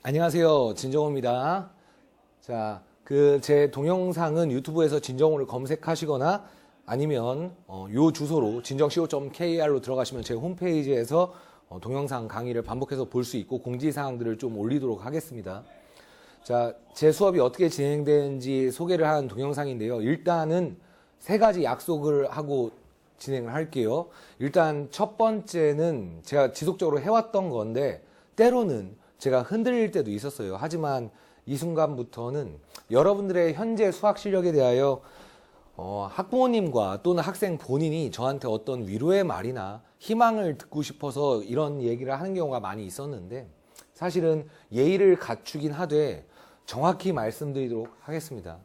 안녕하세요. 진정호입니다. 자, 제 동영상은 유튜브에서 진정호를 검색하시거나 아니면 요 주소로 진정co.kr로 들어가시면 제 홈페이지에서 동영상 강의를 반복해서 볼 수 있고 공지사항들을 좀 올리도록 하겠습니다. 자, 제 수업이 어떻게 진행되는지 소개를 한 동영상인데요. 일단은 세 가지 약속을 하고 진행을 할게요. 일단 첫 번째는 제가 지속적으로 해왔던 건데 때로는 제가 흔들릴 때도 있었어요. 하지만 이 순간부터는 여러분들의 현재 수학 실력에 대하여 학부모님과 또는 학생 본인이 저한테 어떤 위로의 말이나 희망을 듣고 싶어서 이런 얘기를 하는 경우가 많이 있었는데 사실은 예의를 갖추긴 하되 정확히 말씀드리도록 하겠습니다.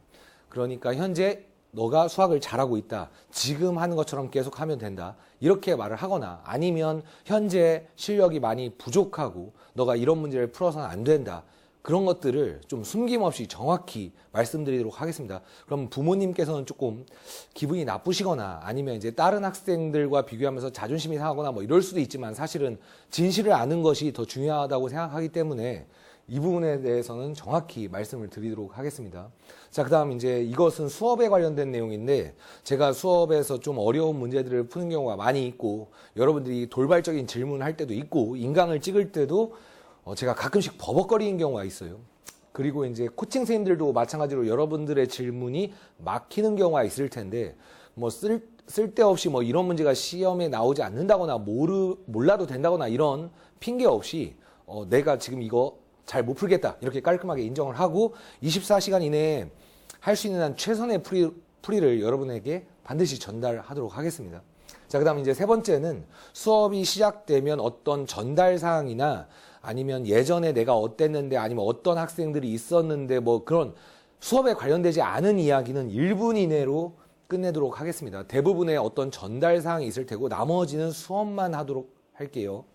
그러니까 현재 너가 수학을 잘하고 있다. 지금 하는 것처럼 계속 하면 된다. 이렇게 말을 하거나 아니면 현재 실력이 많이 부족하고 너가 이런 문제를 풀어서는 안 된다. 그런 것들을 좀 숨김없이 정확히 말씀드리도록 하겠습니다. 그럼 부모님께서는 조금 기분이 나쁘시거나 아니면 이제 다른 학생들과 비교하면서 자존심이 상하거나 뭐 이럴 수도 있지만 사실은 진실을 아는 것이 더 중요하다고 생각하기 때문에 이 부분에 대해서는 정확히 말씀을 드리도록 하겠습니다. 자, 그 다음 이제 이것은 수업에 관련된 내용인데 제가 수업에서 좀 어려운 문제들을 푸는 경우가 많이 있고 여러분들이 돌발적인 질문을 할 때도 있고 인강을 찍을 때도 제가 가끔씩 버벅거리는 경우가 있어요. 그리고 이제 코칭 선생님들도 마찬가지로 여러분들의 질문이 막히는 경우가 있을 텐데 뭐 쓸데없이 뭐 이런 문제가 시험에 나오지 않는다거나 몰라도 된다거나 이런 핑계 없이 내가 지금 이거 잘 못 풀겠다 이렇게 깔끔하게 인정을 하고 24시간 이내에 할 수 있는 한 최선의 풀이를 여러분에게 반드시 전달하도록 하겠습니다. 자, 그 다음 이제 세 번째는 수업이 시작되면 어떤 전달 사항이나 아니면 예전에 내가 어땠는데 아니면 어떤 학생들이 있었는데 뭐 그런 수업에 관련되지 않은 이야기는 1분 이내로 끝내도록 하겠습니다. 대부분의 어떤 전달 사항이 있을 테고 나머지는 수업만 하도록 할게요.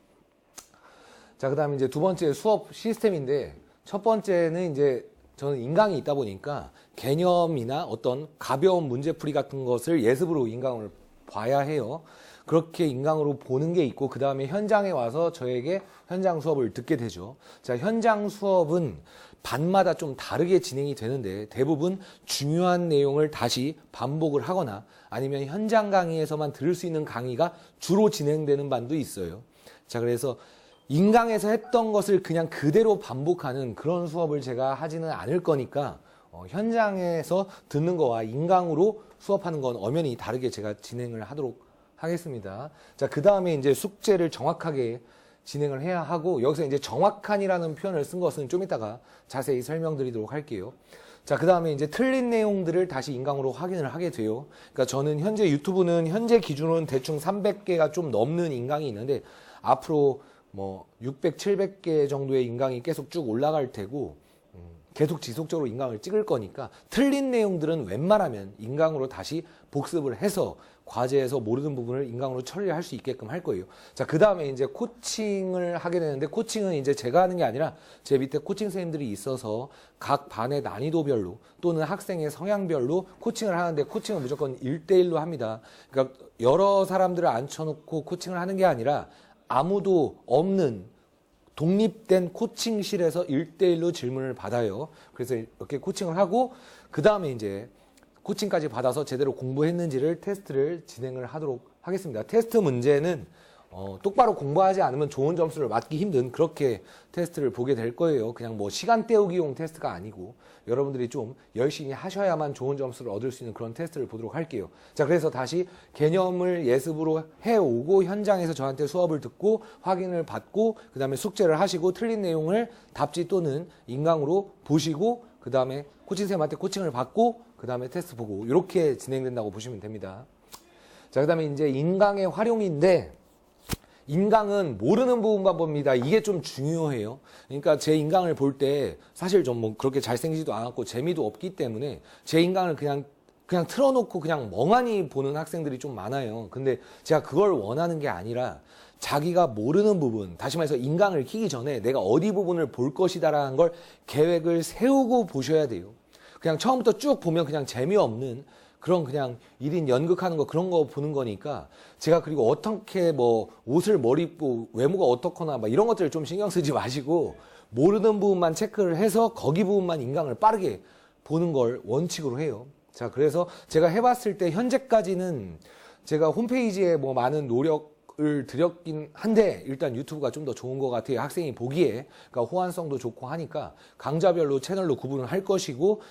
자, 그 다음에 이제 두 번째 수업 시스템인데 첫 번째는 이제 저는 인강이 있다 보니까 개념이나 어떤 가벼운 문제풀이 같은 것을 예습으로 인강을 봐야 해요. 그렇게 인강으로 보는 게 있고 그 다음에 현장에 와서 저에게 현장 수업을 듣게 되죠. 자, 현장 수업은 반마다 좀 다르게 진행이 되는데 대부분 중요한 내용을 다시 반복을 하거나 아니면 현장 강의에서만 들을 수 있는 강의가 주로 진행되는 반도 있어요. 자, 그래서 인강에서 했던 것을 그냥 그대로 반복하는 그런 수업을 제가 하지는 않을 거니까 현장에서 듣는 거와 인강으로 수업하는 건 엄연히 다르게 제가 진행을 하도록 하겠습니다. 자, 그 다음에 이제 숙제를 정확하게 진행을 해야 하고 여기서 이제 정확한이라는 표현을 쓴 것은 좀 이따가 자세히 설명드리도록 할게요. 자, 그 다음에 이제 틀린 내용들을 다시 인강으로 확인을 하게 돼요. 그러니까 저는 현재 유튜브는 현재 기준으로는 대충 300개가 좀 넘는 인강이 있는데 앞으로 뭐 600, 700개 정도의 인강이 계속 쭉 올라갈 테고 계속 지속적으로 인강을 찍을 거니까 틀린 내용들은 웬만하면 인강으로 다시 복습을 해서 과제에서 모르는 부분을 인강으로 처리할 수 있게끔 할 거예요. 자, 그 다음에 이제 코칭을 하게 되는데 코칭은 이제 제가 하는 게 아니라 제 밑에 코칭 선생님들이 있어서 각 반의 난이도별로 또는 학생의 성향별로 코칭을 하는데 코칭은 무조건 1대1로 합니다. 그러니까 여러 사람들을 앉혀놓고 코칭을 하는 게 아니라 아무도 없는 독립된 코칭실에서 1대1로 질문을 받아요. 그래서 이렇게 코칭을 하고 그 다음에 이제 코칭까지 받아서 제대로 공부했는지를 테스트를 진행을 하도록 하겠습니다. 테스트 문제는 똑바로 공부하지 않으면 좋은 점수를 맞기 힘든 그렇게 테스트를 보게 될 거예요. 그냥 뭐 시간 때우기용 테스트가 아니고 여러분들이 좀 열심히 하셔야만 좋은 점수를 얻을 수 있는 그런 테스트를 보도록 할게요. 자, 그래서 다시 개념을 예습으로 해오고 현장에서 저한테 수업을 듣고 확인을 받고 그 다음에 숙제를 하시고 틀린 내용을 답지 또는 인강으로 보시고 그 다음에 코칭 선생님한테 코칭을 받고 그 다음에 테스트 보고 이렇게 진행된다고 보시면 됩니다. 자, 그 다음에 이제 인강의 활용인데 인강은 모르는 부분만 봅니다. 이게 좀 중요해요. 그러니까 제 인강을 볼 때 사실 좀 뭐 그렇게 잘생기지도 않았고 재미도 없기 때문에 제 인강을 그냥 틀어놓고 그냥 멍하니 보는 학생들이 좀 많아요. 근데 제가 그걸 원하는 게 아니라 자기가 모르는 부분, 다시 말해서 인강을 키기 전에 내가 어디 부분을 볼 것이다라는 걸 계획을 세우고 보셔야 돼요. 그냥 처음부터 쭉 보면 그냥 재미없는 그런 그냥 1인 연극하는 거 그런 거 보는 거니까 제가 그리고 어떻게 뭐 옷을 뭘 입고 외모가 어떻거나 막 이런 것들을 좀 신경 쓰지 마시고 모르는 부분만 체크를 해서 거기 부분만 인강을 빠르게 보는 걸 원칙으로 해요. 자, 그래서 제가 해봤을 때 현재까지는 제가 홈페이지에 뭐 많은 노력을 들였긴 한데 일단 유튜브가 좀 더 좋은 것 같아요. 학생이 보기에. 그러니까 호환성도 좋고 하니까 강좌별로 채널로 구분을 할 것이고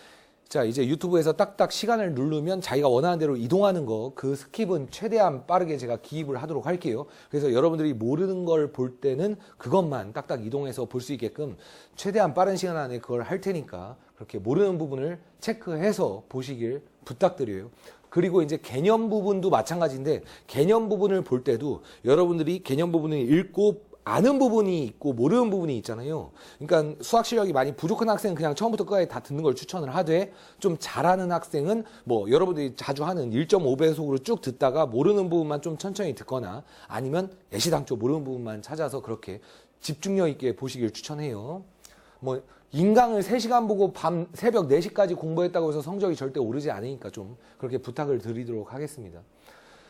자, 이제 유튜브에서 딱딱 시간을 누르면 자기가 원하는 대로 이동하는 거, 그 스킵은 최대한 빠르게 제가 기입을 하도록 할게요. 그래서 여러분들이 모르는 걸 볼 때는 그것만 딱딱 이동해서 볼 수 있게끔 최대한 빠른 시간 안에 그걸 할 테니까 그렇게 모르는 부분을 체크해서 보시길 부탁드려요. 그리고 이제 개념 부분도 마찬가지인데 개념 부분을 볼 때도 여러분들이 개념 부분을 읽고 아는 부분이 있고 모르는 부분이 있잖아요. 그러니까 수학 실력이 많이 부족한 학생은 그냥 처음부터 끝까지 다 듣는 걸 추천을 하되 좀 잘하는 학생은 뭐 여러분들이 자주 하는 1.5배속으로 쭉 듣다가 모르는 부분만 좀 천천히 듣거나 아니면 애시당초 모르는 부분만 찾아서 그렇게 집중력 있게 보시길 추천해요. 뭐 인강을 3시간 보고 밤 새벽 4시까지 공부했다고 해서 성적이 절대 오르지 않으니까 좀 그렇게 부탁을 드리도록 하겠습니다.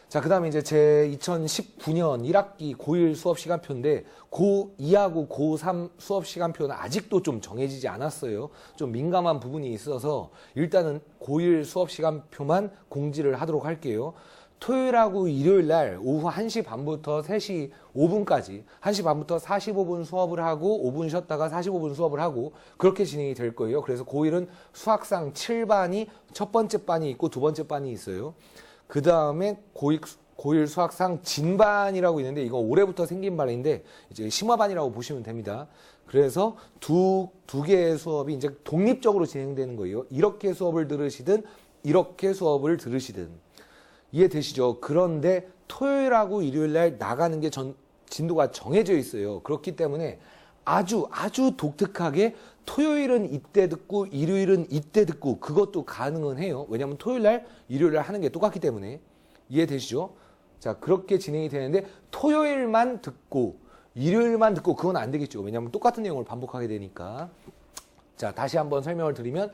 자, 그 다음에 이제 제 2019년 1학기 고1 수업 시간표인데 고2하고 고3 수업 시간표는 아직도 좀 정해지지 않았어요. 좀 민감한 부분이 있어서 일단은 고1 수업 시간표만 공지를 하도록 할게요. 토요일하고 일요일 날 오후 1시 반부터 3시 5분까지 1시 반부터 45분 수업을 하고 5분 쉬었다가 45분 수업을 하고 그렇게 진행이 될 거예요. 그래서 고1은 수학상 7반이 첫 번째 반이 있고 두 번째 반이 있어요. 그 다음에 고1 수학상 진반이라고 있는데 이거 올해부터 생긴 반인데 이제 심화반이라고 보시면 됩니다. 그래서 두 개의 수업이 이제 독립적으로 진행되는 거예요. 이렇게 수업을 들으시든 이렇게 수업을 들으시든 이해되시죠? 그런데 토요일하고 일요일 날 나가는 게 진도가 정해져 있어요. 그렇기 때문에 아주 독특하게 토요일은 이때 듣고 일요일은 이때 듣고 그것도 가능은 해요. 왜냐하면 토요일 날 일요일 날 하는 게 똑같기 때문에 이해되시죠? 자, 그렇게 진행이 되는데 토요일만 듣고 일요일만 듣고 그건 안 되겠죠. 왜냐하면 똑같은 내용을 반복하게 되니까. 자, 다시 한번 설명을 드리면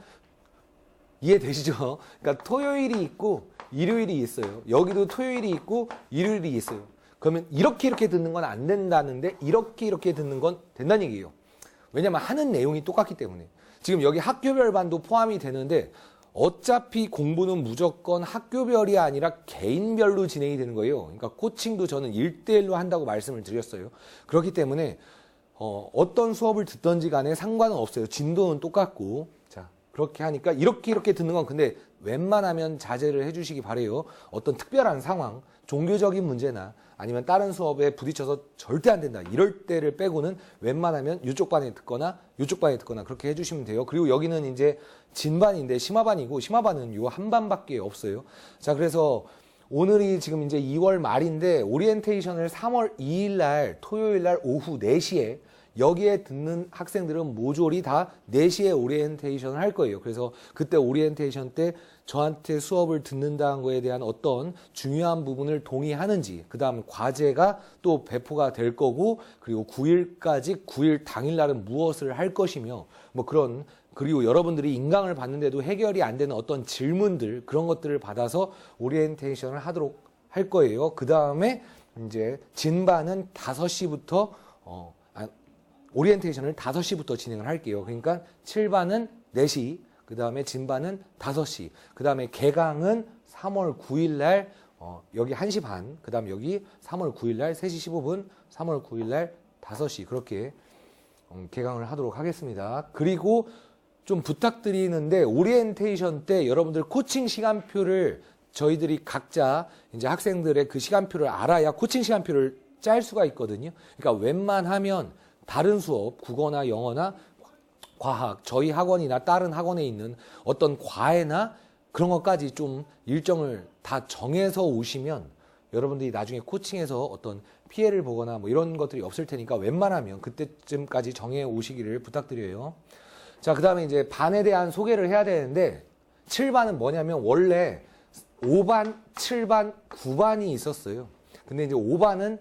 이해되시죠? 그러니까 토요일이 있고 일요일이 있어요. 여기도 토요일이 있고 일요일이 있어요. 그러면 이렇게 듣는 건 안 된다는데 이렇게 듣는 건 된다는 얘기예요. 왜냐면 하는 내용이 똑같기 때문에. 지금 여기 학교별 반도 포함이 되는데 어차피 공부는 무조건 학교별이 아니라 개인별로 진행이 되는 거예요. 그러니까 코칭도 저는 1대1로 한다고 말씀을 드렸어요. 그렇기 때문에 어떤 수업을 듣던지 간에 상관은 없어요. 진도는 똑같고. 자, 그렇게 하니까 이렇게 듣는 건 근데 웬만하면 자제를 해주시기 바래요. 어떤 특별한 상황, 종교적인 문제나 아니면 다른 수업에 부딪혀서 절대 안 된다. 이럴 때를 빼고는 웬만하면 이쪽 반에 듣거나 이쪽 반에 듣거나 그렇게 해주시면 돼요. 그리고 여기는 이제 진반인데 심화반이고 심화반은 요 한 반밖에 없어요. 자, 그래서 오늘이 지금 이제 2월 말인데 오리엔테이션을 3월 2일 날 토요일 날 오후 4시에 여기에 듣는 학생들은 모조리 다 4시에 오리엔테이션을 할 거예요. 그래서 그때 오리엔테이션 때 저한테 수업을 듣는다는 거에 대한 어떤 중요한 부분을 동의하는지, 그 다음 과제가 또 배포가 될 거고, 그리고 9일까지 9일 당일날은 무엇을 할 것이며, 뭐 그런, 그리고 여러분들이 인강을 받는데도 해결이 안 되는 어떤 질문들, 그런 것들을 받아서 오리엔테이션을 하도록 할 거예요. 그 다음에 이제 진반은 5시부터, 오리엔테이션을 5시부터 진행을 할게요. 그러니까 7반은 4시, 그 다음에 진반은 5시, 그 다음에 개강은 3월 9일 날 여기 1시 반, 그 다음 여기 3월 9일 날 3시 15분, 3월 9일 날 5시 그렇게 개강을 하도록 하겠습니다. 그리고 좀 부탁드리는데 오리엔테이션 때 여러분들 코칭 시간표를 저희들이 각자 이제 학생들의 그 시간표를 알아야 코칭 시간표를 짤 수가 있거든요. 그러니까 웬만하면 다른 수업, 국어나 영어나 과학, 저희 학원이나 다른 학원에 있는 어떤 과외나 그런 것까지 좀 일정을 다 정해서 오시면 여러분들이 나중에 코칭에서 어떤 피해를 보거나 뭐 이런 것들이 없을 테니까 웬만하면 그때쯤까지 정해 오시기를 부탁드려요. 자, 그 다음에 이제 반에 대한 소개를 해야 되는데 7반은 뭐냐면 원래 5반, 7반, 9반이 있었어요. 근데 이제 5반은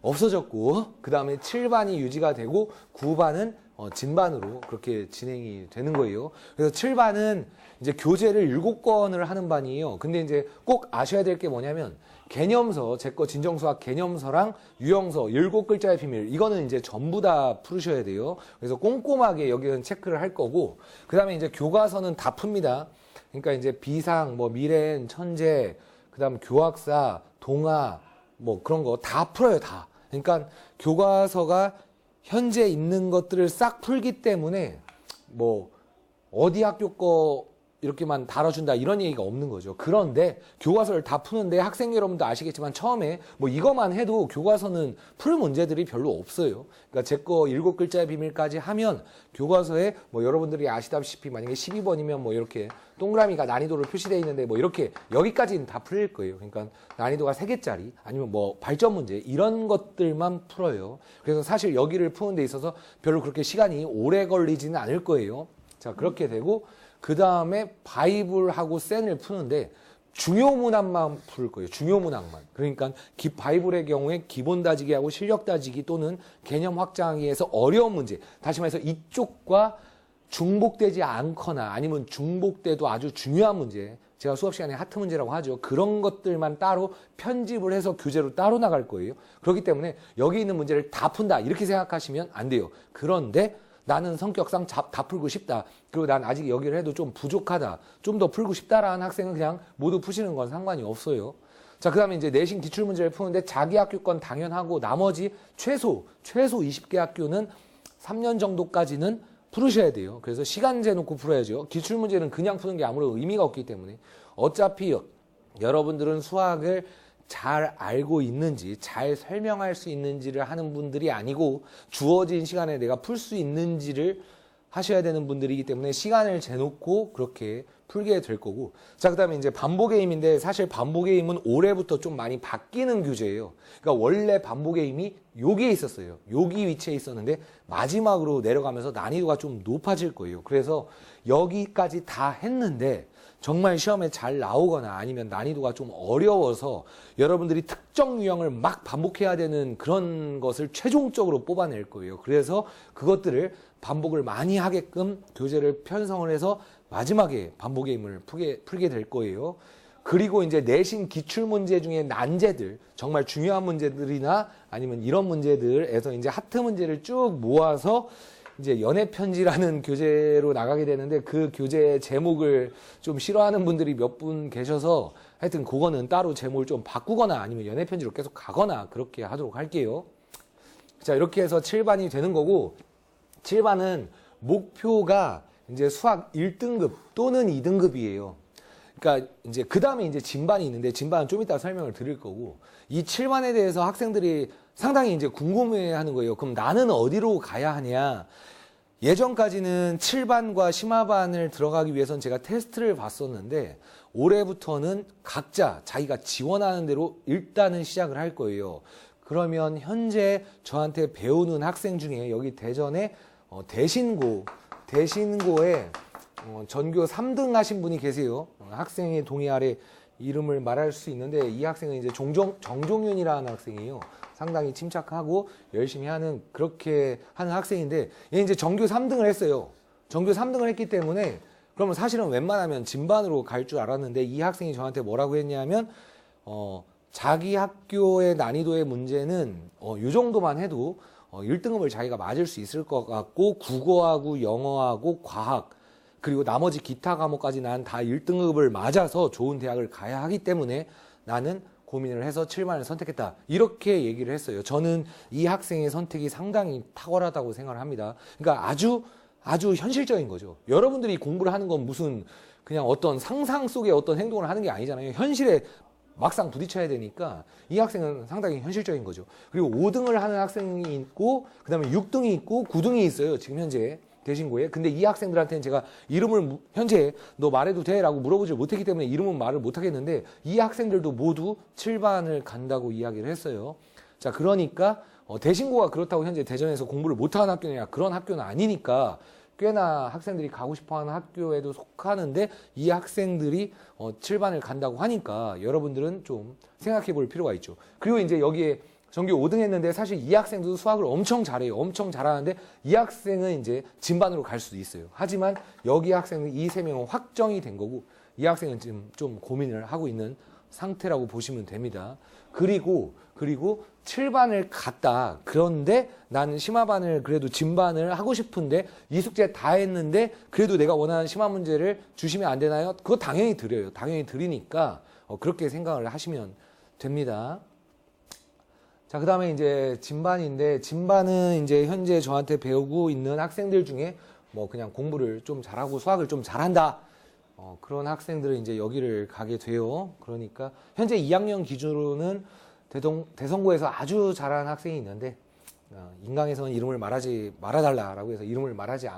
없어졌고 그 다음에 7반이 유지가 되고 9반은 진반으로 그렇게 진행이 되는 거예요. 그래서 7반은 이제 교재를 7권을 하는 반이에요. 근데 이제 꼭 아셔야 될 게 뭐냐면 개념서, 제 거 진정수학 개념서랑 유형서 7글자의 비밀, 이거는 이제 전부 다 풀으셔야 돼요. 그래서 꼼꼼하게 여기는 체크를 할 거고, 그 다음에 이제 교과서는 다 풉니다. 그러니까 이제 비상, 뭐 미래엔, 천재, 그 다음 교학사, 동화, 뭐 그런 거 다 풀어요, 다. 그러니까 교과서가 현재 있는 것들을 싹 풀기 때문에 뭐 어디 학교 거 이렇게만 다뤄준다 이런 얘기가 없는 거죠. 그런데 교과서를 다 푸는데 학생 여러분도 아시겠지만 처음에 뭐 이것만 해도 교과서는 풀 문제들이 별로 없어요. 그러니까 제 거 7글자의 비밀까지 하면 교과서에 뭐 여러분들이 아시다시피 만약에 12번이면 뭐 이렇게 동그라미가 난이도를 표시되어 있는데 뭐 이렇게 여기까지는 다 풀릴 거예요. 그러니까 난이도가 3개짜리 아니면 뭐 발전 문제 이런 것들만 풀어요. 그래서 사실 여기를 푸는 데 있어서 별로 그렇게 시간이 오래 걸리지는 않을 거예요. 자, 그렇게 되고 그 다음에 바이블하고 센을 푸는데 중요 문항만 풀 거예요. 중요 문항만. 그러니까 바이블의 경우에 기본 다지기하고 실력 다지기 또는 개념 확장하기에서 어려운 문제. 다시 말해서 이쪽과 중복되지 않거나 아니면 중복돼도 아주 중요한 문제. 제가 수업 시간에 하트 문제라고 하죠. 그런 것들만 따로 편집을 해서 교재로 따로 나갈 거예요. 그렇기 때문에 여기 있는 문제를 다 푼다. 이렇게 생각하시면 안 돼요. 그런데 나는 성격상 다 풀고 싶다. 그리고 난 아직 여기를 해도 좀 부족하다. 좀 더 풀고 싶다라는 학생은 그냥 모두 푸시는 건 상관이 없어요. 자, 그 다음에 이제 내신 기출문제를 푸는데 자기 학교 건 당연하고 나머지 최소 20개 학교는 3년 정도까지는 풀으셔야 돼요. 그래서 시간 재놓고 풀어야죠. 기출문제는 그냥 푸는 게 아무런 의미가 없기 때문에 어차피 여러분들은 수학을 잘 알고 있는지, 잘 설명할 수 있는지를 하는 분들이 아니고 주어진 시간에 내가 풀 수 있는지를 하셔야 되는 분들이기 때문에 시간을 재놓고 그렇게 풀게 될 거고. 자, 그 다음에 이제 반복게임인데 사실 반복게임은 올해부터 좀 많이 바뀌는 교재예요. 그러니까 원래 반복게임이 여기에 있었어요. 여기 위치에 있었는데 마지막으로 내려가면서 난이도가 좀 높아질 거예요. 그래서 여기까지 다 했는데 정말 시험에 잘 나오거나 아니면 난이도가 좀 어려워서 여러분들이 특정 유형을 막 반복해야 되는 그런 것을 최종적으로 뽑아낼 거예요. 그래서 그것들을 반복을 많이 하게끔 교재를 편성을 해서 마지막에 반복 게임을 풀게 될 거예요. 그리고 이제 내신 기출문제 중에 난제들, 정말 중요한 문제들이나 아니면 이런 문제들에서 이제 하트 문제를 쭉 모아서 이제 연애편지라는 교재로 나가게 되는데 그 교재 제목을 좀 싫어하는 분들이 몇 분 계셔서 하여튼 그거는 따로 제목을 좀 바꾸거나 아니면 연애편지로 계속 가거나 그렇게 하도록 할게요. 자, 이렇게 해서 7반이 되는 거고 7반은 목표가 이제 수학 1등급 또는 2등급이에요. 그러니까 이제 그 다음에 이제 진반이 있는데 진반은 좀 이따 설명을 드릴 거고 이 7반에 대해서 학생들이 상당히 이제 궁금해 하는 거예요. 그럼 나는 어디로 가야 하냐? 예전까지는 7반과 심화반을 들어가기 위해서는 제가 테스트를 봤었는데 올해부터는 각자 자기가 지원하는 대로 일단은 시작을 할 거예요. 그러면 현재 저한테 배우는 학생 중에 여기 대전에 대신고에 전교 3등 하신 분이 계세요. 학생의 동의 아래 이름을 말할 수 있는데 이 학생은 이제 정종윤이라는 학생이에요. 상당히 침착하고 열심히 하는 그렇게 하는 학생인데 얘 이제 전교 3등을 했어요. 전교 3등을 했기 때문에 그러면 사실은 웬만하면 진반으로 갈 줄 알았는데 이 학생이 저한테 뭐라고 했냐면 자기 학교의 난이도의 문제는 이 정도만 해도 1등급을 자기가 맞을 수 있을 것 같고 국어하고 영어하고 과학 그리고 나머지 기타 과목까지 난 다 1등급을 맞아서 좋은 대학을 가야 하기 때문에 나는 고민을 해서 7반을 선택했다. 이렇게 얘기를 했어요. 저는 이 학생의 선택이 상당히 탁월하다고 생각을 합니다. 그러니까 아주 현실적인 거죠. 여러분들이 공부를 하는 건 무슨 그냥 어떤 상상 속의 어떤 행동을 하는 게 아니잖아요. 현실에 막상 부딪혀야 되니까 이 학생은 상당히 현실적인 거죠. 그리고 5등을 하는 학생이 있고 그 다음에 6등이 있고 9등이 있어요. 지금 현재 대신고에. 근데 이 학생들한테는 제가 이름을 현재 너 말해도 돼? 라고 물어보지 못했기 때문에 이름은 말을 못하겠는데 이 학생들도 모두 7반을 간다고 이야기를 했어요. 자, 그러니까 대신고가 그렇다고 현재 대전에서 공부를 못하는 학교냐 그런 학교는 아니니까 꽤나 학생들이 가고 싶어하는 학교에도 속하는데 이 학생들이 7반을 간다고 하니까 여러분들은 좀 생각해 볼 필요가 있죠. 그리고 이제 여기에 전교 5등 했는데 사실 이 학생도 수학을 엄청 잘해요. 엄청 잘하는데 이 학생은 이제 진반으로 갈 수도 있어요. 하지만 여기 학생은 이 3명은 확정이 된 거고 이 학생은 지금 좀 고민을 하고 있는 상태라고 보시면 됩니다. 그리고 7반을 갔다. 그런데 나는 심화반을 그래도 진반을 하고 싶은데 이 숙제 다 했는데 그래도 내가 원하는 심화 문제를 주시면 안 되나요? 그거 당연히 드려요. 당연히 드리니까 그렇게 생각을 하시면 됩니다. 자, 그 다음에 이제 진반인데, 진반은 이제 현재 저한테 배우고 있는 학생들 중에 뭐 그냥 공부를 좀 잘하고 수학을 좀 잘한다. 그런 학생들은 이제 여기를 가게 돼요. 그러니까 현재 2학년 기준으로는 대성고에서 아주 잘하는 학생이 있는데, 인강에서는 이름을 말아달라라고 해서 이름을 말하지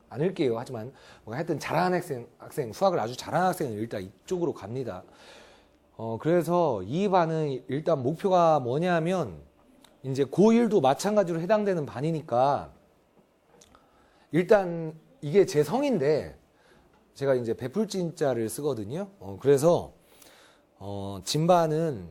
않을게요. 하지만 뭐 하여튼 잘하는 학생, 수학을 아주 잘하는 학생은 일단 이쪽으로 갑니다. 그래서 이 반은 일단 목표가 뭐냐면 이제 고1도 마찬가지로 해당되는 반이니까 일단 이게 제 성인데 제가 이제 베풀진자를 쓰거든요. 그래서 진반은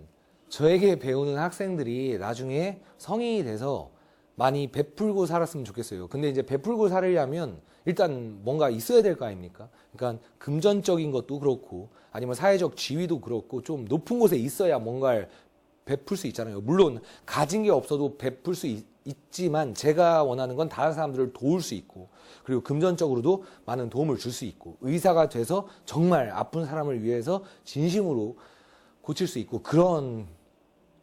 저에게 배우는 학생들이 나중에 성인이 돼서 많이 베풀고 살았으면 좋겠어요. 근데 이제 베풀고 살으려면 일단 뭔가 있어야 될 거 아닙니까? 그러니까 금전적인 것도 그렇고 아니면 사회적 지위도 그렇고 좀 높은 곳에 있어야 뭔가를 베풀 수 있잖아요. 물론 가진 게 없어도 베풀 수 있지만 제가 원하는 건 다른 사람들을 도울 수 있고 그리고 금전적으로도 많은 도움을 줄 수 있고 의사가 돼서 정말 아픈 사람을 위해서 진심으로 고칠 수 있고 그런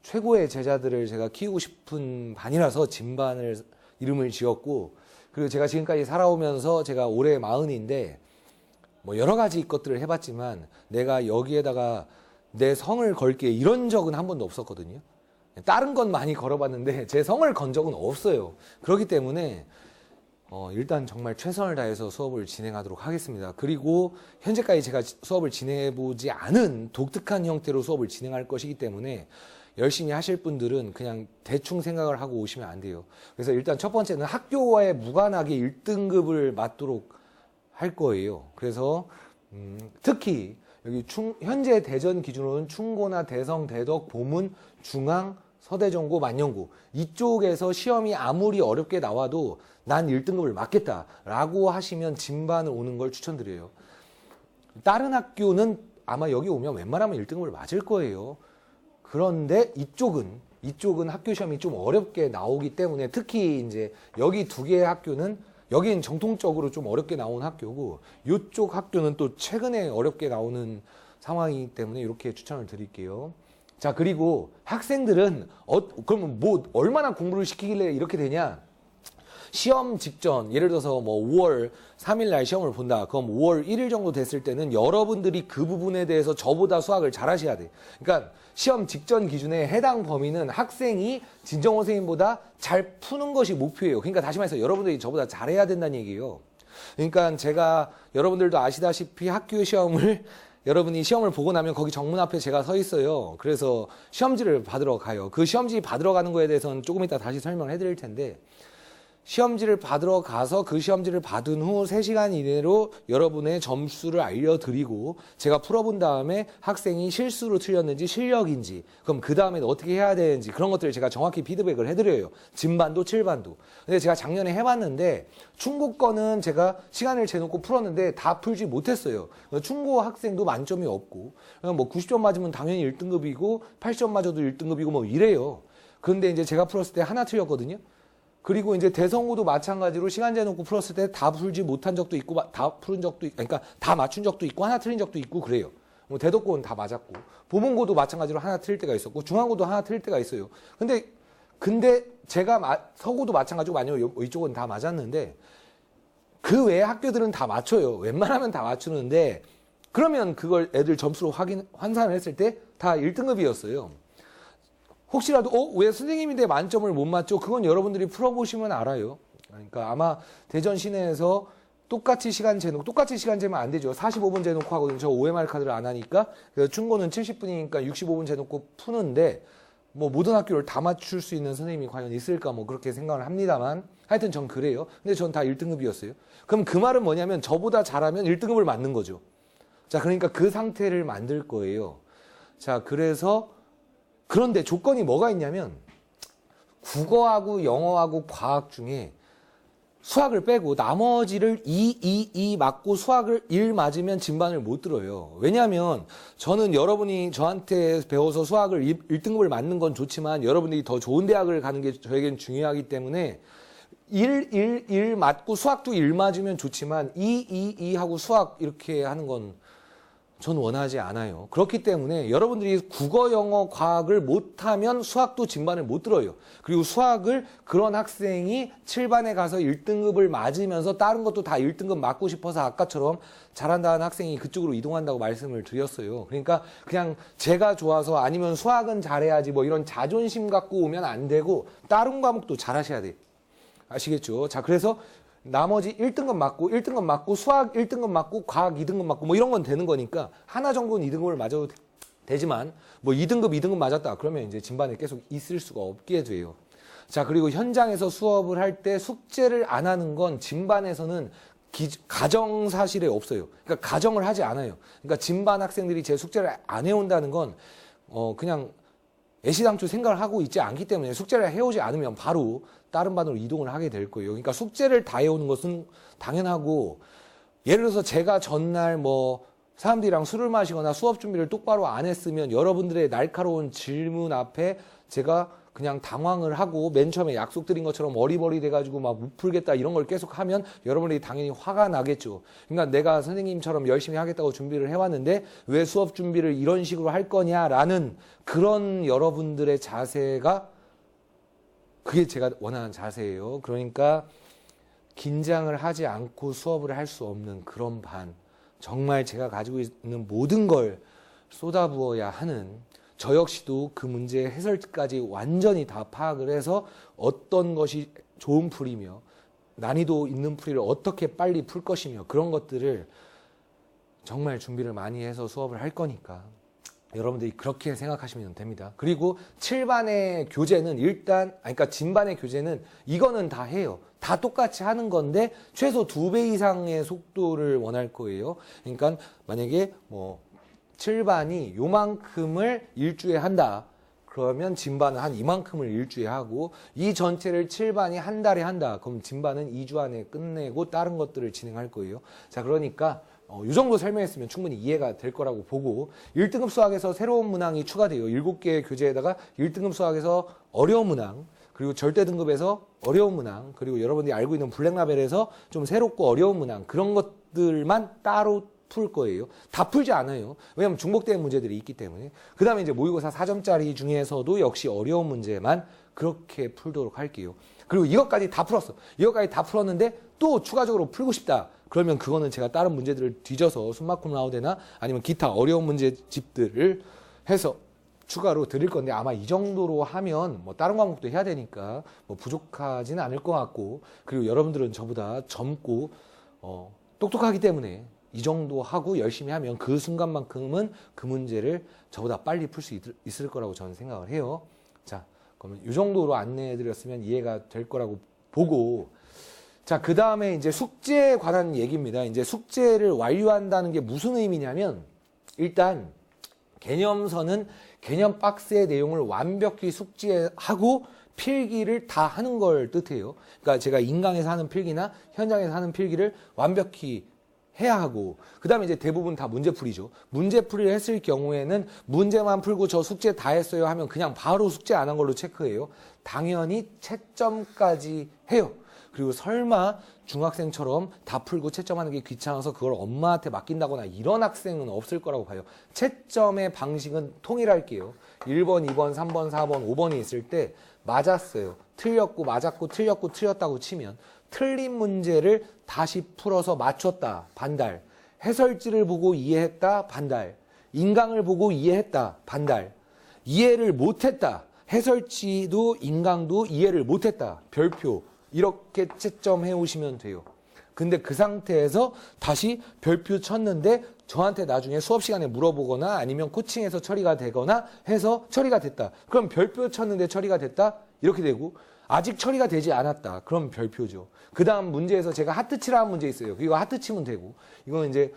최고의 제자들을 제가 키우고 싶은 반이라서 진반을 이름을 지었고 그리고 제가 지금까지 살아오면서 제가 올해 40인데 뭐 여러 가지 것들을 해봤지만 내가 여기에다가 내 성을 걸게 이런 적은 한 번도 없었거든요. 다른 건 많이 걸어봤는데 제 성을 건 적은 없어요. 그렇기 때문에 일단 정말 최선을 다해서 수업을 진행하도록 하겠습니다. 그리고 현재까지 제가 수업을 진행해보지 않은 독특한 형태로 수업을 진행할 것이기 때문에 열심히 하실 분들은 그냥 대충 생각을 하고 오시면 안 돼요. 그래서 일단 첫 번째는 학교와의 무관하게 1등급을 맞도록 할 거예요. 그래서 특히 여기 현재 대전 기준으로는 충고나 대성, 대덕, 보문, 중앙, 서대전고, 만년고 이쪽에서 시험이 아무리 어렵게 나와도 난 1등급을 맞겠다라고 하시면 진반을 오는 걸 추천드려요. 다른 학교는 아마 여기 오면 웬만하면 1등급을 맞을 거예요. 그런데 이쪽은 학교 시험이 좀 어렵게 나오기 때문에 특히 이제 여기 두 개의 학교는 여기는 정통적으로 좀 어렵게 나온 학교고 이쪽 학교는 또 최근에 어렵게 나오는 상황이기 때문에 이렇게 추천을 드릴게요. 자, 그리고 학생들은 그러면 뭐 얼마나 공부를 시키길래 이렇게 되냐? 시험 직전 예를 들어서 뭐 5월 3일 날 시험을 본다. 그럼 5월 1일 정도 됐을 때는 여러분들이 그 부분에 대해서 저보다 수학을 잘 하셔야 돼. 그러니까 시험 직전 기준에 해당 범위는 학생이 진정호 선생님보다 잘 푸는 것이 목표예요. 그러니까 다시 말해서 여러분들이 저보다 잘해야 된다는 얘기예요. 그러니까 제가 여러분들도 아시다시피 학교 시험을 여러분이 시험을 보고 나면 거기 정문 앞에 제가 서 있어요. 그래서 시험지를 받으러 가요. 그 시험지 받으러 가는 거에 대해서는 조금 이따 다시 설명을 해드릴 텐데 시험지를 받으러 가서 그 시험지를 받은 후 3시간 이내로 여러분의 점수를 알려드리고 제가 풀어본 다음에 학생이 실수로 틀렸는지 실력인지 그럼 그 다음에 어떻게 해야 되는지 그런 것들을 제가 정확히 피드백을 해드려요. 진반도 7반도. 근데 제가 작년에 해봤는데 충고 거는 제가 시간을 재놓고 풀었는데 다 풀지 못했어요. 충고 학생도 만점이 없고 뭐 90점 맞으면 당연히 1등급이고 80점 맞아도 1등급이고 뭐 이래요. 그런데 이제 제가 풀었을 때 하나 틀렸거든요. 그리고 이제 대성고도 마찬가지로 시간 재놓고 풀었을 때 다 풀지 못한 적도 있고 다 푸른 적도 있고 그러니까 다 맞춘 적도 있고 하나 틀린 적도 있고 그래요. 뭐 대덕고는 다 맞았고 보문고도 마찬가지로 하나 틀릴 때가 있었고 중앙고도 하나 틀릴 때가 있어요. 근데 제가 서고도 마찬가지고 아니요 이쪽은 다 맞았는데 그 외의 학교들은 다 맞춰요. 웬만하면 다 맞추는데 그러면 그걸 애들 점수로 환산을 했을 때 다 1등급이었어요. 혹시라도 왜 선생님인데 만점을 못 맞죠? 그건 여러분들이 풀어보시면 알아요. 그러니까 아마 대전 시내에서 똑같이 시간 재면 안 되죠. 45분 재놓고 하거든요. 저 OMR 카드를 안 하니까. 그래서 충고는 70분이니까 65분 재놓고 푸는데 뭐 모든 학교를 다 맞출 수 있는 선생님이 과연 있을까 뭐 그렇게 생각을 합니다만 하여튼 전 그래요. 근데 전 다 1등급이었어요. 그럼 그 말은 뭐냐면 저보다 잘하면 1등급을 맞는 거죠. 자, 그러니까 그 상태를 만들 거예요. 자, 그런데 조건이 뭐가 있냐면 국어하고 영어하고 과학 중에 수학을 빼고 나머지를 2 맞고 수학을 1 맞으면 진반을 못 들어요. 왜냐하면 저는 여러분이 저한테 배워서 수학을 1등급을 맞는 건 좋지만 여러분들이 더 좋은 대학을 가는 게 저에겐 중요하기 때문에 1 맞고 수학도 1 맞으면 좋지만 2 하고 수학 이렇게 하는 건 전 원하지 않아요. 그렇기 때문에 여러분들이 국어, 영어, 과학을 못하면 수학도 진반을 못 들어요. 그리고 수학을 그런 학생이 7반에 가서 1등급을 맞으면서 다른 것도 다 1등급 맞고 싶어서 아까처럼 잘한다는 학생이 그쪽으로 이동한다고 말씀을 드렸어요. 그러니까 그냥 제가 좋아서 아니면 수학은 잘해야지 뭐 이런 자존심 갖고 오면 안 되고 다른 과목도 잘하셔야 돼요. 아시겠죠? 자, 그래서 나머지 1등급 맞고 수학 1등급 맞고 과학 2등급 맞고 뭐 이런 건 되는 거니까 하나 정도는 2등급을 맞아도 되지만 뭐 2등급 맞았다 그러면 이제 진반에 계속 있을 수가 없게 돼요. 자, 그리고 현장에서 수업을 할 때 숙제를 안 하는 건 진반에서는 가정 사실에 없어요. 그러니까 가정을 하지 않아요. 그러니까 진반 학생들이 제 숙제를 안 해온다는 건 그냥 애시당초 생각을 하고 있지 않기 때문에 숙제를 해오지 않으면 바로 다른 반으로 이동을 하게 될 거예요. 그러니까 숙제를 다 해오는 것은 당연하고 예를 들어서 제가 전날 뭐 사람들이랑 술을 마시거나 수업 준비를 똑바로 안 했으면 여러분들의 날카로운 질문 앞에 제가 그냥 당황을 하고 맨 처음에 약속드린 것처럼 어리버리 돼가지고 막 못 풀겠다 이런 걸 계속 하면 여러분들이 당연히 화가 나겠죠. 그러니까 내가 선생님처럼 열심히 하겠다고 준비를 해왔는데 왜 수업 준비를 이런 식으로 할 거냐라는 그런 여러분들의 자세가 그게 제가 원하는 자세예요. 그러니까 긴장을 하지 않고 수업을 할 수 없는 그런 반. 정말 제가 가지고 있는 모든 걸 쏟아부어야 하는 저 역시도 그 문제의 해설까지 완전히 다 파악을 해서 어떤 것이 좋은 풀이며 난이도 있는 풀이를 어떻게 빨리 풀 것이며 그런 것들을 정말 준비를 많이 해서 수업을 할 거니까 여러분들이 그렇게 생각하시면 됩니다. 그리고 7반의 교재는 그러니까 진반의 교재는 이거는 다 해요. 다 똑같이 하는 건데 최소 2배 이상의 속도를 원할 거예요. 그러니까 만약에 뭐 7반이 요만큼을 일주에 한다. 그러면 진반은 한 이만큼을 일주에 하고 이 전체를 7반이 한 달에 한다. 그럼 진반은 2주 안에 끝내고 다른 것들을 진행할 거예요. 자, 그러니까 이 정도 설명했으면 충분히 이해가 될 거라고 보고 1등급 수학에서 새로운 문항이 추가돼요. 7개의 교재에다가 1등급 수학에서 어려운 문항 그리고 절대 등급에서 어려운 문항 그리고 여러분들이 알고 있는 블랙라벨에서 좀 새롭고 어려운 문항 그런 것들만 따로 풀 거예요. 다 풀지 않아요. 왜냐하면 중복된 문제들이 있기 때문에. 그 다음에 이제 모의고사 4점짜리 중에서도 역시 어려운 문제만 그렇게 풀도록 할게요. 그리고 이것까지 다 풀었어. 이것까지 다 풀었는데 또 추가적으로 풀고 싶다. 그러면 그거는 제가 다른 문제들을 뒤져서 숨막힘 라우드나 아니면 기타 어려운 문제집들을 해서 추가로 드릴 건데 아마 이 정도로 하면 뭐 다른 과목도 해야 되니까 뭐 부족하지는 않을 것 같고 그리고 여러분들은 저보다 젊고 똑똑하기 때문에 이 정도 하고 열심히 하면 그 순간만큼은 그 문제를 저보다 빨리 풀 수 있을 거라고 저는 생각을 해요. 자, 그러면 이 정도로 안내해드렸으면 이해가 될 거라고 보고 자, 그 다음에 이제 숙제에 관한 얘기입니다. 이제 숙제를 완료한다는 게 무슨 의미냐면 일단 개념서는 개념 박스의 내용을 완벽히 숙지하고 필기를 다 하는 걸 뜻해요. 그러니까 제가 인강에서 하는 필기나 현장에서 하는 필기를 완벽히 해야 하고 그 다음에 이제 대부분 다 문제풀이죠. 문제풀이를 했을 경우에는 문제만 풀고 저 숙제 다 했어요 하면 그냥 바로 숙제 안 한 걸로 체크해요. 당연히 채점까지 해요. 그리고 설마 중학생처럼 다 풀고 채점하는 게 귀찮아서 그걸 엄마한테 맡긴다거나 이런 학생은 없을 거라고 봐요. 채점의 방식은 통일할게요. 1번, 2번, 3번, 4번, 5번이 있을 때 맞았어요. 틀렸고 맞았고 틀렸고 틀렸다고 치면 틀린 문제를 다시 풀어서 맞췄다. 반달. 해설지를 보고 이해했다. 반달. 인강을 보고 이해했다. 반달. 이해를 못했다. 해설지도 인강도 이해를 못했다. 별표. 이렇게 채점해 오시면 돼요. 근데 그 상태에서 다시 별표 쳤는데 저한테 나중에 수업 시간에 물어보거나 아니면 코칭에서 처리가 되거나 해서 처리가 됐다. 그럼 별표 쳤는데 처리가 됐다? 이렇게 되고 아직 처리가 되지 않았다. 그럼 별표죠. 그 다음 문제에서 제가 하트 치라는 문제 있어요. 이거 하트 치면 되고 이건 이제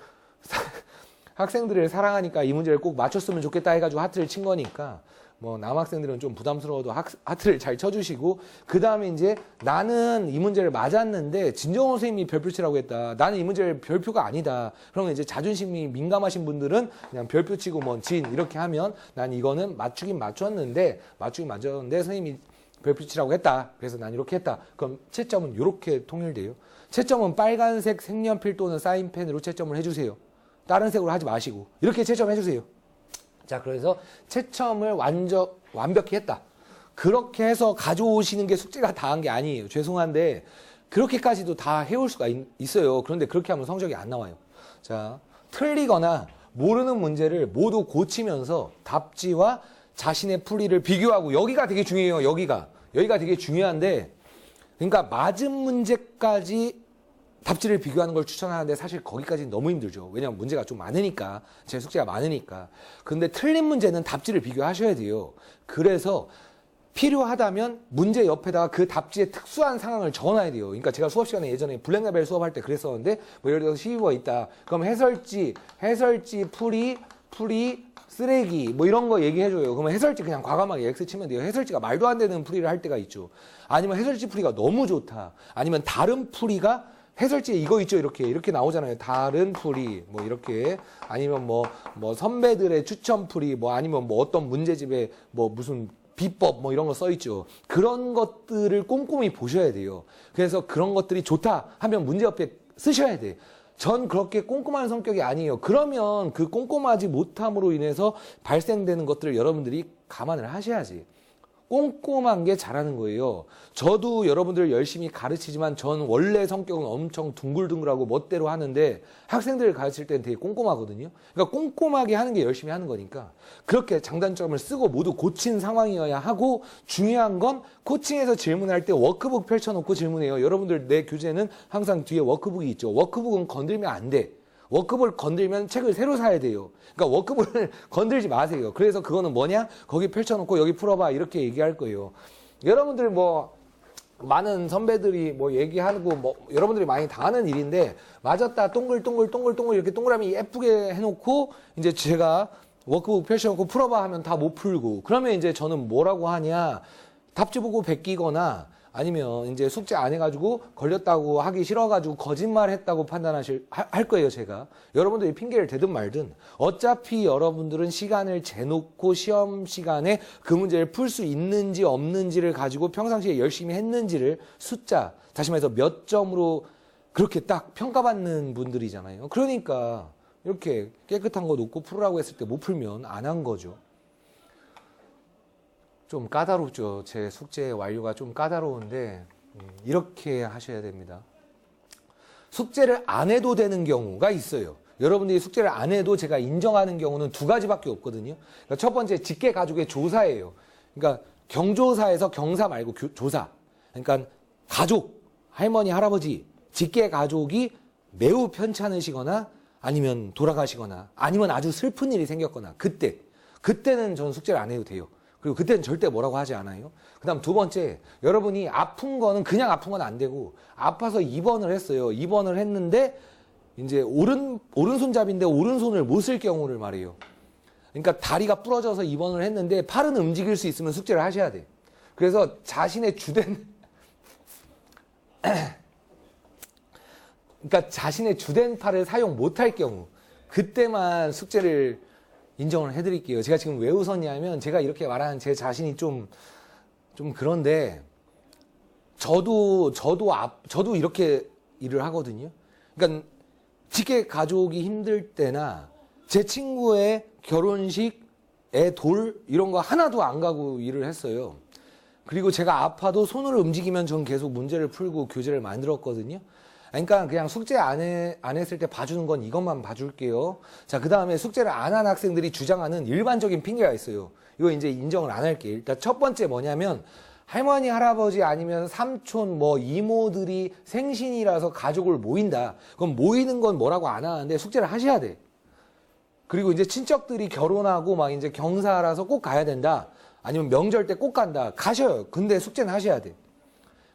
학생들을 사랑하니까 이 문제를 꼭 맞췄으면 좋겠다 해가지고 하트를 친 거니까 뭐 남학생들은 좀 부담스러워도 하트를 잘 쳐주시고, 그 다음에 이제 나는 이 문제를 맞았는데 진정호 선생님이 별표 치라고 했다. 나는 이 문제를 별표가 아니다. 그러면 이제 자존심이 민감하신 분들은 그냥 별표 치고 뭐 진 이렇게 하면 난 이거는 맞추긴 맞췄는데 선생님이 별표 치라고 했다. 그래서 난 이렇게 했다. 그럼 채점은 이렇게 통일돼요. 채점은 빨간색 색연필 또는 사인펜으로 채점을 해주세요. 다른 색으로 하지 마시고 이렇게 채점해주세요. 자, 그래서 채점을 완벽히 했다. 그렇게 해서 가져오시는 게 숙제가 다 한 게 아니에요. 죄송한데 그렇게까지도 다 해올 수가 있어요. 그런데 그렇게 하면 성적이 안 나와요. 자, 틀리거나 모르는 문제를 모두 고치면서 답지와 자신의 풀이를 비교하고, 여기가 되게 중요해요. 여기가 되게 중요한데, 그러니까 맞은 문제까지 답지를 비교하는 걸 추천하는데 사실 거기까지는 너무 힘들죠. 왜냐하면 문제가 좀 많으니까, 제 숙제가 많으니까. 근데 틀린 문제는 답지를 비교하셔야 돼요. 그래서 필요하다면 문제 옆에다가 그 답지의 특수한 상황을 적어놔야 돼요. 그러니까 제가 수업 시간에 예전에 블랙라벨 수업할 때 그랬었는데, 뭐 예를 들어서 12번 있다. 그럼 해설지, 풀이, 쓰레기 뭐 이런 거 얘기해줘요. 그러면 해설지 그냥 과감하게 X 치면 돼요. 해설지가 말도 안 되는 풀이를 할 때가 있죠. 아니면 해설지 풀이가 너무 좋다. 아니면 다른 풀이가 해설지에 이거 있죠. 이렇게 나오잖아요. 다른 풀이 뭐 이렇게, 아니면 뭐 선배들의 추천 풀이, 뭐 아니면 뭐 어떤 문제집에 뭐 무슨 비법 뭐 이런 거 써 있죠. 그런 것들을 꼼꼼히 보셔야 돼요. 그래서 그런 것들이 좋다 하면 문제 옆에 쓰셔야 돼. 전 그렇게 꼼꼼한 성격이 아니에요. 그러면 그 꼼꼼하지 못함으로 인해서 발생되는 것들을 여러분들이 감안을 하셔야지. 꼼꼼한 게 잘하는 거예요. 저도 여러분들 열심히 가르치지만 전 원래 성격은 엄청 둥글둥글하고 멋대로 하는데 학생들을 가르칠 때는 되게 꼼꼼하거든요. 그러니까 꼼꼼하게 하는 게 열심히 하는 거니까 그렇게 장단점을 쓰고 모두 고친 상황이어야 하고, 중요한 건 코칭에서 질문할 때 워크북 펼쳐놓고 질문해요. 여러분들 내 교재는 항상 뒤에 워크북이 있죠. 워크북은 건들면 안 돼. 워크북을 건들면 책을 새로 사야 돼요. 그러니까 워크북을 건들지 마세요. 그래서 그거는 뭐냐? 거기 펼쳐놓고 여기 풀어봐 이렇게 얘기할 거예요. 여러분들 뭐 많은 선배들이 뭐 얘기하고 뭐 여러분들이 많이 당하는 일인데, 맞았다 동글동글 이렇게 동그라미 예쁘게 해놓고 이제 제가 워크북 펼쳐놓고 풀어봐 하면 다 못 풀고, 그러면 이제 저는 뭐라고 하냐? 답지 보고 베끼거나 아니면 이제 숙제 안 해가지고 걸렸다고 하기 싫어가지고 거짓말 했다고 할 거예요, 제가. 여러분들이 핑계를 대든 말든 어차피 여러분들은 시간을 재놓고 시험 시간에 그 문제를 풀 수 있는지 없는지를 가지고 평상시에 열심히 했는지를 숫자, 다시 말해서 몇 점으로 그렇게 딱 평가받는 분들이잖아요. 그러니까 이렇게 깨끗한 거 놓고 풀으라고 했을 때 못 풀면 안 한 거죠. 좀 까다롭죠. 제 숙제 완료가 좀 까다로운데 이렇게 하셔야 됩니다. 숙제를 안 해도 되는 경우가 있어요. 여러분들이 숙제를 안 해도 제가 인정하는 경우는 두 가지밖에 없거든요. 그러니까 첫 번째, 직계 가족의 조사예요. 그러니까 경조사에서 경사 말고 조사. 그러니까 가족, 할머니, 할아버지, 직계 가족이 매우 편찮으시거나 아니면 돌아가시거나 아니면 아주 슬픈 일이 생겼거나 그때는 전 숙제를 안 해도 돼요. 그리고 그때는 절대 뭐라고 하지 않아요. 그 다음 두 번째, 여러분이 아픈 거는 그냥 아픈 건 안 되고, 아파서 입원을 했어요. 입원을 했는데 이제 오른손잡이인데 오른손을 못 쓸 경우를 말해요. 그러니까 다리가 부러져서 입원을 했는데 팔은 움직일 수 있으면 숙제를 하셔야 돼. 그래서 자신의 주된 그러니까 자신의 주된 팔을 사용 못할 경우, 그때만 숙제를 인정을 해드릴게요. 제가 지금 왜 웃었냐면, 제가 이렇게 말하는 제 자신이 좀 그런데, 저도 이렇게 일을 하거든요. 그러니까, 직계 가족이 힘들 때나, 제 친구의 결혼식, 애 돌, 이런 거 하나도 안 가고 일을 했어요. 그리고 제가 아파도 손을 움직이면 전 계속 문제를 풀고 교재를 만들었거든요. 그러니까 그냥 숙제 안 했을 때 봐주는 건 이것만 봐줄게요. 자, 그 다음에 숙제를 안 한 학생들이 주장하는 일반적인 핑계가 있어요. 이거 이제 인정을 안 할게요. 일단 첫 번째 뭐냐면, 할머니, 할아버지 아니면 삼촌, 뭐 이모들이 생신이라서 가족을 모인다. 그럼 모이는 건 뭐라고 안 하는데 숙제를 하셔야 돼. 그리고 이제 친척들이 결혼하고 막 이제 경사라서 꼭 가야 된다. 아니면 명절 때 꼭 간다. 가셔요. 근데 숙제는 하셔야 돼.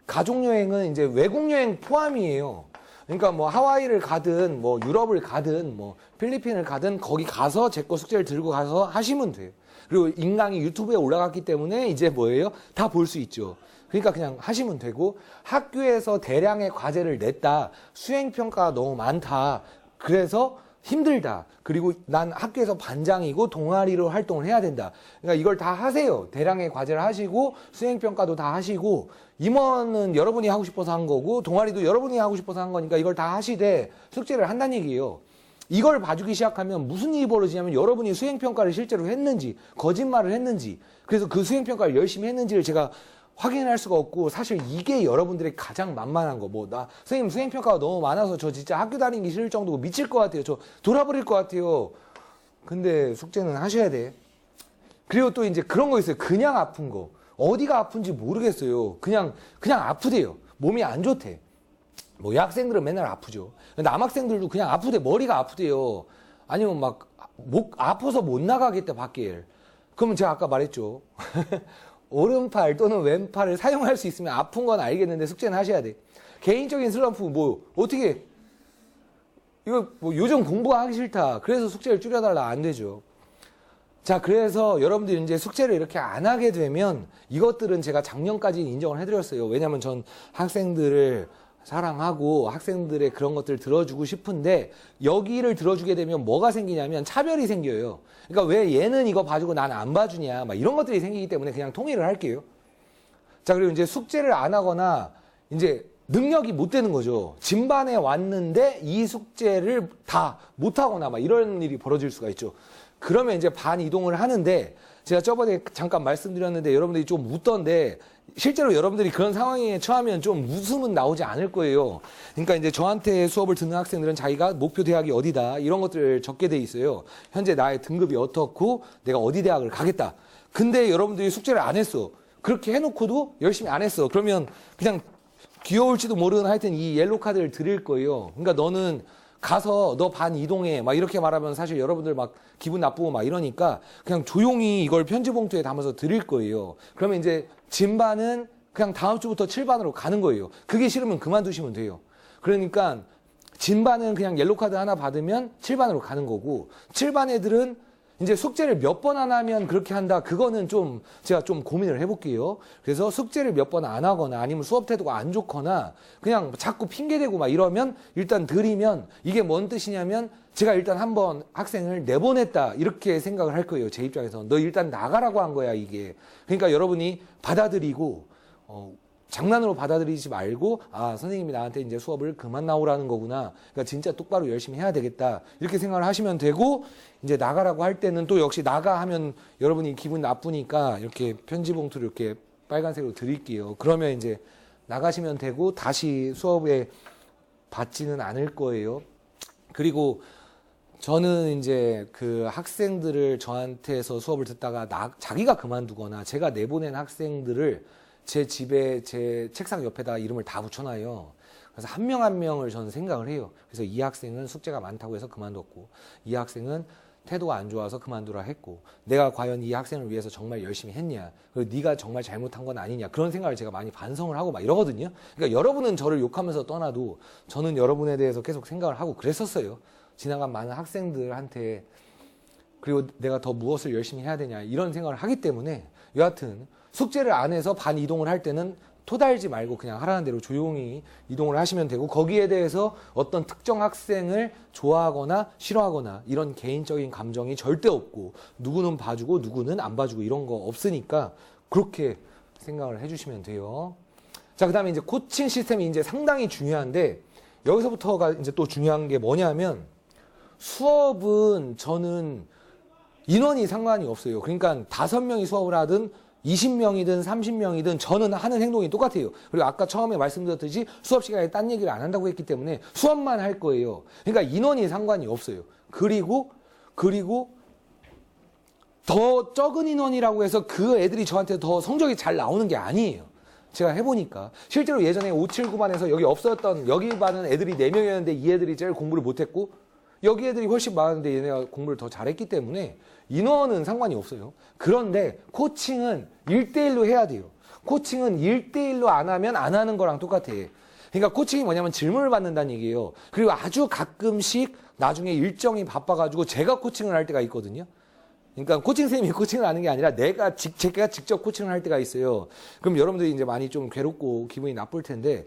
가족여행은 이제 외국여행 포함이에요. 그러니까 뭐 하와이를 가든 뭐 유럽을 가든 뭐 필리핀을 가든 거기 가서 제 거 숙제를 들고 가서 하시면 돼요. 그리고 인강이 유튜브에 올라갔기 때문에 이제 뭐예요? 다 볼 수 있죠. 그러니까 그냥 하시면 되고, 학교에서 대량의 과제를 냈다. 수행평가가 너무 많다. 그래서 힘들다. 그리고 난 학교에서 반장이고 동아리로 활동을 해야 된다. 그러니까 이걸 다 하세요. 대량의 과제를 하시고 수행평가도 다 하시고, 임원은 여러분이 하고 싶어서 한 거고 동아리도 여러분이 하고 싶어서 한 거니까 이걸 다 하시되 숙제를 한다는 얘기예요. 이걸 봐주기 시작하면 무슨 일이 벌어지냐면 여러분이 수행평가를 실제로 했는지 거짓말을 했는지, 그래서 그 수행평가를 열심히 했는지를 제가 확인할 수가 없고, 사실 이게 여러분들의 가장 만만한 거. 뭐, 선생님 수행평가가 너무 많아서 저 진짜 학교 다니기 싫을 정도고 미칠 것 같아요. 저 돌아버릴 것 같아요. 근데 숙제는 하셔야 돼. 그리고 또 이제 그런 거 있어요. 그냥 아픈 거. 어디가 아픈지 모르겠어요. 그냥 아프대요. 몸이 안 좋대. 뭐 여학생들은 맨날 아프죠. 남학생들도 그냥 아프대. 머리가 아프대요. 아니면 막 아파서 못 나가겠다 밖에. 그러면 제가 아까 말했죠. 오른팔 또는 왼팔을 사용할 수 있으면 아픈 건 알겠는데 숙제는 하셔야 돼. 개인적인 슬럼프 뭐 어떻게 이거 뭐 요즘 공부하기 싫다. 그래서 숙제를 줄여달라 안 되죠. 자, 그래서 여러분들이 이제 숙제를 이렇게 안 하게 되면 이것들은 제가 작년까지 인정을 해드렸어요. 왜냐하면 전 학생들을 사랑하고 학생들의 그런 것들을 들어주고 싶은데, 여기를 들어주게 되면 뭐가 생기냐면 차별이 생겨요. 그러니까 왜 얘는 이거 봐주고 난 안 봐주냐, 막 이런 것들이 생기기 때문에 그냥 통일을 할게요. 자, 그리고 이제 숙제를 안 하거나 이제 능력이 못 되는 거죠. 진반에 왔는데 이 숙제를 다 못 하거나 막 이런 일이 벌어질 수가 있죠. 그러면 이제 반 이동을 하는데, 제가 저번에 잠깐 말씀드렸는데 여러분들이 좀 웃던데, 실제로 여러분들이 그런 상황에 처하면 좀 웃음은 나오지 않을 거예요. 그러니까 이제 저한테 수업을 듣는 학생들은 자기가 목표 대학이 어디다 이런 것들을 적게 돼 있어요. 현재 나의 등급이 어떻고 내가 어디 대학을 가겠다. 근데 여러분들이 숙제를 안 했어. 그렇게 해놓고도 열심히 안 했어. 그러면 그냥 귀여울지도 모르는 하여튼 이 옐로 카드를 드릴 거예요. 그러니까 너는 가서 너 반 이동해 막 이렇게 말하면 사실 여러분들 막 기분 나쁘고 막 이러니까 그냥 조용히 이걸 편지 봉투에 담아서 드릴 거예요. 그러면 이제 진반은 그냥 다음 주부터 7반으로 가는 거예요. 그게 싫으면 그만두시면 돼요. 그러니까 진반은 그냥 옐로 카드 하나 받으면 7반으로 가는 거고, 7반 애들은 이제 숙제를 몇 번 안 하면 그렇게 한다. 그거는 좀 제가 좀 고민을 해볼게요. 그래서 숙제를 몇 번 안 하거나 아니면 수업 태도가 안 좋거나 그냥 자꾸 핑계대고 막 이러면 일단 드리면, 이게 뭔 뜻이냐면 제가 일단 한번 학생을 내보냈다 이렇게 생각을 할 거예요. 제 입장에서 너 일단 나가라고 한 거야 이게. 그러니까 여러분이 받아들이고 장난으로 받아들이지 말고, 아, 선생님이 나한테 이제 수업을 그만 나오라는 거구나. 그러니까 진짜 똑바로 열심히 해야 되겠다. 이렇게 생각을 하시면 되고, 이제 나가라고 할 때는 또 역시 나가 하면 여러분이 기분 나쁘니까 이렇게 편지 봉투를 이렇게 빨간색으로 드릴게요. 그러면 이제 나가시면 되고 다시 수업에 받지는 않을 거예요. 그리고 저는 이제 그 학생들을 저한테서 수업을 듣다가 자기가 그만두거나 제가 내보낸 학생들을 제 집에 제 책상 옆에다 이름을 다 붙여놔요. 그래서 한 명 한 명을 저는 생각을 해요. 그래서 이 학생은 숙제가 많다고 해서 그만뒀고, 이 학생은 태도가 안 좋아서 그만두라 했고, 내가 과연 이 학생을 위해서 정말 열심히 했냐, 그리고 네가 정말 잘못한 건 아니냐, 그런 생각을 제가 많이 반성을 하고 막 이러거든요. 그러니까 여러분은 저를 욕하면서 떠나도 저는 여러분에 대해서 계속 생각을 하고 그랬었어요. 지나간 많은 학생들한테. 그리고 내가 더 무엇을 열심히 해야 되냐 이런 생각을 하기 때문에, 여하튼 숙제를 안 해서 반 이동을 할 때는 토달지 말고 그냥 하라는 대로 조용히 이동을 하시면 되고, 거기에 대해서 어떤 특정 학생을 좋아하거나 싫어하거나 이런 개인적인 감정이 절대 없고, 누구는 봐주고 누구는 안 봐주고 이런 거 없으니까 그렇게 생각을 해주시면 돼요. 자, 그 다음에 이제 코칭 시스템이 이제 상당히 중요한데, 여기서부터가 이제 또 중요한 게 뭐냐면, 수업은 저는 인원이 상관이 없어요. 그러니까 5명이 수업을 하든 20명이든 30명이든 저는 하는 행동이 똑같아요. 그리고 아까 처음에 말씀드렸듯이 수업 시간에 딴 얘기를 안 한다고 했기 때문에 수업만 할 거예요. 그러니까 인원이 상관이 없어요. 그리고 더 적은 인원이라고 해서 그 애들이 저한테 더 성적이 잘 나오는 게 아니에요. 제가 해보니까 실제로 예전에 579반에서 여기 없었던, 여기 반은 애들이 4명이었는데 이 애들이 제일 공부를 못했고, 여기 애들이 훨씬 많은데 얘네가 공부를 더 잘했기 때문에 인원은 상관이 없어요. 그런데 코칭은 1대1로 해야 돼요. 코칭은 1대1로 안 하면 안 하는 거랑 똑같아. 그러니까 코칭이 뭐냐면 질문을 받는다는 얘기예요. 그리고 아주 가끔씩 나중에 일정이 바빠가지고 제가 코칭을 할 때가 있거든요. 그러니까 코칭 선생님이 코칭을 하는 게 아니라 제가 직접 코칭을 할 때가 있어요. 그럼 여러분들이 이제 많이 좀 괴롭고 기분이 나쁠 텐데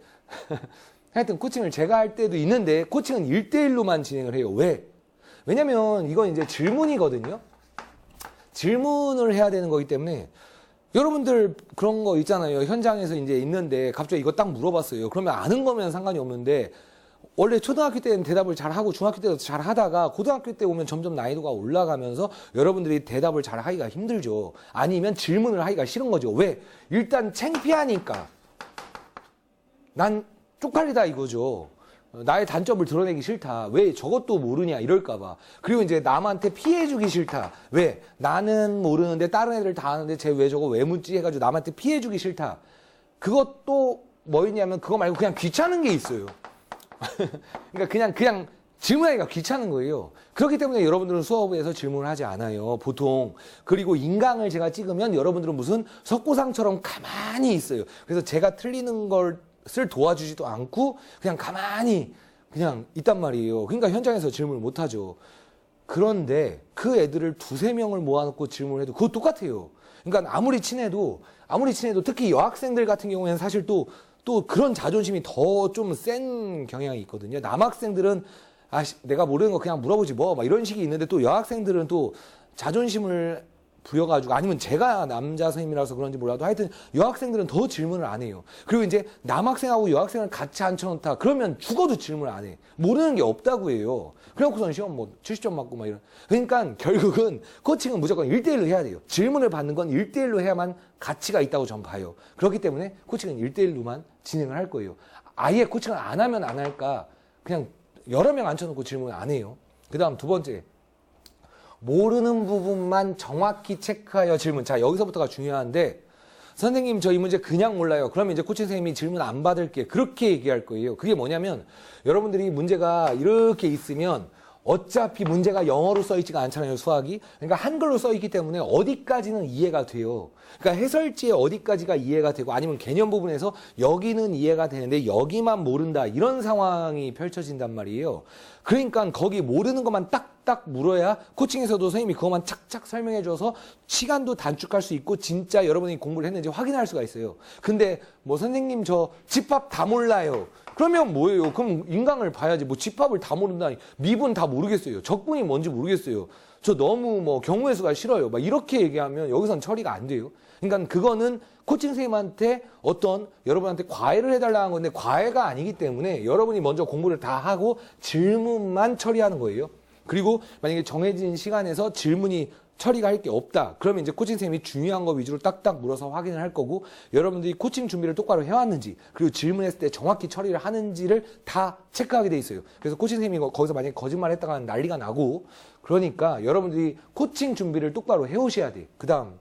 하여튼 코칭을 제가 할 때도 있는데 코칭은 1대1로만 진행을 해요. 왜? 왜냐면 이건 이제 질문이거든요. 질문을 해야 되는 거기 때문에 여러분들 그런 거 있잖아요. 현장에서 이제 있는데 갑자기 이거 딱 물어봤어요. 그러면 아는 거면 상관이 없는데 원래 초등학교 때는 대답을 잘하고 중학교 때도 잘하다가 고등학교 때 오면 점점 난이도가 올라가면서 여러분들이 대답을 잘 하기가 힘들죠. 아니면 질문을 하기가 싫은 거죠. 왜? 일단 창피하니까. 난 쪽팔리다 이거죠. 나의 단점을 드러내기 싫다. 왜 저것도 모르냐 이럴까 봐. 그리고 이제 남한테 피해주기 싫다. 왜? 나는 모르는데 다른 애들 다 아는데 쟤 왜 저거 왜 묻지 해가지고 남한테 피해주기 싫다. 그것도 뭐였냐면 그거 말고 그냥 귀찮은 게 있어요. 그러니까 그냥 질문하기가 귀찮은 거예요. 그렇기 때문에 여러분들은 수업에서 질문을 하지 않아요. 보통. 그리고 인강을 제가 찍으면 여러분들은 무슨 석고상처럼 가만히 있어요. 그래서 제가 틀리는 것을 도와주지도 않고 그냥 가만히 그냥 있단 말이에요. 그러니까 현장에서 질문을 못 하죠. 그런데 그 애들을 두세 명을 모아놓고 질문을 해도 그거 똑같아요. 그러니까 아무리 친해도 특히 여학생들 같은 경우에는 사실 또 그런 자존심이 더 좀 센 경향이 있거든요. 남학생들은 내가 모르는 거 그냥 물어보지 뭐 막 이런 식이 있는데 또 여학생들은 또 자존심을 부여가지고 아니면 제가 남자 선생님이라서 그런지 몰라도 하여튼 여학생들은 더 질문을 안 해요. 그리고 이제 남학생하고 여학생을 같이 앉혀놓다 그러면 죽어도 질문을 안 해. 모르는 게 없다고 해요. 그래놓고선 시험 뭐 70점 맞고 막 이런. 그러니까 결국은 코칭은 무조건 1대1로 해야 돼요. 질문을 받는 건 1대1로 해야만 가치가 있다고 전 봐요. 그렇기 때문에 코칭은 1대1로만 진행을 할 거예요. 아예 코칭을 안 하면 안 할까? 그냥 여러 명 앉혀놓고 질문을 안 해요. 그 다음 두 번째. 모르는 부분만 정확히 체크하여 질문. 자, 여기서부터가 중요한데 선생님 저 이 문제 그냥 몰라요. 그러면 이제 코칭 선생님이 질문 안 받을게. 그렇게 얘기할 거예요. 그게 뭐냐면 여러분들이 문제가 이렇게 있으면 어차피 문제가 영어로 써있지가 않잖아요, 수학이. 그러니까 한글로 써있기 때문에 어디까지는 이해가 돼요. 그러니까 해설지에 어디까지가 이해가 되고 아니면 개념 부분에서 여기는 이해가 되는데 여기만 모른다. 이런 상황이 펼쳐진단 말이에요. 그러니까 거기 모르는 것만 딱딱 물어야 코칭에서도 선생님이 그것만 착착 설명해줘서 시간도 단축할 수 있고 진짜 여러분이 공부를 했는지 확인할 수가 있어요. 근데 뭐 선생님 저 집합 다 몰라요. 그러면 뭐예요? 그럼 인강을 봐야지. 뭐 집합을 다 모른다니. 미분 다 모르겠어요. 적분이 뭔지 모르겠어요. 저 너무 뭐 경우의 수가 싫어요. 막 이렇게 얘기하면 여기선 처리가 안 돼요. 그러니까 그거는 코칭 선생님한테 여러분한테 과외를 해달라는 건데 과외가 아니기 때문에 여러분이 먼저 공부를 다 하고 질문만 처리하는 거예요. 그리고 만약에 정해진 시간에서 질문이 처리가 할 게 없다. 그러면 이제 코칭 선생님이 중요한 거 위주로 딱딱 물어서 확인을 할 거고 여러분들이 코칭 준비를 똑바로 해왔는지 그리고 질문했을 때 정확히 처리를 하는지를 다 체크하게 돼 있어요. 그래서 코칭 선생님이 거기서 만약에 거짓말 했다가 난리가 나고 그러니까 여러분들이 코칭 준비를 똑바로 해오셔야 돼. 그 다음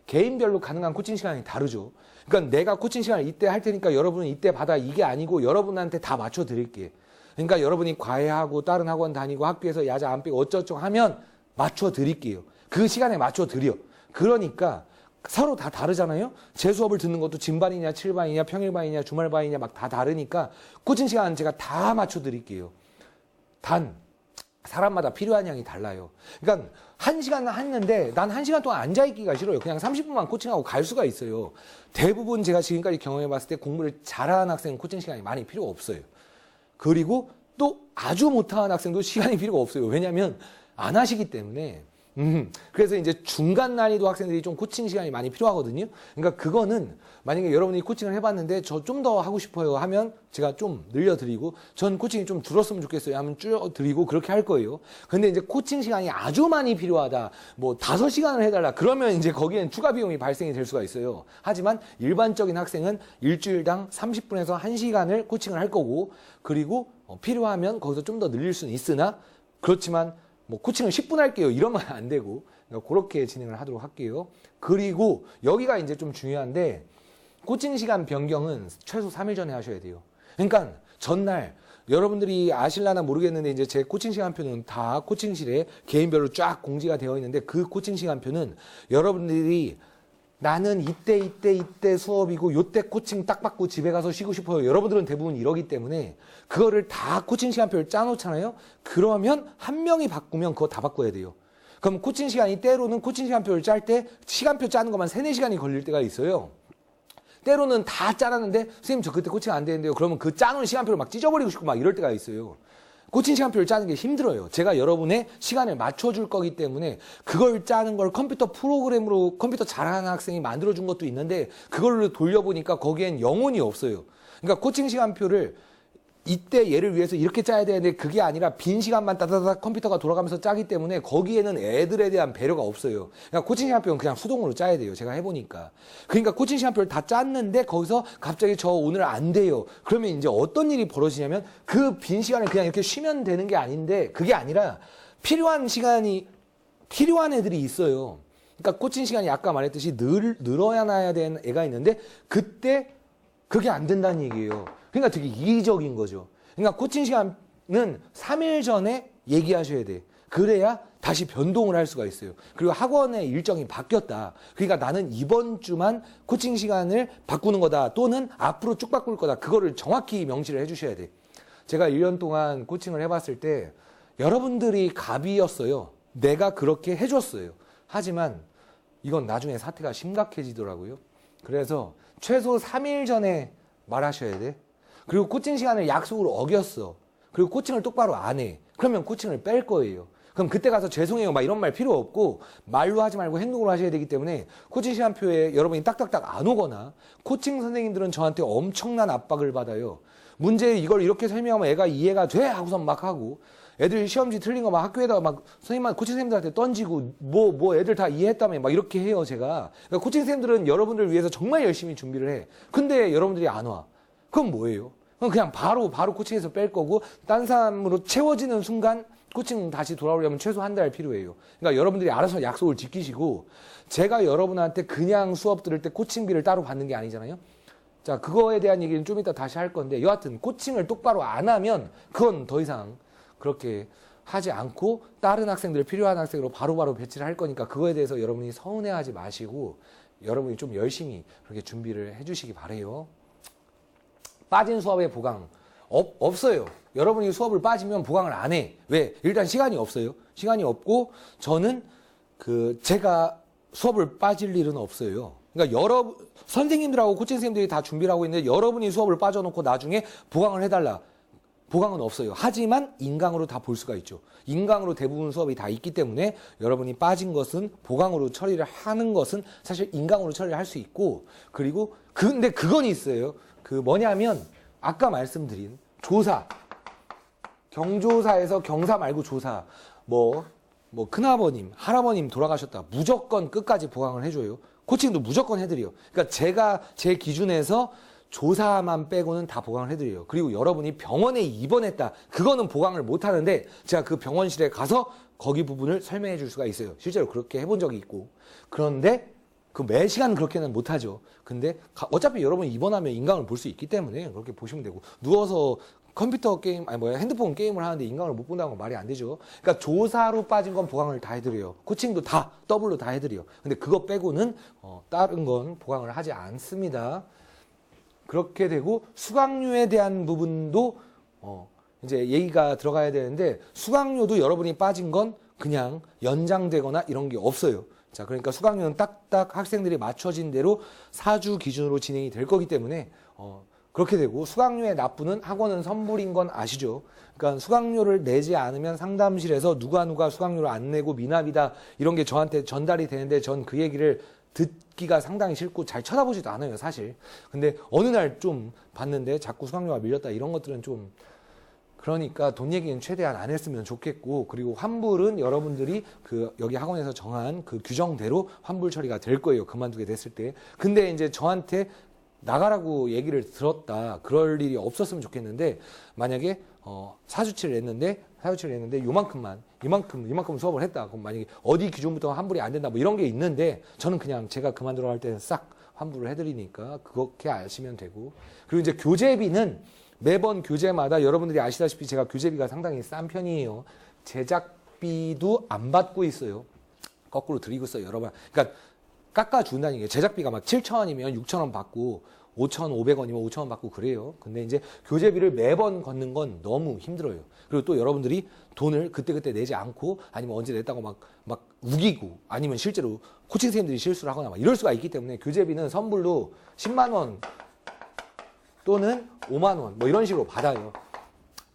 개인별로 가능한 코칭 시간이 다르죠. 그러니까 내가 코칭 시간을 이때 할 테니까 여러분은 이때 받아 이게 아니고 여러분한테 다 맞춰 드릴게. 그러니까 여러분이 과외하고 다른 학원 다니고 학교에서 야자 안 빼고 어쩌고 하면 맞춰 드릴게요. 그 시간에 맞춰 드려. 그러니까 서로 다 다르잖아요. 제 수업을 듣는 것도 진반이냐 7반이냐 평일반이냐 주말반이냐 막 다 다르니까 코칭 시간 제가 다 맞춰 드릴게요. 단 사람마다 필요한 양이 달라요. 그러니까 1시간 했는데 난 1시간 동안 앉아있기가 싫어요. 그냥 30분만 코칭하고 갈 수가 있어요. 대부분 제가 지금까지 경험해봤을 때 공부를 잘하는 학생은 코칭 시간이 많이 필요 없어요. 그리고 또 아주 못하는 학생도 시간이 필요가 없어요. 왜냐하면 안 하시기 때문에. 그래서 이제 중간 난이도 학생들이 좀 코칭 시간이 많이 필요하거든요. 그러니까 그거는 만약에 여러분이 코칭을 해봤는데 저 좀 더 하고 싶어요 하면 제가 좀 늘려드리고 전 코칭이 좀 줄었으면 좋겠어요 하면 줄여드리고 그렇게 할 거예요. 근데 이제 코칭 시간이 아주 많이 필요하다. 뭐 5시간을 해달라. 그러면 이제 거기엔 추가 비용이 발생이 될 수가 있어요. 하지만 일반적인 학생은 일주일당 30분에서 1시간을 코칭을 할 거고 그리고 필요하면 거기서 좀 더 늘릴 수는 있으나 그렇지만 뭐 코칭을 10분 할게요. 이러면 안 되고 그러니까 그렇게 진행을 하도록 할게요. 그리고 여기가 이제 좀 중요한데 코칭 시간 변경은 최소 3일 전에 하셔야 돼요. 그러니까 전날 여러분들이 아실라나 모르겠는데 이제 제 코칭 시간표는 다 코칭실에 개인별로 쫙 공지가 되어 있는데 그 코칭 시간표는 여러분들이 나는 이때 수업이고 요때 코칭 딱 받고 집에 가서 쉬고 싶어요. 여러분들은 대부분 이러기 때문에 그거를 다 코칭 시간표를 짜놓잖아요. 그러면 한 명이 바꾸면 그거 다 바꿔야 돼요. 그럼 코칭 시간이 때로는 코칭 시간표를 짤 때 시간표 짜는 것만 3, 4시간이 걸릴 때가 있어요. 때로는 다 짜놨는데 선생님 저 그때 코칭 안 되는데요. 그러면 그 짜놓은 시간표를 막 찢어버리고 싶고 막 이럴 때가 있어요. 코칭 시간표를 짜는 게 힘들어요. 제가 여러분의 시간을 맞춰줄 거기 때문에 그걸 짜는 걸 컴퓨터 프로그램으로 컴퓨터 잘하는 학생이 만들어준 것도 있는데 그걸로 돌려보니까 거기엔 영혼이 없어요. 그러니까 코칭 시간표를 이때 얘를 위해서 이렇게 짜야 되는데 그게 아니라 빈 시간만 따다닥 컴퓨터가 돌아가면서 짜기 때문에 거기에는 애들에 대한 배려가 없어요. 그러니까 코칭 시간표는 그냥 수동으로 짜야 돼요. 제가 해보니까. 그러니까 코칭 시간표를 다 짰는데 거기서 갑자기 저 오늘 안 돼요. 그러면 이제 어떤 일이 벌어지냐면 그 빈 시간을 그냥 이렇게 쉬면 되는 게 아닌데 그게 아니라 필요한 시간이 필요한 애들이 있어요. 그러니까 코칭 시간이 아까 말했듯이 늘어야 나야 되는 애가 있는데 그때 그게 안 된다는 얘기예요. 그러니까 되게 이기적인 거죠. 그러니까 코칭 시간은 3일 전에 얘기하셔야 돼. 그래야 다시 변동을 할 수가 있어요. 그리고 학원의 일정이 바뀌었다. 그러니까 나는 이번 주만 코칭 시간을 바꾸는 거다. 또는 앞으로 쭉 바꿀 거다. 그거를 정확히 명시를 해주셔야 돼. 제가 1년 동안 코칭을 해봤을 때 여러분들이 갑이었어요. 내가 그렇게 해줬어요. 하지만 이건 나중에 사태가 심각해지더라고요. 그래서 최소 3일 전에 말하셔야 돼. 그리고 코칭 시간을 약속으로 어겼어. 그리고 코칭을 똑바로 안 해. 그러면 코칭을 뺄 거예요. 그럼 그때 가서 죄송해요 막 이런 말 필요 없고 말로 하지 말고 행동으로 하셔야 되기 때문에 코칭 시간표에 여러분이 딱딱딱 안 오거나 코칭 선생님들은 저한테 엄청난 압박을 받아요. 문제 이걸 이렇게 설명하면 애가 이해가 돼 하고선 막 하고 애들 시험지 틀린 거 막 학교에다가 막 선생님한테 코칭 선생님들한테 던지고 뭐 애들 다 이해했다며 막 이렇게 해요 제가. 그러니까 코칭 선생님들은 여러분들을 위해서 정말 열심히 준비를 해. 근데 여러분들이 안 와. 그건 뭐예요? 그냥 바로 코칭에서 뺄 거고 딴 사람으로 채워지는 순간 코칭 다시 돌아오려면 최소 한 달 필요해요. 그러니까 여러분들이 알아서 약속을 지키시고 제가 여러분한테 그냥 수업 들을 때 코칭비를 따로 받는 게 아니잖아요. 자, 그거에 대한 얘기는 좀 이따 다시 할 건데 여하튼 코칭을 똑바로 안 하면 그건 더 이상 그렇게 하지 않고 다른 학생들 필요한 학생으로 바로바로 배치를 할 거니까 그거에 대해서 여러분이 서운해하지 마시고 여러분이 좀 열심히 그렇게 준비를 해주시기 바래요. 빠진 수업의 보강 없어요. 여러분이 수업을 빠지면 보강을 안 해. 왜? 일단 시간이 없어요. 시간이 없고 저는 제가 수업을 빠질 일은 없어요. 그러니까 선생님들하고 코칭 선생님들이 다 준비를 하고 있는데 여러분이 수업을 빠져놓고 나중에 보강을 해달라. 보강은 없어요. 하지만 인강으로 다 볼 수가 있죠. 인강으로 대부분 수업이 다 있기 때문에 여러분이 빠진 것은 보강으로 처리를 하는 것은 사실 인강으로 처리를 할 수 있고 그리고 근데 그건 있어요. 뭐냐면 아까 말씀드린 조사, 경조사에서 경사 말고 조사, 큰아버님, 할아버님 돌아가셨다. 무조건 끝까지 보강을 해줘요. 코칭도 무조건 해드려요. 그러니까 제가 제 기준에서 조사만 빼고는 다 보강을 해드려요. 그리고 여러분이 병원에 입원했다. 그거는 보강을 못 하는데 제가 그 병원실에 가서 거기 부분을 설명해 줄 수가 있어요. 실제로 그렇게 해본 적이 있고. 그런데 매 시간 그렇게는 못 하죠. 근데 어차피 여러분 입원하면 인강을 볼 수 있기 때문에 그렇게 보시면 되고 누워서 컴퓨터 게임, 핸드폰 게임을 하는데 인강을 못 본다는 건 말이 안 되죠. 그러니까 조사로 빠진 건 보강을 다 해드려요. 코칭도 다, 더블로 다 해드려요. 근데 그거 빼고는, 다른 건 보강을 하지 않습니다. 그렇게 되고, 수강료에 대한 부분도, 이제 얘기가 들어가야 되는데, 수강료도 여러분이 빠진 건 그냥 연장되거나 이런 게 없어요. 자, 그러니까 수강료는 딱딱 학생들이 맞춰진 대로 4주 기준으로 진행이 될 거기 때문에, 그렇게 되고 수강료의 납부는 학원은 선불인 건 아시죠? 그러니까 수강료를 내지 않으면 상담실에서 누가 수강료를 안 내고 미납이다 이런 게 저한테 전달이 되는데 전 그 얘기를 듣기가 상당히 싫고 잘 쳐다보지도 않아요 사실. 근데 어느 날 좀 봤는데 자꾸 수강료가 밀렸다 이런 것들은 좀 그러니까 돈 얘기는 최대한 안 했으면 좋겠고 그리고 환불은 여러분들이 여기 학원에서 정한 그 규정대로 환불 처리가 될 거예요. 그만두게 됐을 때. 근데 이제 저한테 나가라고 얘기를 들었다. 그럴 일이 없었으면 좋겠는데 만약에 4주치를 냈는데 이만큼 수업을 했다. 그럼 만약에 어디 기준부터 환불이 안 된다. 뭐 이런 게 있는데 저는 그냥 제가 그만두러 갈 때는 싹 환불을 해드리니까 그렇게 아시면 되고 그리고 이제 교재비는 매번 교재마다 여러분들이 아시다시피 제가 교재비가 상당히 싼 편이에요. 제작비도 안 받고 있어요. 거꾸로 드리고 있어요. 여러분. 그러니까 깎아준다는 게 제작비가 막 7,000원이면 6,000원 받고 5,500원이면 5,000원 받고 그래요. 근데 이제 교재비를 매번 걷는 건 너무 힘들어요. 그리고 또 여러분들이 돈을 그때그때 내지 않고 아니면 언제 냈다고 막 우기고 아니면 실제로 코칭 선생님들이 실수를 하거나 막 이럴 수가 있기 때문에 교재비는 선불로 10만 원 또는 5만 원 뭐 이런 식으로 받아요.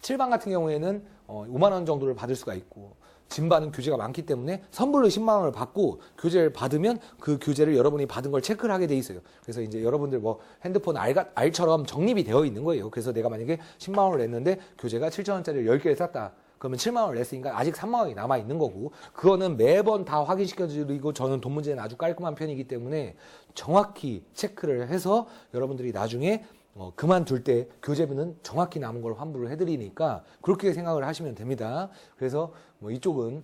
7반 같은 경우에는 5만 원 정도를 받을 수가 있고 진반은 교재가 많기 때문에 선불로 10만 원을 받고 교재를 받으면 그 교재를 여러분이 받은 걸 체크를 하게 돼 있어요. 그래서 이제 여러분들 뭐 핸드폰 알처럼 적립이 되어 있는 거예요. 그래서 내가 만약에 10만 원을 냈는데 교재가 7,000원짜리를 10개를 샀다. 그러면 7만 원을 냈으니까 아직 3만 원이 남아 있는 거고 그거는 매번 다 확인시켜 드리고 저는 돈 문제는 아주 깔끔한 편이기 때문에 정확히 체크를 해서 여러분들이 나중에 그만둘 때 교재비는 정확히 남은 걸 환불을 해드리니까 그렇게 생각을 하시면 됩니다. 그래서 뭐 이쪽은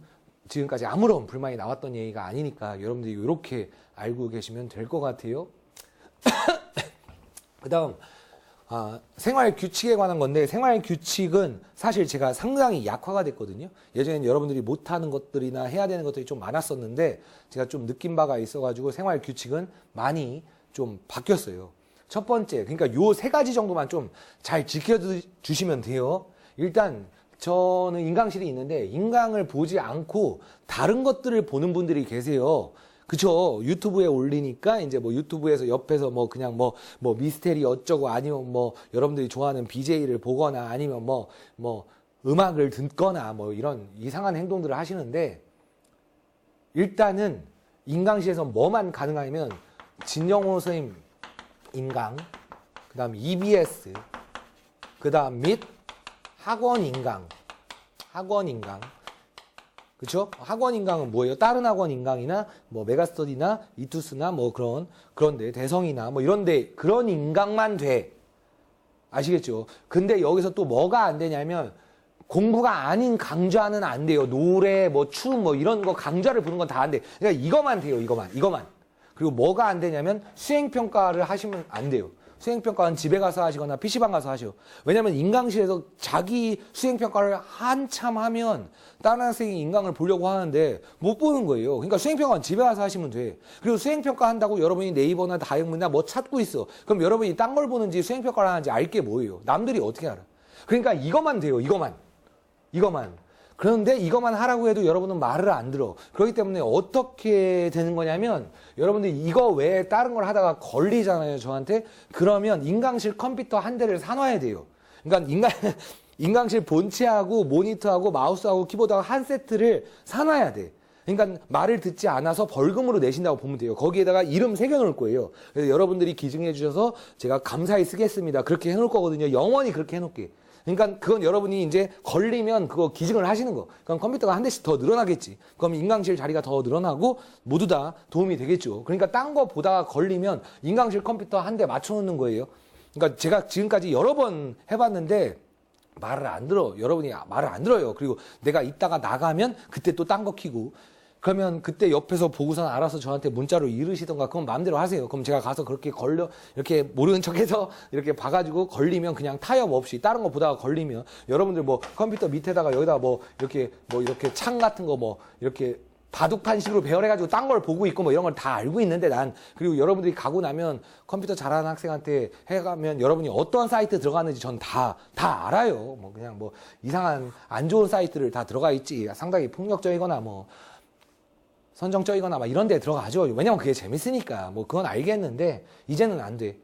지금까지 아무런 불만이 나왔던 얘기가 아니니까 여러분들이 이렇게 알고 계시면 될 것 같아요. 그 다음 생활 규칙에 관한 건데 생활 규칙은 사실 제가 상당히 약화가 됐거든요. 예전에는 여러분들이 못하는 것들이나 해야 되는 것들이 좀 많았었는데 제가 좀 느낀 바가 있어가지고 생활 규칙은 많이 좀 바뀌었어요. 첫 번째, 그러니까 요 세 가지 정도만 좀 잘 지켜주시면 돼요. 일단 저는 인강실이 있는데 인강을 보지 않고 다른 것들을 보는 분들이 계세요. 그쵸? 유튜브에 올리니까 이제 뭐 유튜브에서 옆에서 뭐 그냥 뭐 미스테리 어쩌고 아니면 뭐 여러분들이 좋아하는 BJ를 보거나 아니면 뭐 음악을 듣거나 뭐 이런 이상한 행동들을 하시는데 일단은 인강실에서 뭐만 가능하냐면 진정호 선생님 인강, 그 다음 EBS, 그 다음 및 학원 인강. 그쵸? 학원 인강은 뭐예요? 다른 학원 인강이나 뭐 메가스터디나 이투스나 뭐 그런데 대성이나 뭐 이런데 그런 인강만 돼. 아시겠죠? 근데 여기서 또 뭐가 안 되냐면 공부가 아닌 강좌는 안 돼요. 노래, 뭐 춤, 뭐 이런 거 강좌를 부는 건 다 안 돼. 그러니까 이거만 돼요. 이거만. 그리고 뭐가 안 되냐면 수행평가를 하시면 안 돼요. 수행평가는 집에 가서 하시거나 PC방 가서 하셔. 왜냐면 인강실에서 자기 수행평가를 한참 하면 다른 학생이 인강을 보려고 하는데 못 보는 거예요. 그러니까 수행평가는 집에 가서 하시면 돼. 그리고 수행평가 한다고 여러분이 네이버나 다이어문이나 뭐 찾고 있어. 그럼 여러분이 딴 걸 보는지 수행평가를 하는지 알 게 뭐예요. 남들이 어떻게 알아. 그러니까 이거만 돼요. 이거만. 그런데 이것만 하라고 해도 여러분은 말을 안 들어. 그렇기 때문에 어떻게 되는 거냐면 여러분들이 이거 외에 다른 걸 하다가 걸리잖아요, 저한테. 그러면 인강실 컴퓨터 한 대를 사놔야 돼요. 그러니까 인강실 본체하고 모니터하고 마우스하고 키보드하고 한 세트를 사놔야 돼. 그러니까 말을 듣지 않아서 벌금으로 내신다고 보면 돼요. 거기에다가 이름 새겨놓을 거예요. 그래서 여러분들이 기증해 주셔서 제가 감사히 쓰겠습니다. 그렇게 해놓을 거거든요. 영원히 그렇게 해놓게. 그러니까 그건 여러분이 이제 걸리면 그거 기증을 하시는 거. 그럼 컴퓨터가 한 대씩 더 늘어나겠지. 그럼 인강실 자리가 더 늘어나고 모두 다 도움이 되겠죠. 그러니까 딴 거 보다가 걸리면 인강실 컴퓨터 한 대 맞춰놓는 거예요. 그러니까 제가 지금까지 여러 번 해봤는데 말을 안 들어. 여러분이 말을 안 들어요. 그리고 내가 이따가 나가면 그때 또 딴 거 키고. 그러면 그때 옆에서 보고서는 알아서 저한테 문자로 이르시던가 그건 마음대로 하세요. 그럼 제가 가서 그렇게 이렇게 모르는 척해서 이렇게 봐가지고 걸리면 그냥 타협 없이 다른 거 보다가 걸리면 여러분들 뭐 컴퓨터 밑에다가 여기다가 이렇게 창 같은 거 이렇게 바둑판식으로 배열해가지고 딴 걸 보고 있고 뭐 이런 걸 다 알고 있는데 그리고 여러분들이 가고 나면 컴퓨터 잘하는 학생한테 해가면 여러분이 어떤 사이트 들어가는지 전 다 알아요. 뭐 그냥 뭐 이상한 안 좋은 사이트를 다 들어가 있지. 상당히 폭력적이거나 뭐 선정적이거나 막 이런 데 들어가죠. 왜냐면 그게 재밌으니까. 뭐 그건 알겠는데 이제는 안 돼.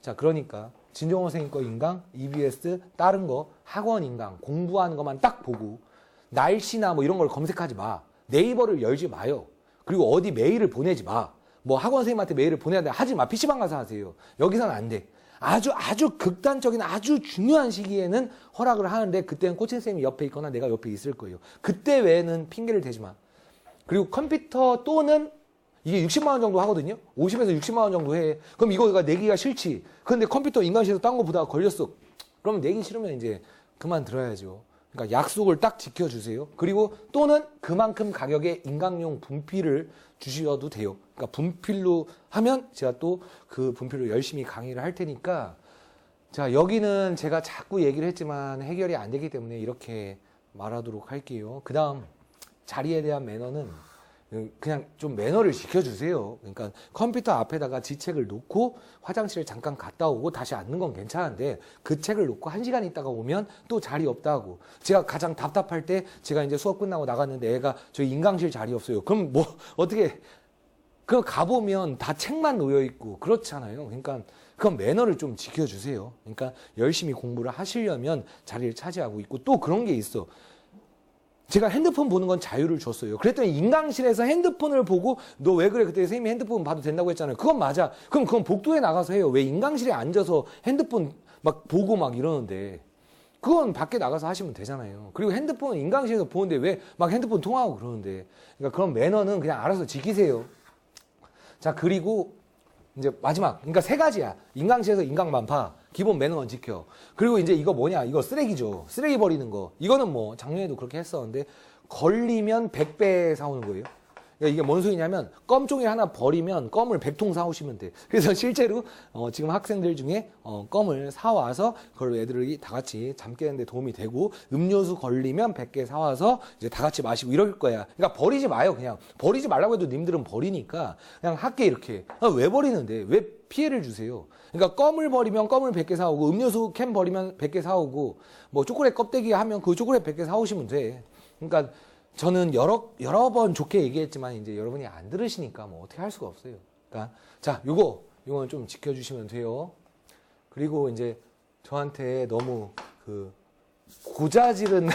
자, 그러니까 진정호 선생님 거 인강, EBS, 다른 거 학원 인강, 공부하는 것만 딱 보고 날씨나 뭐 이런 걸 검색하지 마. 네이버를 열지 마요. 그리고 어디 메일을 보내지 마. 뭐 학원 선생님한테 메일을 보내야 돼. 하지 마. PC방 가서 하세요. 여기서는 안 돼. 아주 극단적인 아주 중요한 시기에는 허락을 하는데 그때는 코칭 선생님이 옆에 있거나 내가 옆에 있을 거예요. 그때 외에는 핑계를 대지 마. 그리고 컴퓨터 또는 이게 60만 원 정도 하거든요. 50에서 60만 원 정도 해. 그럼 이거 내기가 싫지. 그런데 컴퓨터 인강실에서 딴 거 보다가 걸렸어. 그러면 내기 싫으면 이제 그만 들어야죠. 그러니까 약속을 딱 지켜주세요. 그리고 또는 그만큼 가격의 인강용 분필을 주셔도 돼요. 그러니까 분필로 하면 제가 또 그 분필로 열심히 강의를 할 테니까 자, 여기는 제가 자꾸 얘기를 했지만 해결이 안 되기 때문에 이렇게 말하도록 할게요. 그 다음 자리에 대한 매너는 그냥 좀 매너를 지켜주세요. 그러니까 컴퓨터 앞에다가 지책을 놓고 화장실을 잠깐 갔다 오고 다시 앉는 건 괜찮은데 그 책을 놓고 1시간 있다가 오면 또 자리 없다고. 제가 가장 답답할 때 제가 이제 수업 끝나고 나갔는데 애가 저희 인강실 자리 없어요. 그럼 뭐 어떻게 그 가보면 다 책만 놓여 있고 그렇잖아요. 그러니까 그건 매너를 좀 지켜주세요. 그러니까 열심히 공부를 하시려면 자리를 차지하고 있고 또 그런 게 있어. 제가 핸드폰 보는 건 자유를 줬어요. 그랬더니 인강실에서 핸드폰을 보고 너 왜 그래? 그때 선생님이 핸드폰 봐도 된다고 했잖아요. 그건 맞아. 그럼 그건 복도에 나가서 해요. 왜 인강실에 앉아서 핸드폰 막 보고 막 이러는데. 그건 밖에 나가서 하시면 되잖아요. 그리고 핸드폰 인강실에서 보는데 왜 막 핸드폰 통화하고 그러는데. 그러니까 그런 매너는 그냥 알아서 지키세요. 자, 그리고 이제 마지막. 그러니까 3가지야. 인강실에서 인강만파. 기본 매너는 지켜. 그리고 이제 이거 뭐냐? 이거 쓰레기죠. 쓰레기 버리는 거. 이거는 뭐 작년에도 그렇게 했었는데 걸리면 100배 사오는 거예요. 그러니까 이게 뭔 소리냐면 껌종이 하나 버리면 껌을 100통 사오시면 돼. 그래서 실제로 지금 학생들 중에 껌을 사와서 그걸 애들이 다 같이 잠 깨는데 도움이 되고 음료수 걸리면 100개 사와서 이제 다 같이 마시고 이럴 거야. 그러니까 버리지 마요. 그냥 버리지 말라고 해도 님들은 버리니까 그냥 할게 이렇게. 왜 버리는데? 왜 피해를 주세요? 그러니까 껌을 버리면 껌을 100개 사오고 음료수 캔 버리면 100개 사오고 뭐 초콜릿 껍데기 하면 그 초콜릿 100개 사오시면 돼. 그러니까 저는 여러 번 좋게 얘기했지만 이제 여러분이 안 들으시니까 뭐 어떻게 할 수가 없어요. 그러니까 자, 요거는 좀 지켜주시면 돼요. 그리고 이제 저한테 너무 그 고자질은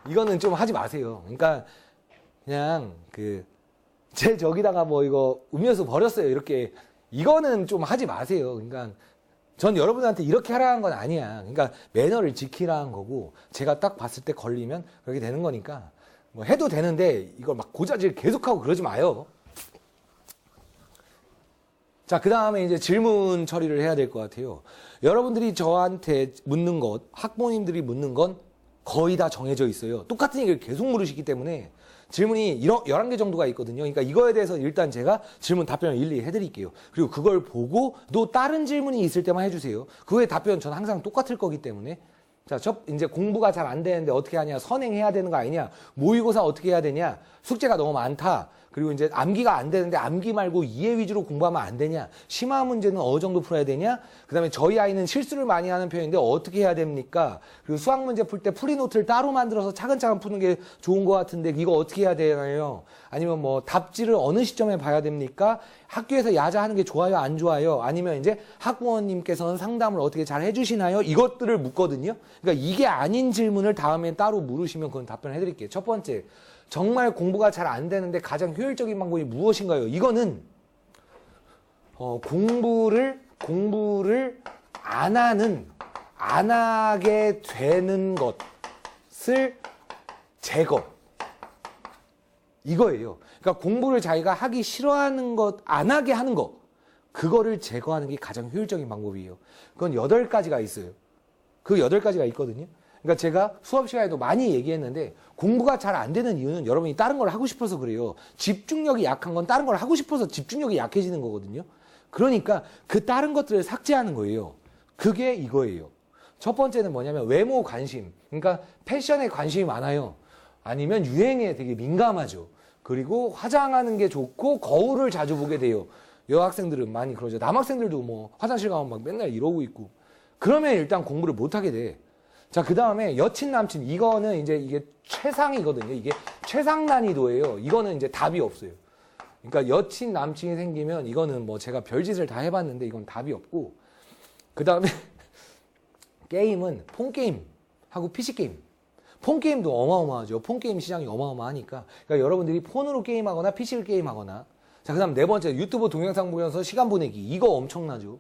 이거는 좀 하지 마세요. 그러니까 그냥 제 저기다가 뭐 이거 음료수 버렸어요. 이렇게 이거는 좀 하지 마세요. 그러니까 전 여러분한테 이렇게 하라는 건 아니야. 그러니까 매너를 지키라는 거고 제가 딱 봤을 때 걸리면 그렇게 되는 거니까 뭐 해도 되는데 이걸 막 고자질 계속하고 그러지 마요. 자, 그 다음에 이제 질문 처리를 해야 될 것 같아요. 여러분들이 저한테 묻는 것, 학부모님들이 묻는 건 거의 다 정해져 있어요. 똑같은 얘기를 계속 물으시기 때문에 질문이 11개 정도가 있거든요. 그러니까 이거에 대해서 일단 제가 질문 답변을 일일이 해드릴게요. 그리고 그걸 보고 또 다른 질문이 있을 때만 해주세요. 그 후에 답변은 저는 항상 똑같을 거기 때문에. 자, 이제 공부가 잘 안 되는데 어떻게 하냐? 선행해야 되는 거 아니냐? 모의고사 어떻게 해야 되냐? 숙제가 너무 많다. 그리고 이제 암기가 안 되는데 암기 말고 이해 위주로 공부하면 안 되냐? 심화 문제는 어느 정도 풀어야 되냐? 그 다음에 저희 아이는 실수를 많이 하는 편인데 어떻게 해야 됩니까? 그리고 수학 문제 풀 때 풀이노트를 따로 만들어서 차근차근 푸는 게 좋은 것 같은데 이거 어떻게 해야 되나요? 아니면 뭐 답지를 어느 시점에 봐야 됩니까? 학교에서 야자하는 게 좋아요? 안 좋아요? 아니면 이제 학부모님께서는 상담을 어떻게 잘 해주시나요? 이것들을 묻거든요. 그러니까 이게 아닌 질문을 다음에 따로 물으시면 그건 답변을 해드릴게요. 첫 번째. 정말 공부가 잘 안 되는데 가장 효율적인 방법이 무엇인가요? 이거는 공부를 안 하게 되는 것을 제거. 이거예요. 그러니까 공부를 자기가 하기 싫어하는 것, 안 하게 하는 것, 그거를 제거하는 게 가장 효율적인 방법이에요. 그건 8가지가 있어요. 그 8가지가 있거든요. 그러니까 제가 수업 시간에도 많이 얘기했는데 공부가 잘 안 되는 이유는 여러분이 다른 걸 하고 싶어서 그래요. 집중력이 약한 건 다른 걸 하고 싶어서 집중력이 약해지는 거거든요. 그러니까 그 다른 것들을 삭제하는 거예요. 그게 이거예요. 첫 번째는 뭐냐면 외모 관심. 그러니까 패션에 관심이 많아요. 아니면 유행에 되게 민감하죠. 그리고 화장하는 게 좋고 거울을 자주 보게 돼요. 여학생들은 많이 그러죠. 남학생들도 뭐 화장실 가면 막 맨날 이러고 있고. 그러면 일단 공부를 못하게 돼. 자, 그 다음에 여친, 남친. 이거는 이제 이게 최상이거든요. 이게 최상 난이도예요. 이거는 이제 답이 없어요. 그러니까 여친, 남친이 생기면 이거는 뭐 제가 별짓을 다 해봤는데 이건 답이 없고. 그 다음에 게임은 폰게임하고 PC게임. 폰게임도 어마어마하죠. 폰게임 시장이 어마어마하니까. 그러니까 여러분들이 폰으로 게임하거나 PC를 게임하거나. 자, 그 다음 4번째 유튜브 동영상 보면서 시간 보내기. 이거 엄청나죠.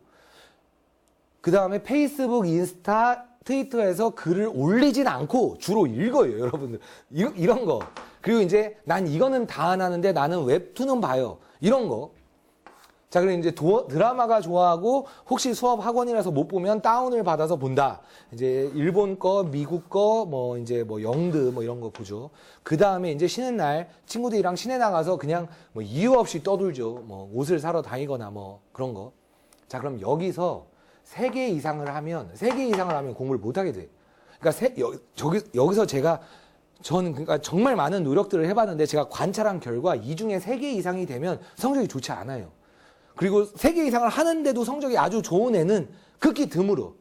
그 다음에 페이스북, 인스타, 트위터에서 글을 올리진 않고 주로 읽어요, 여러분들. 이런 거. 그리고 이제 난 이거는 다 안 하는데 나는 웹툰은 봐요. 이런 거. 자, 그리고 이제 드라마가 좋아하고 혹시 수업 학원이라서 못 보면 다운을 받아서 본다. 이제 일본 거, 미국 거, 뭐 이제 뭐 영드 뭐 이런 거 보죠. 그 다음에 이제 쉬는 날 친구들이랑 시내 나가서 그냥 뭐 이유 없이 떠들죠. 뭐 옷을 사러 다니거나 뭐 그런 거. 자, 그럼 여기서 3개 이상을 하면 공부를 못 하게 돼. 그러니까 여기서 제가 저는 그러니까 정말 많은 노력들을 해봤는데 제가 관찰한 결과 이 중에 3개 이상이 되면 성적이 좋지 않아요. 그리고 3개 이상을 하는데도 성적이 아주 좋은 애는 극히 드물어.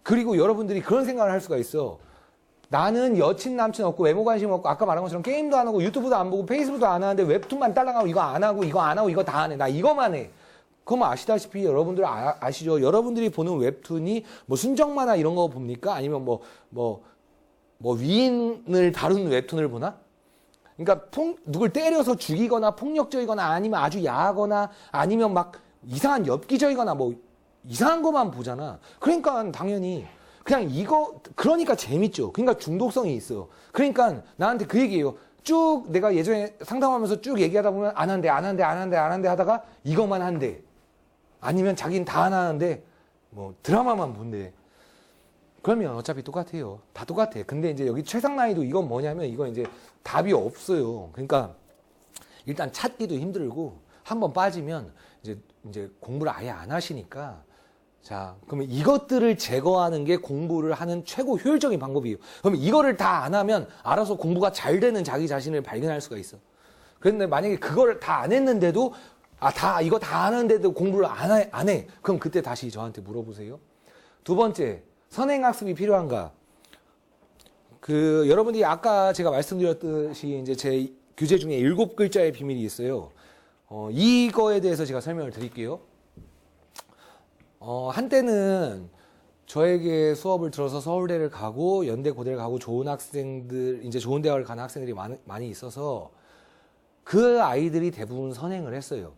그리고 여러분들이 그런 생각을 할 수가 있어. 나는 여친 남친 없고 외모 관심 없고 아까 말한 것처럼 게임도 안 하고 유튜브도 안 보고 페이스북도 안 하는데 웹툰만 딸랑하고 이거 안 하고 이거 안 하고 이거 다 안 해. 나 이거만 해. 그럼 아시다시피 여러분들 아시죠? 여러분들이 보는 웹툰이 뭐 순정 만화 이런 거 봅니까? 아니면 뭐 위인을 다루는 웹툰을 보나? 그러니까 누굴 때려서 죽이거나 폭력적이거나 아니면 아주 야하거나 아니면 막 이상한 엽기적이거나 뭐 이상한 것만 보잖아. 그러니까 당연히 그냥 그러니까 재밌죠. 그러니까 중독성이 있어. 그러니까 나한테 그 얘기예요. 쭉 내가 예전에 상담하면서 쭉 얘기하다 보면 안 한대 하다가 이것만 한대. 아니면 자기는 다 안 하는데 뭐 드라마만 본대. 그러면 어차피 똑같아요. 다 똑같아. 근데 이제 여기 최상 난이도 이건 뭐냐면 이건 이제 답이 없어요. 그러니까 일단 찾기도 힘들고 한번 빠지면 이제 공부를 아예 안 하시니까 자, 그러면 이것들을 제거하는 게 공부를 하는 최고 효율적인 방법이에요. 그러면 이거를 다 안 하면 알아서 공부가 잘 되는 자기 자신을 발견할 수가 있어. 그런데 만약에 그걸 다 안 했는데도 이거 다 아는데도 공부를 안 해. 그럼 그때 다시 저한테 물어보세요. 두 번째, 선행학습이 필요한가? 여러분들이 아까 제가 말씀드렸듯이 이제 제 교재 중에 7글자의 비밀이 있어요. 이거에 대해서 제가 설명을 드릴게요. 한때는 저에게 수업을 들어서 서울대를 가고 연대 고대를 가고 좋은 학생들, 이제 좋은 대학을 가는 학생들이 많이 있어서 그 아이들이 대부분 선행을 했어요.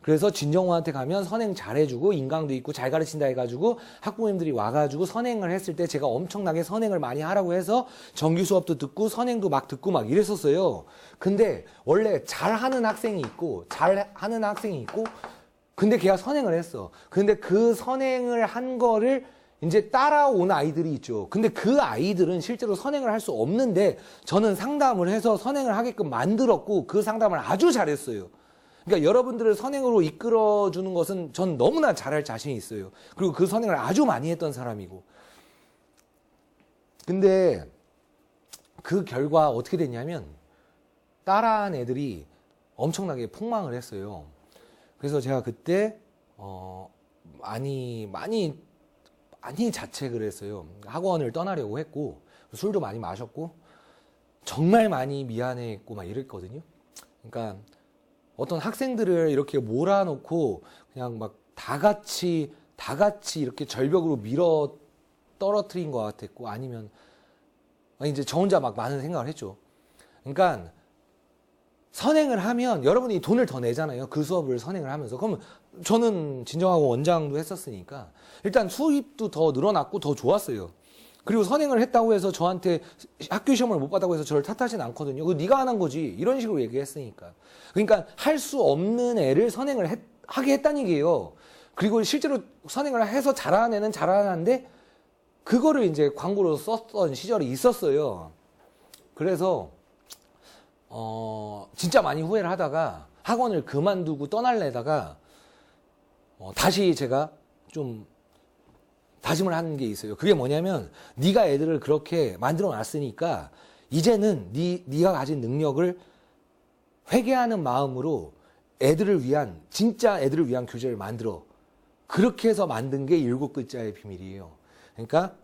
그래서 진정호한테 가면 선행 잘해주고 인강도 있고 잘 가르친다 해가지고 학부모님들이 와가지고 선행을 했을 때 제가 엄청나게 선행을 많이 하라고 해서 정규 수업도 듣고 선행도 막 듣고 막 이랬었어요. 근데 원래 잘하는 학생이 있고 근데 걔가 선행을 했어. 근데 그 선행을 한 거를 이제 따라온 아이들이 있죠. 근데 그 아이들은 실제로 선행을 할 수 없는데 저는 상담을 해서 선행을 하게끔 만들었고 그 상담을 아주 잘했어요. 그러니까 여러분들을 선행으로 이끌어주는 것은 전 너무나 잘할 자신이 있어요. 그리고 그 선행을 아주 많이 했던 사람이고. 근데 그 결과 어떻게 됐냐면 따라한 애들이 엄청나게 폭망을 했어요. 그래서 제가 그때 많이 자책을 했어요. 학원을 떠나려고 했고 술도 많이 마셨고 정말 많이 미안했고 막 이랬거든요. 그러니까 어떤 학생들을 이렇게 몰아놓고 그냥 막 다 같이 이렇게 절벽으로 밀어 떨어뜨린 것 같았고 아니면 이제 저 혼자 막 많은 생각을 했죠. 그러니까 선행을 하면 여러분이 돈을 더 내잖아요. 그 수업을 선행을 하면서. 그러면 저는 진정하고 원장도 했었으니까 일단 수입도 더 늘어났고 더 좋았어요. 그리고 선행을 했다고 해서 저한테 학교 시험을 못 받다고 해서 저를 탓하진 않거든요. 그거 네가 안 한 거지. 이런 식으로 얘기했으니까. 그러니까 할 수 없는 애를 선행을 하게 했다는 얘기예요. 그리고 실제로 선행을 해서 잘하는 애는 잘하는데 그거를 이제 광고로 썼던 시절이 있었어요. 그래서 진짜 많이 후회를 하다가 학원을 그만두고 떠날래다가 다시 제가 좀 다짐을 하는 게 있어요. 그게 뭐냐면 네가 애들을 그렇게 만들어 놨으니까 이제는 네가 가진 능력을 회개하는 마음으로 진짜 애들을 위한 교재를 만들어. 그렇게 해서 만든 게 7글자의 비밀이에요. 그러니까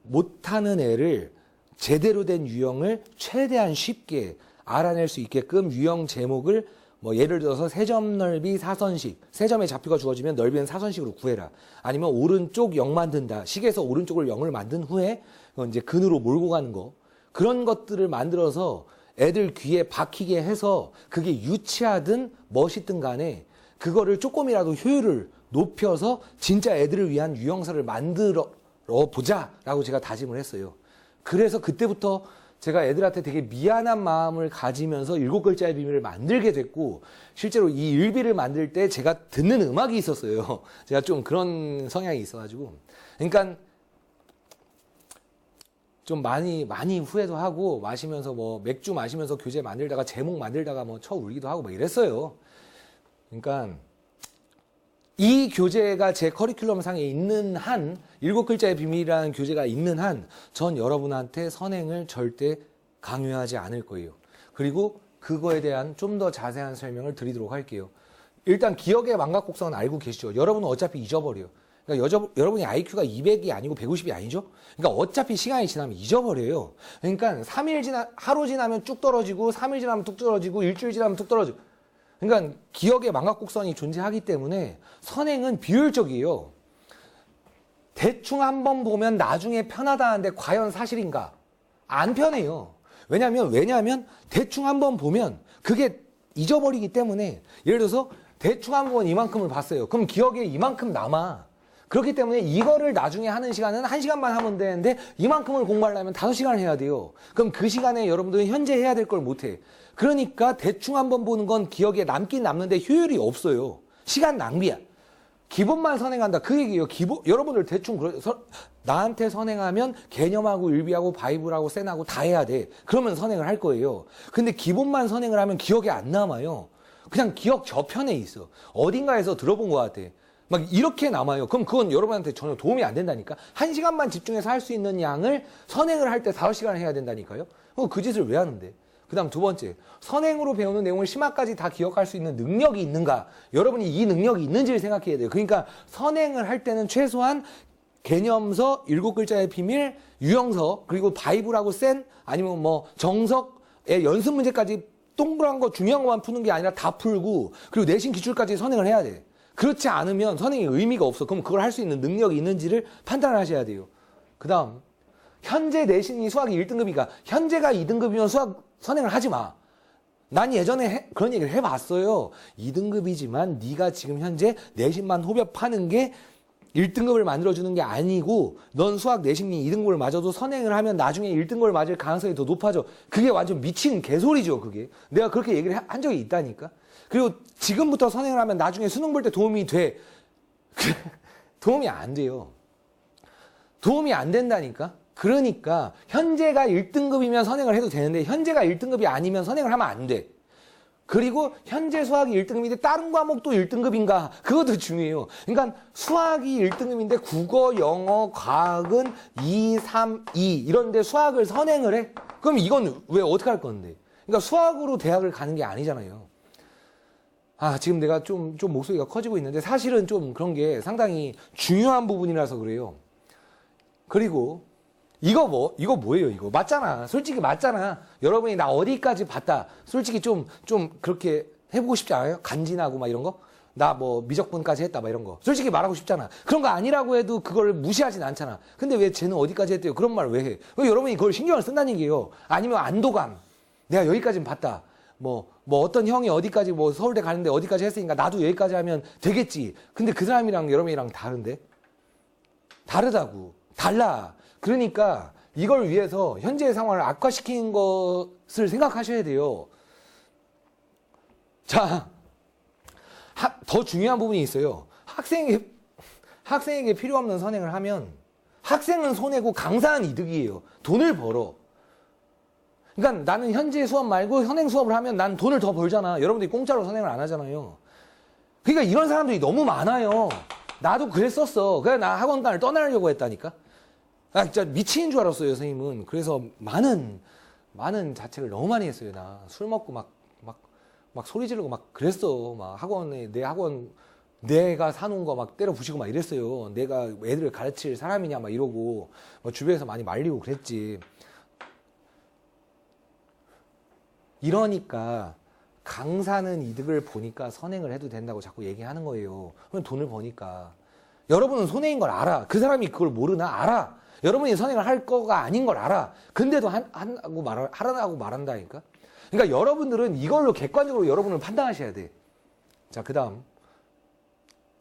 못하는 애를 제대로 된 유형을 최대한 쉽게 알아낼 수 있게끔 유형 제목을 뭐 예를 들어서 세점 넓이 사선식, 세점의 좌표가 주어지면 넓이는 사선식으로 구해라. 아니면 오른쪽 0 만든다. 식에서 오른쪽을 0을 만든 후에 이제 근으로 몰고 가는 거. 그런 것들을 만들어서 애들 귀에 박히게 해서 그게 유치하든 멋있든 간에 그거를 조금이라도 효율을 높여서 진짜 애들을 위한 유형서를 만들어 보자라고 제가 다짐을 했어요. 그래서 그때부터 제가 애들한테 되게 미안한 마음을 가지면서 7글자의 비밀을 만들게 됐고 실제로 이 일비를 만들 때 제가 듣는 음악이 있었어요. 제가 좀 그런 성향이 있어가지고 그러니까 좀 많이 후회도 하고 마시면서 뭐 맥주 마시면서 교재 만들다가 제목 만들다가 뭐 쳐 울기도 하고 막 이랬어요. 그러니까 이 교재가 제 커리큘럼 상에 있는 한, 7글자의 비밀이라는 교재가 있는 한, 전 여러분한테 선행을 절대 강요하지 않을 거예요. 그리고 그거에 대한 좀 더 자세한 설명을 드리도록 할게요. 일단 기억의 망각 곡선은 알고 계시죠? 여러분은 어차피 잊어버려요. 그러니까 여러분이 IQ가 200이 아니고 150이 아니죠? 그러니까 어차피 시간이 지나면 잊어버려요. 그러니까 하루 지나면 쭉 떨어지고, 3일 지나면 뚝 떨어지고, 일주일 지나면 뚝 떨어지고. 그러니까 기억의 망각 곡선이 존재하기 때문에 선행은 비효율적이에요. 대충 한번 보면 나중에 편하다는데 과연 사실인가? 안 편해요. 왜냐면 대충 한번 보면 그게 잊어버리기 때문에, 예를 들어서 대충 한번 이만큼을 봤어요. 그럼 기억에 이만큼 남아. 그렇기 때문에 이거를 나중에 하는 시간은 1시간만 하면 되는데 이만큼을 공부하려면 5시간을 해야 돼요. 그럼 그 시간에 여러분들은 현재 해야 될 걸 못해. 그러니까 대충 한번 보는 건 기억에 남긴 남는데 효율이 없어요. 시간 낭비야. 기본만 선행한다. 그 얘기예요. 여러분들 대충 나한테 선행하면 개념하고 일비하고 바이블하고 센하고 다 해야 돼. 그러면 선행을 할 거예요. 근데 기본만 선행을 하면 기억에 안 남아요. 그냥 기억 저편에 있어. 어딘가에서 들어본 것 같아. 막 이렇게 남아요. 그럼 그건 여러분한테 전혀 도움이 안 된다니까. 1시간만 집중해서 할 수 있는 양을 선행을 할 때 5시간을 해야 된다니까요. 그 짓을 왜 하는데? 그 다음 두 번째, 선행으로 배우는 내용을 심화까지 다 기억할 수 있는 능력이 있는가? 여러분이 이 능력이 있는지를 생각해야 돼요. 그러니까 선행을 할 때는 최소한 개념서, 7글자의 비밀, 유형서, 그리고 바이블하고 센, 아니면 뭐 정석의 연습 문제까지 동그란 거 중요한 것만 푸는 게 아니라 다 풀고, 그리고 내신 기출까지 선행을 해야 돼. 그렇지 않으면 선행이 의미가 없어. 그럼 그걸 할 수 있는 능력이 있는지를 판단하셔야 돼요. 그 다음, 현재 내신이 수학이 1등급이니까 현재가 2등급이면 수학 선행을 하지 마. 난 예전에 그런 얘기를 해봤어요. 2등급이지만 네가 지금 현재 내신만 호흡하는 게 1등급을 만들어주는 게 아니고, 넌 수학 내신이 2등급을 맞아도 선행을 하면 나중에 1등급을 맞을 가능성이 더 높아져. 그게 완전 미친 개소리죠, 그게. 내가 그렇게 얘기를 한 적이 있다니까. 그리고 지금부터 선행을 하면 나중에 수능 볼 때 도움이 돼. 도움이 안 돼요. 도움이 안 된다니까. 그러니까 현재가 1등급이면 선행을 해도 되는데 현재가 1등급이 아니면 선행을 하면 안 돼. 그리고 현재 수학이 1등급인데 다른 과목도 1등급인가? 그것도 중요해요. 그러니까 수학이 1등급인데 국어, 영어, 과학은 2, 3, 2 이런데 수학을 선행을 해? 그럼 이건 왜 어떻게 할 건데? 그러니까 수학으로 대학을 가는 게 아니잖아요. 지금 내가 좀 목소리가 커지고 있는데 사실은 좀 그런 게 상당히 중요한 부분이라서 그래요. 그리고 이거 뭐예요, 이거? 맞잖아. 솔직히 맞잖아. 여러분이 나 어디까지 봤다. 솔직히 좀 그렇게 해보고 싶지 않아요? 간지나고 막 이런 거? 나 뭐 미적분까지 했다, 막 이런 거. 솔직히 말하고 싶잖아. 그런 거 아니라고 해도 그걸 무시하진 않잖아. 근데 왜 쟤는 어디까지 했대요? 그런 말 왜 해? 왜 여러분이 그걸 신경을 쓴다는 얘기예요. 아니면 안도감. 내가 여기까지는 봤다. 뭐 어떤 형이 어디까지 뭐 서울대 가는데 어디까지 했으니까 나도 여기까지 하면 되겠지. 근데 그 사람이랑 여러분이랑 다른데? 다르다고. 달라. 그러니까 이걸 위해서 현재의 상황을 악화시키는 것을 생각하셔야 돼요. 자, 더 중요한 부분이 있어요. 학생에게 필요 없는 선행을 하면 학생은 손해고 강사는 이득이에요. 돈을 벌어. 그러니까 나는 현재 수업 말고 현행 수업을 하면 난 돈을 더 벌잖아. 여러분들이 공짜로 선행을 안 하잖아요. 그러니까 이런 사람들이 너무 많아요. 나도 그랬었어. 그래서 나 학원간을 떠나려고 했다니까. 진짜 미친인 줄 알았어요, 선생님은. 그래서 많은 자책을 너무 많이 했어요, 나. 술 먹고 막 소리 지르고 막 그랬어. 막 내 학원, 내가 사놓은 거 막 때려 부시고 막 이랬어요. 내가 애들을 가르칠 사람이냐 막 이러고. 주변에서 많이 말리고 그랬지. 이러니까 강사는 이득을 보니까 선행을 해도 된다고 자꾸 얘기하는 거예요. 그럼 돈을 버니까. 여러분은 손해인 걸 알아. 그 사람이 그걸 모르나? 알아. 여러분이 선행을 할 거가 아닌 걸 알아. 근데도 하라고 말한다니까. 그러니까 여러분들은 이걸로 객관적으로 여러분을 판단하셔야 돼. 자, 그 다음.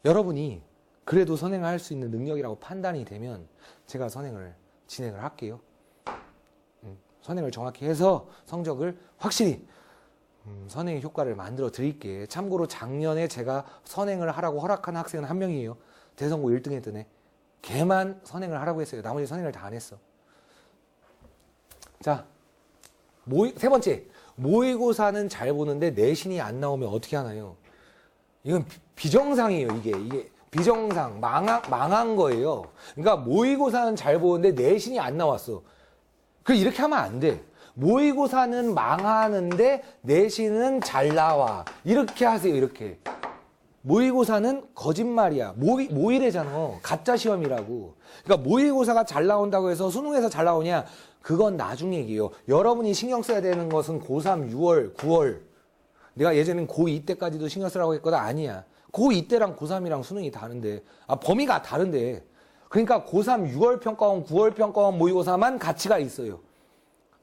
여러분이 그래도 선행을 할 수 있는 능력이라고 판단이 되면 제가 진행을 할게요. 선행을 정확히 해서 성적을 확실히 선행의 효과를 만들어 드릴게. 참고로 작년에 제가 선행을 하라고 허락한 학생은 한 명이에요. 대성고 1등 했던 애. 걔만 선행을 하라고 했어요. 나머지 선행을 다 안 했어. 자, 세 번째. 모의고사는 잘 보는데 내신이 안 나오면 어떻게 하나요? 이건 비정상이에요. 이게 비정상, 망한 거예요. 그러니까 모의고사는 잘 보는데 내신이 안 나왔어. 이렇게 하면 안 돼. 모의고사는 망하는데 내신은 잘 나와. 이렇게 하세요. 이렇게. 모의고사는 거짓말이야. 모의래잖아. 가짜 시험이라고. 그러니까 모의고사가 잘 나온다고 해서 수능에서 잘 나오냐? 그건 나중 얘기예요. 여러분이 신경 써야 되는 것은 고3 6월, 9월. 내가 예전엔 고2 때까지도 신경 쓰라고 했거든. 아니야. 고2 때랑 고3이랑 수능이 다른데. 범위가 다른데. 그러니까 고3 6월 평가원, 9월 평가원 모의고사만 가치가 있어요.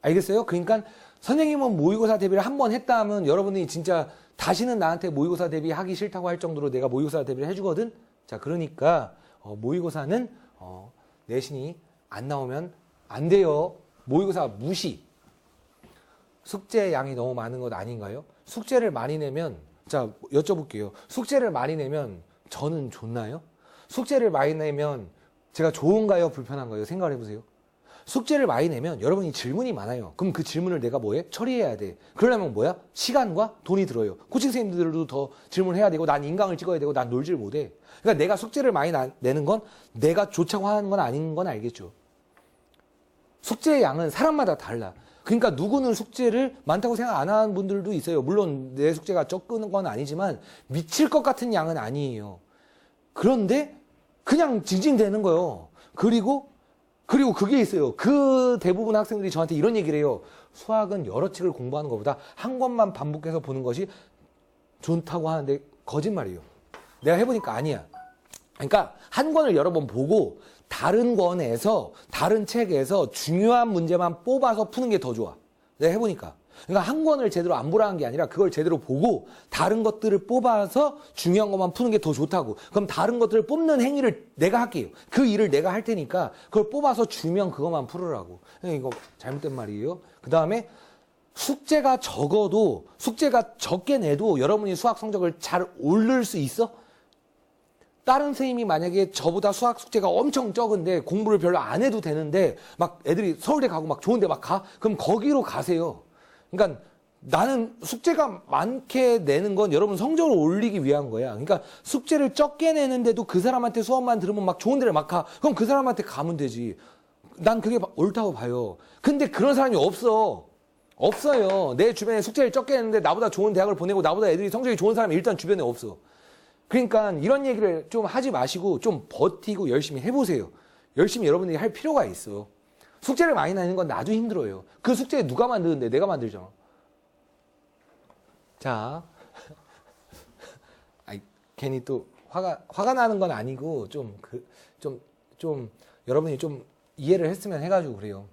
알겠어요? 그러니까 선생님은 모의고사 대비를 한 번 했다 하면 여러분이 진짜 다시는 나한테 모의고사 대비하기 싫다고 할 정도로 내가 모의고사 대비를 해주거든? 자, 그러니까 모의고사는 내신이 안 나오면 안 돼요. 모의고사 무시. 숙제 양이 너무 많은 것 아닌가요? 숙제를 많이 내면, 자, 여쭤볼게요. 숙제를 많이 내면 저는 좋나요? 숙제를 많이 내면 제가 좋은가요? 불편한가요? 생각을 해보세요. 숙제를 많이 내면 여러분이 질문이 많아요. 그럼 그 질문을 내가 뭐해? 처리해야 돼. 그러려면 뭐야? 시간과 돈이 들어요. 코칭 선생님들도 더 질문해야 되고, 난 인강을 찍어야 되고, 난 놀질 못해. 그러니까 내가 숙제를 많이 내는 건 내가 좋자고 하는 건 아닌 건 알겠죠. 숙제의 양은 사람마다 달라. 그러니까 누구는 숙제를 많다고 생각 안 하는 분들도 있어요. 물론 내 숙제가 적은 건 아니지만 미칠 것 같은 양은 아니에요. 그런데 그냥 징징대는 거예요. 그리고 그게 있어요. 그 대부분 학생들이 저한테 이런 얘기를 해요. 수학은 여러 책을 공부하는 것보다 한 권만 반복해서 보는 것이 좋다고 하는데 거짓말이에요. 내가 해보니까 아니야. 그러니까 한 권을 여러 번 보고 다른 권에서, 다른 책에서 중요한 문제만 뽑아서 푸는 게 더 좋아. 내가 해보니까. 그러니까 한 권을 제대로 안 보라는 게 아니라 그걸 제대로 보고 다른 것들을 뽑아서 중요한 것만 푸는 게 더 좋다고. 그럼 다른 것들을 뽑는 행위를 내가 할게요. 그 일을 내가 할 테니까 그걸 뽑아서 주면 그것만 풀으라고. 이거 잘못된 말이에요. 그 다음에 숙제가 적어도, 숙제가 적게 내도 여러분이 수학 성적을 잘 오를 수 있어? 다른 선생님이 만약에 저보다 수학 숙제가 엄청 적은데 공부를 별로 안 해도 되는데 막 애들이 서울대 가고 막 좋은데 막 가? 그럼 거기로 가세요. 그러니까 나는 숙제가 많게 내는 건 여러분 성적을 올리기 위한 거야. 그러니까 숙제를 적게 내는데도 그 사람한테 수업만 들으면 막 좋은 데를 막 가. 그럼 그 사람한테 가면 되지. 난 그게 옳다고 봐요. 근데 그런 사람이 없어. 없어요. 내 주변에 숙제를 적게 했는데 나보다 좋은 대학을 보내고 나보다 애들이 성적이 좋은 사람이 일단 주변에 없어. 그러니까 이런 얘기를 좀 하지 마시고 좀 버티고 열심히 해보세요. 열심히 여러분들이 할 필요가 있어. 숙제를 많이 내는 건 나도 힘들어요. 그 숙제 누가 만드는데 내가 만들잖아. 자, 괜히 또 화가 나는 건 아니고 좀 여러분이 좀 이해를 했으면 해가지고 그래요.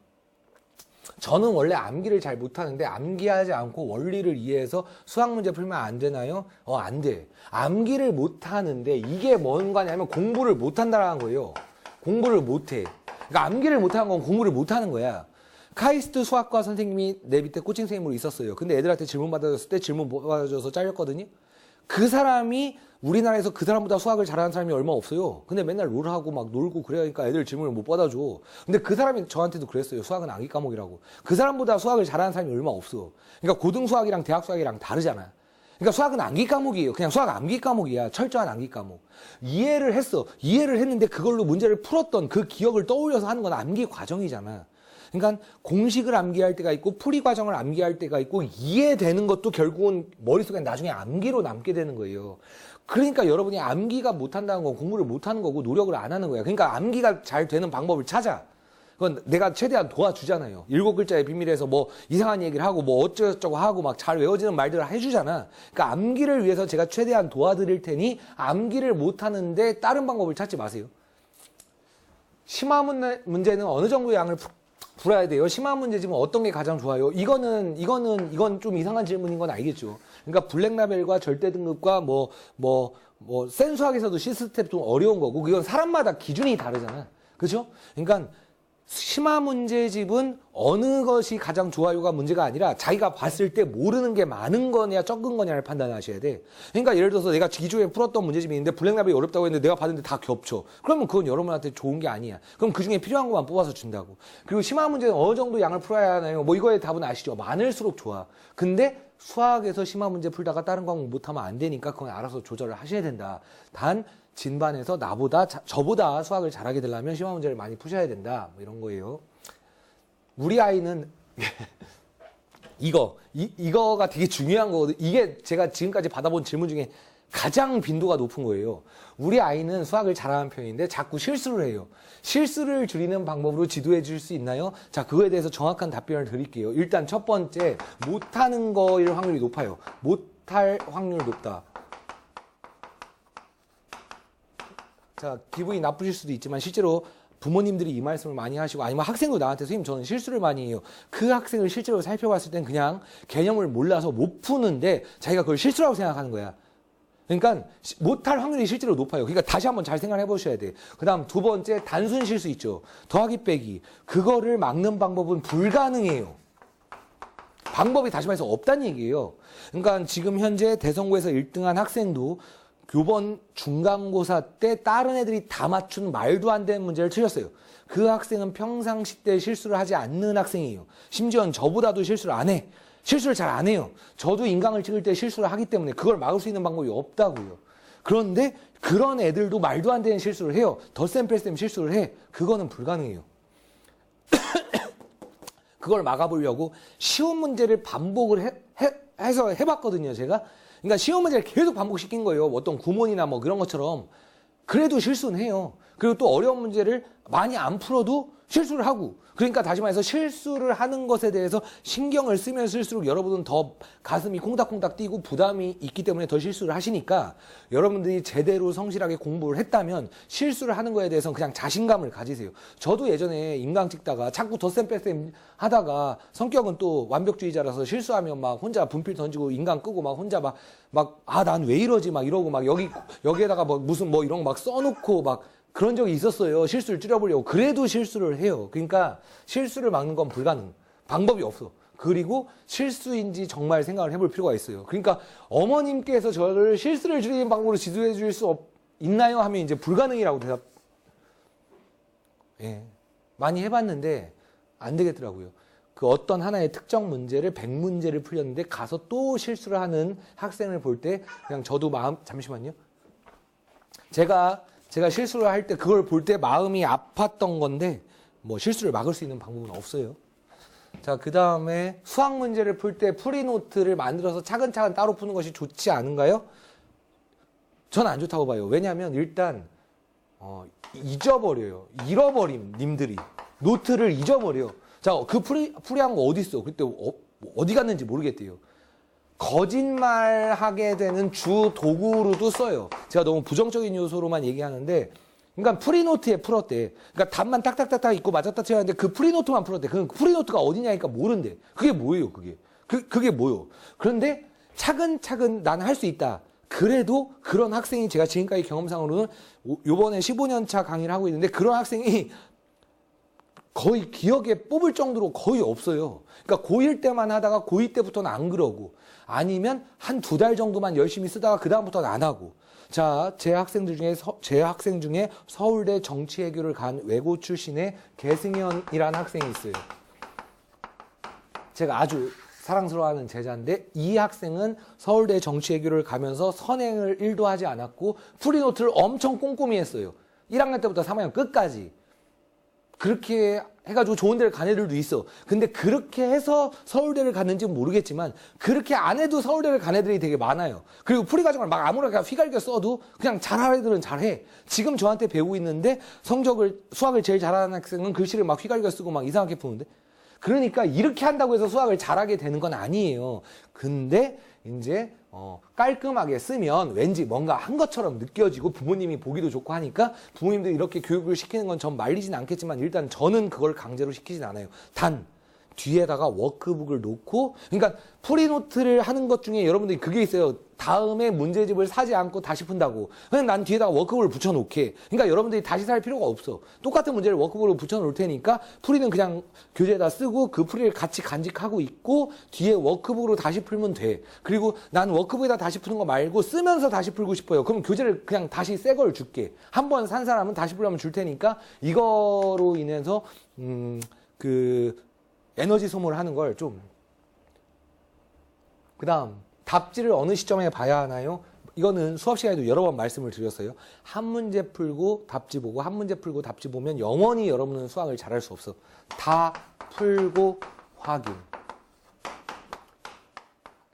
저는 원래 암기를 잘 못하는데 암기하지 않고 원리를 이해해서 수학 문제 풀면 안 되나요? 안 돼. 암기를 못하는데 이게 뭔가냐면 공부를 못한다라는 거예요. 공부를 못해. 그러니까 암기를 못하는 건 공부를 못하는 거야. 카이스트 수학과 선생님이 내 밑에 코칭 선생님으로 있었어요. 근데 애들한테 질문 받아줬을 때 질문 못 받아줘서 잘렸거든요. 그 사람이 우리나라에서 그 사람보다 수학을 잘하는 사람이 얼마 없어요. 근데 맨날 롤하고 막 놀고 그러니까 애들 질문을 못 받아줘. 근데 그 사람이 저한테도 그랬어요. 수학은 암기 과목이라고. 그 사람보다 수학을 잘하는 사람이 얼마 없어. 그러니까 고등 수학이랑 대학 수학이랑 다르잖아. 그러니까 수학은 암기 과목이에요. 그냥 수학 암기 과목이야. 철저한 암기 과목. 이해를 했어. 이해를 했는데 그걸로 문제를 풀었던 그 기억을 떠올려서 하는 건 암기 과정이잖아. 그러니까 공식을 암기할 때가 있고 풀이 과정을 암기할 때가 있고 이해되는 것도 결국은 머릿속에 나중에 암기로 남게 되는 거예요. 그러니까 여러분이 암기가 못한다는 건 공부를 못하는 거고 노력을 안 하는 거야. 그러니까 암기가 잘 되는 방법을 찾아. 그건 내가 최대한 도와주잖아요. 7글자의 비밀에서 뭐 이상한 얘기를 하고 뭐 어쩌고저쩌고 하고 막 잘 외워지는 말들을 해주잖아. 그러니까 암기를 위해서 제가 최대한 도와드릴 테니 암기를 못하는데 다른 방법을 찾지 마세요. 심화 문제는 어느 정도의 양을 풀어야 돼요. 심화 문제지만 어떤 게 가장 좋아요? 이건 좀 이상한 질문인 건 알겠죠. 그러니까 블랙라벨과 절대등급과 센 수학에서도 시스템 좀 어려운 거고, 이건 사람마다 기준이 다르잖아. 그죠? 그러니까 심화 문제집은 어느 것이 가장 좋아요가 문제가 아니라 자기가 봤을 때 모르는 게 많은 거냐 적은 거냐를 판단하셔야 돼. 그러니까 예를 들어서 내가 기존에 풀었던 문제집이 있는데 블랙라벨이 어렵다고 했는데 내가 봤는데 다 겹쳐. 그러면 그건 여러분한테 좋은 게 아니야. 그럼 그중에 필요한 것만 뽑아서 준다고. 그리고 심화 문제는 어느 정도 양을 풀어야 하나요? 뭐 이거의 답은 아시죠? 많을수록 좋아. 근데 수학에서 심화 문제 풀다가 다른 과목 못하면 안 되니까 그건 알아서 조절을 하셔야 된다. 단 진반에서 저보다 수학을 잘하게 되려면 심화 문제를 많이 푸셔야 된다. 뭐 이런 거예요. 우리 아이는 이거가 되게 중요한 거거든요. 이게 제가 지금까지 받아본 질문 중에 가장 빈도가 높은 거예요. 우리 아이는 수학을 잘하는 편인데 자꾸 실수를 해요. 실수를 줄이는 방법으로 지도해 줄 수 있나요? 자, 그거에 대해서 정확한 답변을 드릴게요. 일단 첫 번째, 못하는 거일 확률이 높아요. 못할 확률 높다. 자, 기분이 나쁘실 수도 있지만 실제로 부모님들이 이 말씀을 많이 하시고 아니면 학생도 나한테 선생님 저는 실수를 많이 해요. 그 학생을 실제로 살펴봤을 땐 그냥 개념을 몰라서 못 푸는데 자기가 그걸 실수라고 생각하는 거야. 그러니까 못할 확률이 실제로 높아요. 그러니까 다시 한번 잘 생각해 보셔야 돼. 그 다음 두 번째 단순 실수 있죠. 더하기 빼기. 그거를 막는 방법은 불가능해요. 방법이 다시 말해서 없다는 얘기예요. 그러니까 지금 현재 대성고에서 1등한 학생도 요번 중간고사 때 다른 애들이 다 맞춘 말도 안 되는 문제를 틀렸어요. 그 학생은 평상시 때 실수를 하지 않는 학생이에요. 심지어는 저보다도 실수를 안 해. 실수를 잘 안 해요. 저도 인강을 찍을 때 실수를 하기 때문에 그걸 막을 수 있는 방법이 없다고요. 그런데 그런 애들도 말도 안 되는 실수를 해요. 덧셈 뺄셈 실수를 해. 그거는 불가능해요. 그걸 막아보려고 쉬운 문제를 반복을 해서 해봤거든요, 제가. 그러니까 쉬운 문제를 계속 반복시킨 거예요. 어떤 구몬이나 뭐 그런 것처럼. 그래도 실수는 해요. 그리고 또 어려운 문제를 많이 안 풀어도 실수를 하고. 그러니까 다시 말해서 실수를 하는 것에 대해서 신경을 쓰면 쓸수록 여러분은 더 가슴이 콩닥콩닥 뛰고 부담이 있기 때문에 더 실수를 하시니까 여러분들이 제대로 성실하게 공부를 했다면 실수를 하는 거에 대해서는 그냥 자신감을 가지세요. 저도 예전에 인강 찍다가 자꾸 덧셈 뺄셈 하다가 성격은 또 완벽주의자라서 실수하면 막 혼자 분필 던지고 인강 끄고 막 혼자 난 왜 이러지 막 이러고 막 여기에다가 뭐 무슨 뭐 이런 거 막 써놓고 막 그런 적이 있었어요. 실수를 줄여보려고. 그래도 실수를 해요. 그러니까 실수를 막는 건 불가능. 방법이 없어. 그리고 실수인지 정말 생각을 해볼 필요가 있어요. 그러니까 어머님께서 저를 실수를 줄이는 방법으로 지도해 줄 수 있나요? 하면 이제 불가능이라고 많이 해봤는데 안 되겠더라고요. 그 어떤 하나의 특정 문제를 100문제를 풀렸는데 가서 또 실수를 하는 학생을 볼 때 그냥 저도 잠시만요. 제가 실수를 할 때 그걸 볼 때 마음이 아팠던 건데 뭐 실수를 막을 수 있는 방법은 없어요. 자, 그 다음에 수학 문제를 풀 때 프리노트를 만들어서 차근차근 따로 푸는 것이 좋지 않은가요? 전 안 좋다고 봐요. 왜냐하면 일단 잊어버려요. 잃어버림 님들이 노트를 잊어버려. 자, 그 풀이한 거 어디 있어? 그때 어디 갔는지 모르겠대요. 거짓말하게 되는 주 도구로도 써요. 제가 너무 부정적인 요소로만 얘기하는데, 그러니까 프리노트에 풀었대. 그러니까 답만 딱딱딱딱 있고 맞았다 쳐야 하는데 그 프리노트만 풀었대. 그 프리노트가 어디냐니까 모른대. 그게 뭐예요, 그게? 그게 뭐요? 그런데 차근차근 나는 할 수 있다. 그래도 그런 학생이 제가 지금까지 경험상으로는 요번에 15년 차 강의를 하고 있는데 그런 학생이 거의 기억에 뽑을 정도로 거의 없어요. 그러니까 고1 때만 하다가 고2 때부터는 안 그러고 아니면 한 2달 정도만 열심히 쓰다가 그다음부터는 안 하고. 자, 제 학생 중에 서울대 정치외교를 간 외고 출신의 개승현이라는 학생이 있어요. 제가 아주 사랑스러워하는 제자인데 이 학생은 서울대 정치외교를 가면서 선행을 1도 하지 않았고 프리노트를 엄청 꼼꼼히 했어요. 1학년 때부터 3학년 끝까지. 그렇게 해가지고 좋은 데를 간 애들도 있어. 근데 그렇게 해서 서울대를 갔는지는 모르겠지만 그렇게 안 해도 서울대를 간 애들이 되게 많아요. 그리고 풀이 과정을 막 아무렇게나 휘갈겨 써도 그냥 잘하는 애들은 잘해. 지금 저한테 배우고 있는데 수학을 제일 잘하는 학생은 글씨를 막 휘갈겨 쓰고 막 이상하게 푸는데 그러니까 이렇게 한다고 해서 수학을 잘하게 되는 건 아니에요. 근데 이제 깔끔하게 쓰면 왠지 뭔가 한 것처럼 느껴지고 부모님이 보기도 좋고 하니까 부모님들이 이렇게 교육을 시키는 건 전 말리진 않겠지만 일단 저는 그걸 강제로 시키진 않아요. 단 뒤에다가 워크북을 놓고, 그러니까 프리노트를 하는 것 중에 여러분들이 그게 있어요. 다음에 문제집을 사지 않고 다시 푼다고. 그냥 난 뒤에다가 워크북을 붙여놓게. 그러니까 여러분들이 다시 살 필요가 없어. 똑같은 문제를 워크북으로 붙여놓을 테니까 프리는 그냥 교재에다 쓰고 그 프리를 같이 간직하고 있고 뒤에 워크북으로 다시 풀면 돼. 그리고 난 워크북에다 다시 푸는 거 말고 쓰면서 다시 풀고 싶어요. 그럼 교재를 그냥 다시 새 걸 줄게. 한 번 산 사람은 다시 풀려면 줄 테니까 이거로 인해서 에너지 소모를 하는 걸 좀. 그 다음, 답지를 어느 시점에 봐야 하나요? 이거는 수업 시간에도 여러 번 말씀을 드렸어요. 한 문제 풀고 답지 보고 한 문제 풀고 답지 보면 영원히 여러분은 수학을 잘할 수 없어. 다 풀고 확인.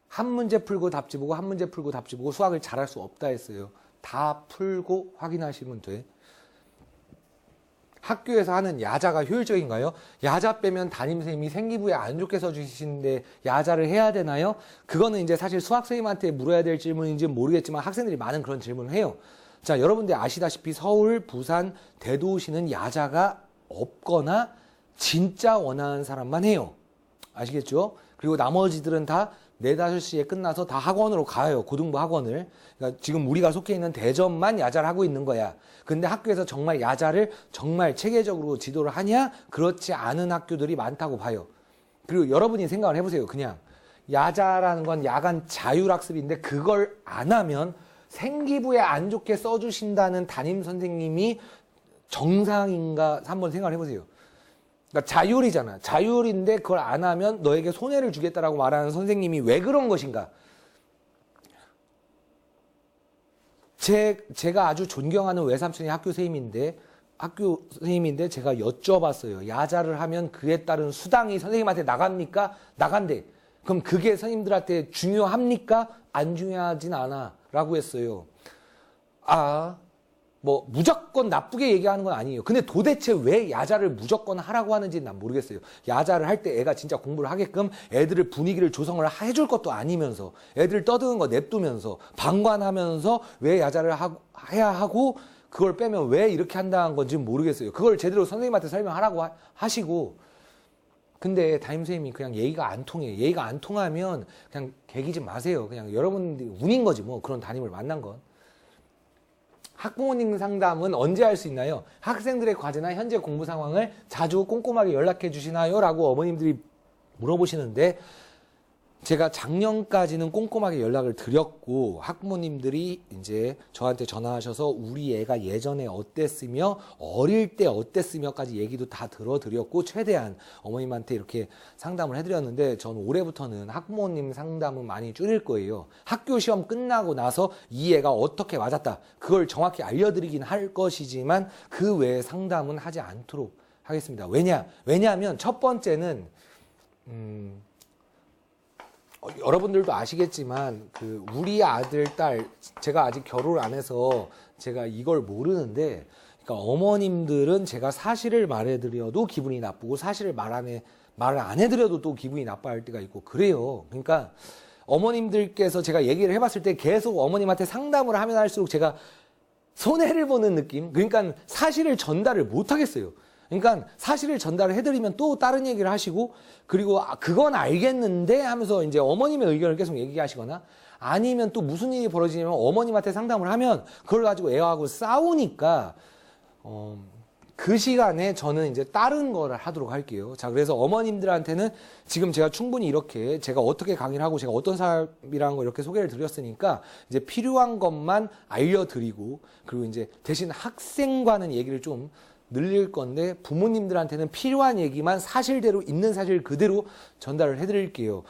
한 문제 풀고 답지 보고 한 문제 풀고 답지 보고 수학을 잘할 수 없다 했어요. 다 풀고 확인하시면 돼. 학교에서 하는 야자가 효율적인가요? 야자 빼면 담임선생님이 생기부에 안 좋게 써주시는데 야자를 해야 되나요? 그거는 이제 사실 수학 선생님한테 물어야 될 질문인지는 모르겠지만 학생들이 많은 그런 질문을 해요. 자, 여러분들 아시다시피 서울, 부산, 대도시는 야자가 없거나 진짜 원하는 사람만 해요. 아시겠죠? 그리고 나머지들은 다 4, 5시에 끝나서 다 학원으로 가요. 고등부 학원을. 그러니까 지금 우리가 속해 있는 대전만 야자를 하고 있는 거야. 근데 학교에서 정말 야자를 정말 체계적으로 지도를 하냐? 그렇지 않은 학교들이 많다고 봐요. 그리고 여러분이 생각을 해보세요. 그냥 야자라는 건 야간 자율학습인데 그걸 안 하면 생기부에 안 좋게 써주신다는 담임 선생님이 정상인가 한번 생각을 해보세요. 그러니까 자율이잖아. 자율인데 그걸 안 하면 너에게 손해를 주겠다라고 말하는 선생님이 왜 그런 것인가? 제가 아주 존경하는 외삼촌이 학교 선생님인데 제가 여쭤봤어요. 야자를 하면 그에 따른 수당이 선생님한테 나갑니까? 나간대. 그럼 그게 선생님들한테 중요합니까? 안 중요하진 않아. 라고 했어요. 무조건 나쁘게 얘기하는 건 아니에요. 근데 도대체 왜 야자를 무조건 하라고 하는지는 난 모르겠어요. 야자를 할 때 애가 진짜 공부를 하게끔 애들을 분위기를 조성을 해줄 것도 아니면서 애들 떠드는 거 냅두면서 방관하면서 왜 야자를 해야 하고 그걸 빼면 왜 이렇게 한다는 건지 모르겠어요. 그걸 제대로 선생님한테 설명하라고 하시고 근데 담임선생님이 그냥 예의가 안 통해. 예의가 안 통하면 그냥 개기지 마세요. 그냥 여러분들이 운인 거지 뭐 그런 담임을 만난 건. 학부모님 상담은 언제 할 수 있나요? 학생들의 과제나 현재 공부 상황을 자주 꼼꼼하게 연락해 주시나요? 라고 어머님들이 물어보시는데 제가 작년까지는 꼼꼼하게 연락을 드렸고 학부모님들이 이제 저한테 전화하셔서 우리 애가 예전에 어땠으며 어릴 때 어땠으며까지 얘기도 다 들어드렸고 최대한 어머님한테 이렇게 상담을 해드렸는데 저는 올해부터는 학부모님 상담은 많이 줄일 거예요. 학교 시험 끝나고 나서 이 애가 어떻게 맞았다 그걸 정확히 알려드리긴 할 것이지만 그 외에 상담은 하지 않도록 하겠습니다. 왜냐하면 첫 번째는 여러분들도 아시겠지만 우리 아들, 딸 제가 아직 결혼을 안 해서 제가 이걸 모르는데 그러니까 어머님들은 제가 사실을 말해드려도 기분이 나쁘고 사실을 말을 안 해드려도 또 기분이 나빠할 때가 있고 그래요. 그러니까 어머님들께서 제가 얘기를 해봤을 때 계속 어머님한테 상담을 하면 할수록 제가 손해를 보는 느낌. 그러니까 사실을 전달을 못 하겠어요. 그러니까 사실을 전달을 해드리면 또 다른 얘기를 하시고 그리고 그건 알겠는데 하면서 이제 어머님의 의견을 계속 얘기하시거나 아니면 또 무슨 일이 벌어지냐면 어머님한테 상담을 하면 그걸 가지고 애하고 싸우니까 그 시간에 저는 이제 다른 거를 하도록 할게요. 자, 그래서 어머님들한테는 지금 제가 충분히 이렇게 제가 어떻게 강의를 하고 제가 어떤 사람이라는 걸 이렇게 소개를 드렸으니까 이제 필요한 것만 알려드리고 그리고 이제 대신 학생과는 얘기를 좀 늘릴 건데 부모님들한테는 필요한 얘기만 사실대로 있는 사실 그대로 전달을 해드릴게요.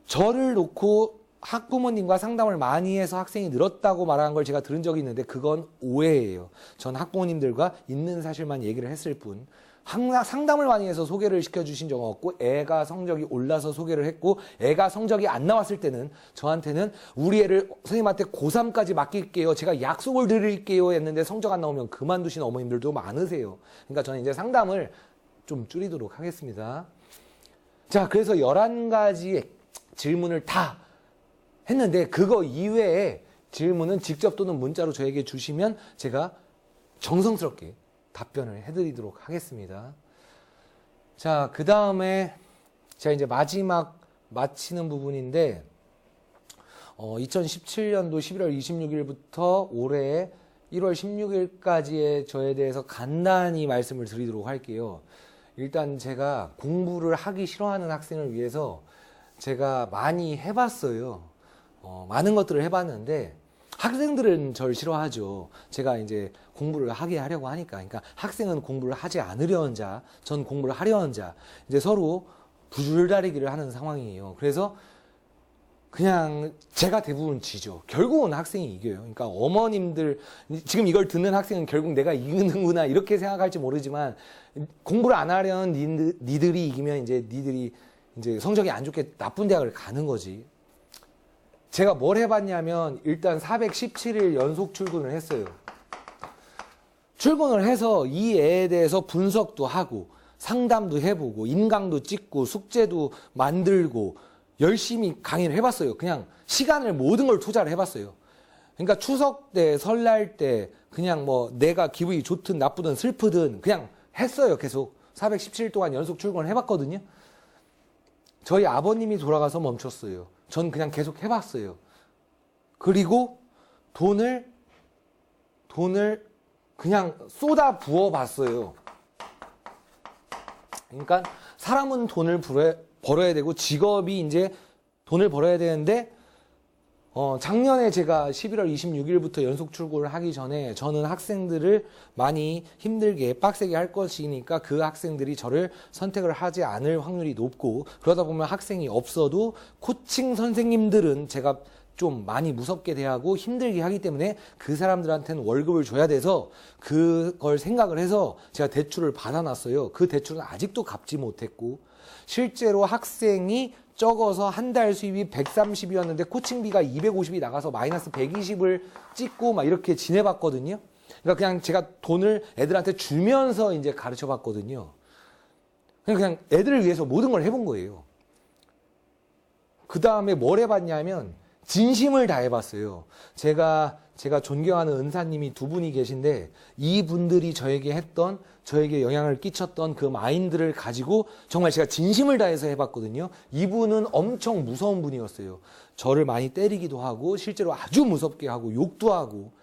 저를 놓고 학부모님과 상담을 많이 해서 학생이 늘었다고 말하는 걸 제가 들은 적이 있는데 그건 오해예요. 전 학부모님들과 있는 사실만 얘기를 했을 뿐 항상 상담을 많이 해서 소개를 시켜주신 적은 없고 애가 성적이 올라서 소개를 했고 애가 성적이 안 나왔을 때는 저한테는 우리 애를 선생님한테 고3까지 맡길게요. 제가 약속을 드릴게요 했는데 성적 안 나오면 그만두신 어머님들도 많으세요. 그러니까 저는 이제 상담을 좀 줄이도록 하겠습니다. 자, 그래서 11가지 질문을 다 했는데 그거 이외에 질문은 직접 또는 문자로 저에게 주시면 제가 정성스럽게 답변을 해드리도록 하겠습니다. 자, 그 다음에 제가 이제 마지막 마치는 부분인데 2017년도 11월 26일부터 올해 1월 16일까지의 저에 대해서 간단히 말씀을 드리도록 할게요. 일단 제가 공부를 하기 싫어하는 학생을 위해서 제가 많이 해봤어요. 많은 것들을 해봤는데 학생들은 저를 싫어하죠. 제가 이제 공부를 하게 하려고 하니까. 그러니까 학생은 공부를 하지 않으려는 자, 전 공부를 하려는 자, 이제 서로 부줄다리기를 하는 상황이에요. 그래서 그냥 제가 대부분 지죠. 결국은 학생이 이겨요. 그러니까 어머님들, 지금 이걸 듣는 학생은 결국 내가 이기는구나 이렇게 생각할지 모르지만 공부를 안 하려는 니들이 이기면 이제 니들이 이제 성적이 안 좋게 나쁜 대학을 가는 거지. 제가 뭘 해봤냐면 일단 417일 연속 출근을 했어요. 출근을 해서 이 애에 대해서 분석도 하고 상담도 해보고 인강도 찍고 숙제도 만들고 열심히 강의를 해봤어요. 그냥 시간을 모든 걸 투자를 해봤어요. 그러니까 추석 때, 설날 때 그냥 뭐 내가 기분이 좋든 나쁘든 슬프든 그냥 했어요. 계속 417일 동안 연속 출근을 해봤거든요. 저희 아버님이 돌아가서 멈췄어요. 전 그냥 계속 해봤어요. 그리고 돈을 그냥 쏟아 부어봤어요. 그러니까 사람은 돈을 벌어야 되고 직업이 이제 돈을 벌어야 되는데 작년에 제가 11월 26일부터 연속 출근을 하기 전에 저는 학생들을 많이 힘들게 빡세게 할 것이니까 그 학생들이 저를 선택을 하지 않을 확률이 높고 그러다 보면 학생이 없어도 코칭 선생님들은 제가 좀 많이 무섭게 대하고 힘들게 하기 때문에 그 사람들한테는 월급을 줘야 돼서 그걸 생각을 해서 제가 대출을 받아놨어요. 그 대출은 아직도 갚지 못했고 실제로 학생이 적어서 한 달 수입이 130이었는데 코칭비가 250이 나가서 마이너스 120을 찍고 막 이렇게 지내봤거든요. 그러니까 그냥 제가 돈을 애들한테 주면서 이제 가르쳐 봤거든요. 그냥 애들을 위해서 모든 걸 해본 거예요. 그 다음에 뭘 해봤냐면 진심을 다해봤어요. 제가 존경하는 은사님이 두 분이 계신데 이분들이 저에게 영향을 끼쳤던 그 마인드를 가지고 정말 제가 진심을 다해서 해봤거든요. 이분은 엄청 무서운 분이었어요. 저를 많이 때리기도 하고 실제로 아주 무섭게 하고 욕도 하고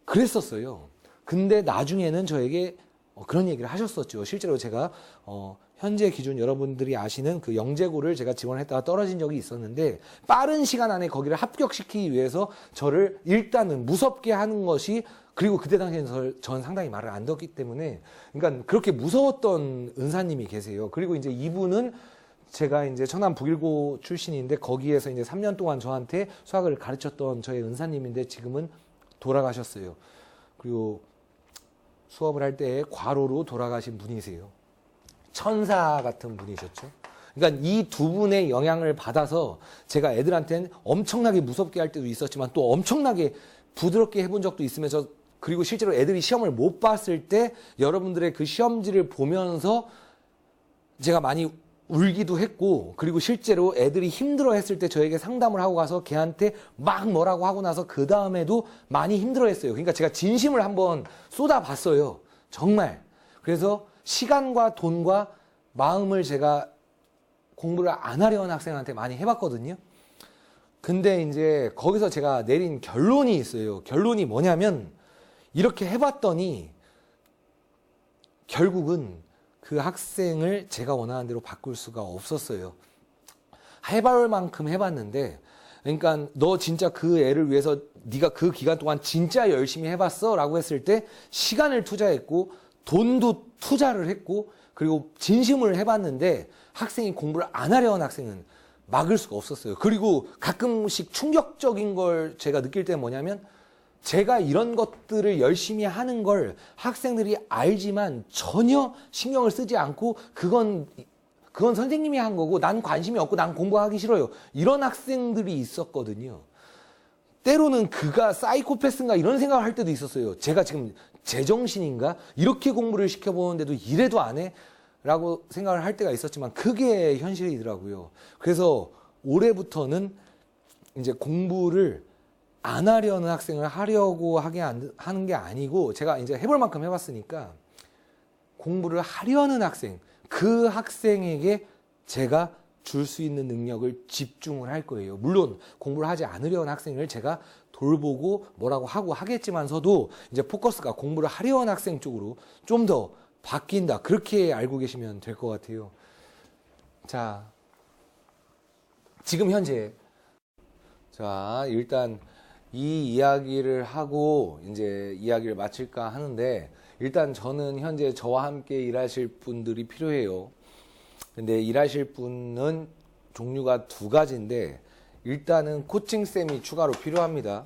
그랬었어요. 근데 나중에는 저에게 그런 얘기를 하셨었죠. 실제로 제가 현재 기준 여러분들이 아시는 그 영재고를 제가 지원했다가 떨어진 적이 있었는데 빠른 시간 안에 거기를 합격시키기 위해서 저를 일단은 무섭게 하는 것이 그리고 그때 당시에는 전 상당히 말을 안 듣기 때문에 그러니까 그렇게 무서웠던 은사님이 계세요. 그리고 이제 이분은 제가 이제 천안 북일고 출신인데 거기에서 이제 3년 동안 저한테 수학을 가르쳤던 저의 은사님인데 지금은 돌아가셨어요. 그리고 수업을 할 때 과로로 돌아가신 분이세요. 천사 같은 분이셨죠. 그러니까 이 두 분의 영향을 받아서 제가 애들한테는 엄청나게 무섭게 할 때도 있었지만 또 엄청나게 부드럽게 해본 적도 있으면서 그리고 실제로 애들이 시험을 못 봤을 때 여러분들의 그 시험지를 보면서 제가 많이 울기도 했고 그리고 실제로 애들이 힘들어했을 때 저에게 상담을 하고 가서 걔한테 막 뭐라고 하고 나서 그 다음에도 많이 힘들어했어요. 그러니까 제가 진심을 한번 쏟아봤어요. 정말. 그래서 시간과 돈과 마음을 제가 공부를 안 하려는 학생한테 많이 해봤거든요. 근데 이제 거기서 제가 내린 결론이 있어요. 결론이 뭐냐면 이렇게 해봤더니 결국은 그 학생을 제가 원하는 대로 바꿀 수가 없었어요. 해볼 만큼 해봤는데 그러니까 너 진짜 그 애를 위해서 네가 그 기간 동안 진짜 열심히 해봤어? 라고 했을 때 시간을 투자했고 돈도 투자를 했고 그리고 진심을 해봤는데 학생이 공부를 안 하려는 학생은 막을 수가 없었어요. 그리고 가끔씩 충격적인 걸 제가 느낄 때는 뭐냐면 제가 이런 것들을 열심히 하는 걸 학생들이 알지만 전혀 신경을 쓰지 않고 그건 선생님이 한 거고 난 관심이 없고 난 공부하기 싫어요. 이런 학생들이 있었거든요. 때로는 그가 사이코패스인가 이런 생각을 할 때도 있었어요. 제가 지금 제정신인가? 이렇게 공부를 시켜보는데도 이래도 안 해? 라고 생각을 할 때가 있었지만 그게 현실이더라고요. 그래서 올해부터는 이제 공부를 안 하려는 학생을 하려고 하는 게 아니고 제가 이제 해볼 만큼 해봤으니까 공부를 하려는 학생, 그 학생에게 제가 줄 수 있는 능력을 집중을 할 거예요. 물론 공부를 하지 않으려는 학생을 제가 돌보고 뭐라고 하고 하겠지만서도 이제 포커스가 공부를 하려는 학생 쪽으로 좀 더 바뀐다. 그렇게 알고 계시면 될 것 같아요. 자, 지금 현재 자, 일단 이 이야기를 하고 이제 이야기를 마칠까 하는데, 일단 저는 현재 저와 함께 일하실 분들이 필요해요. 근데 일하실 분은 종류가 두 가지인데, 일단은 코칭쌤이 추가로 필요합니다.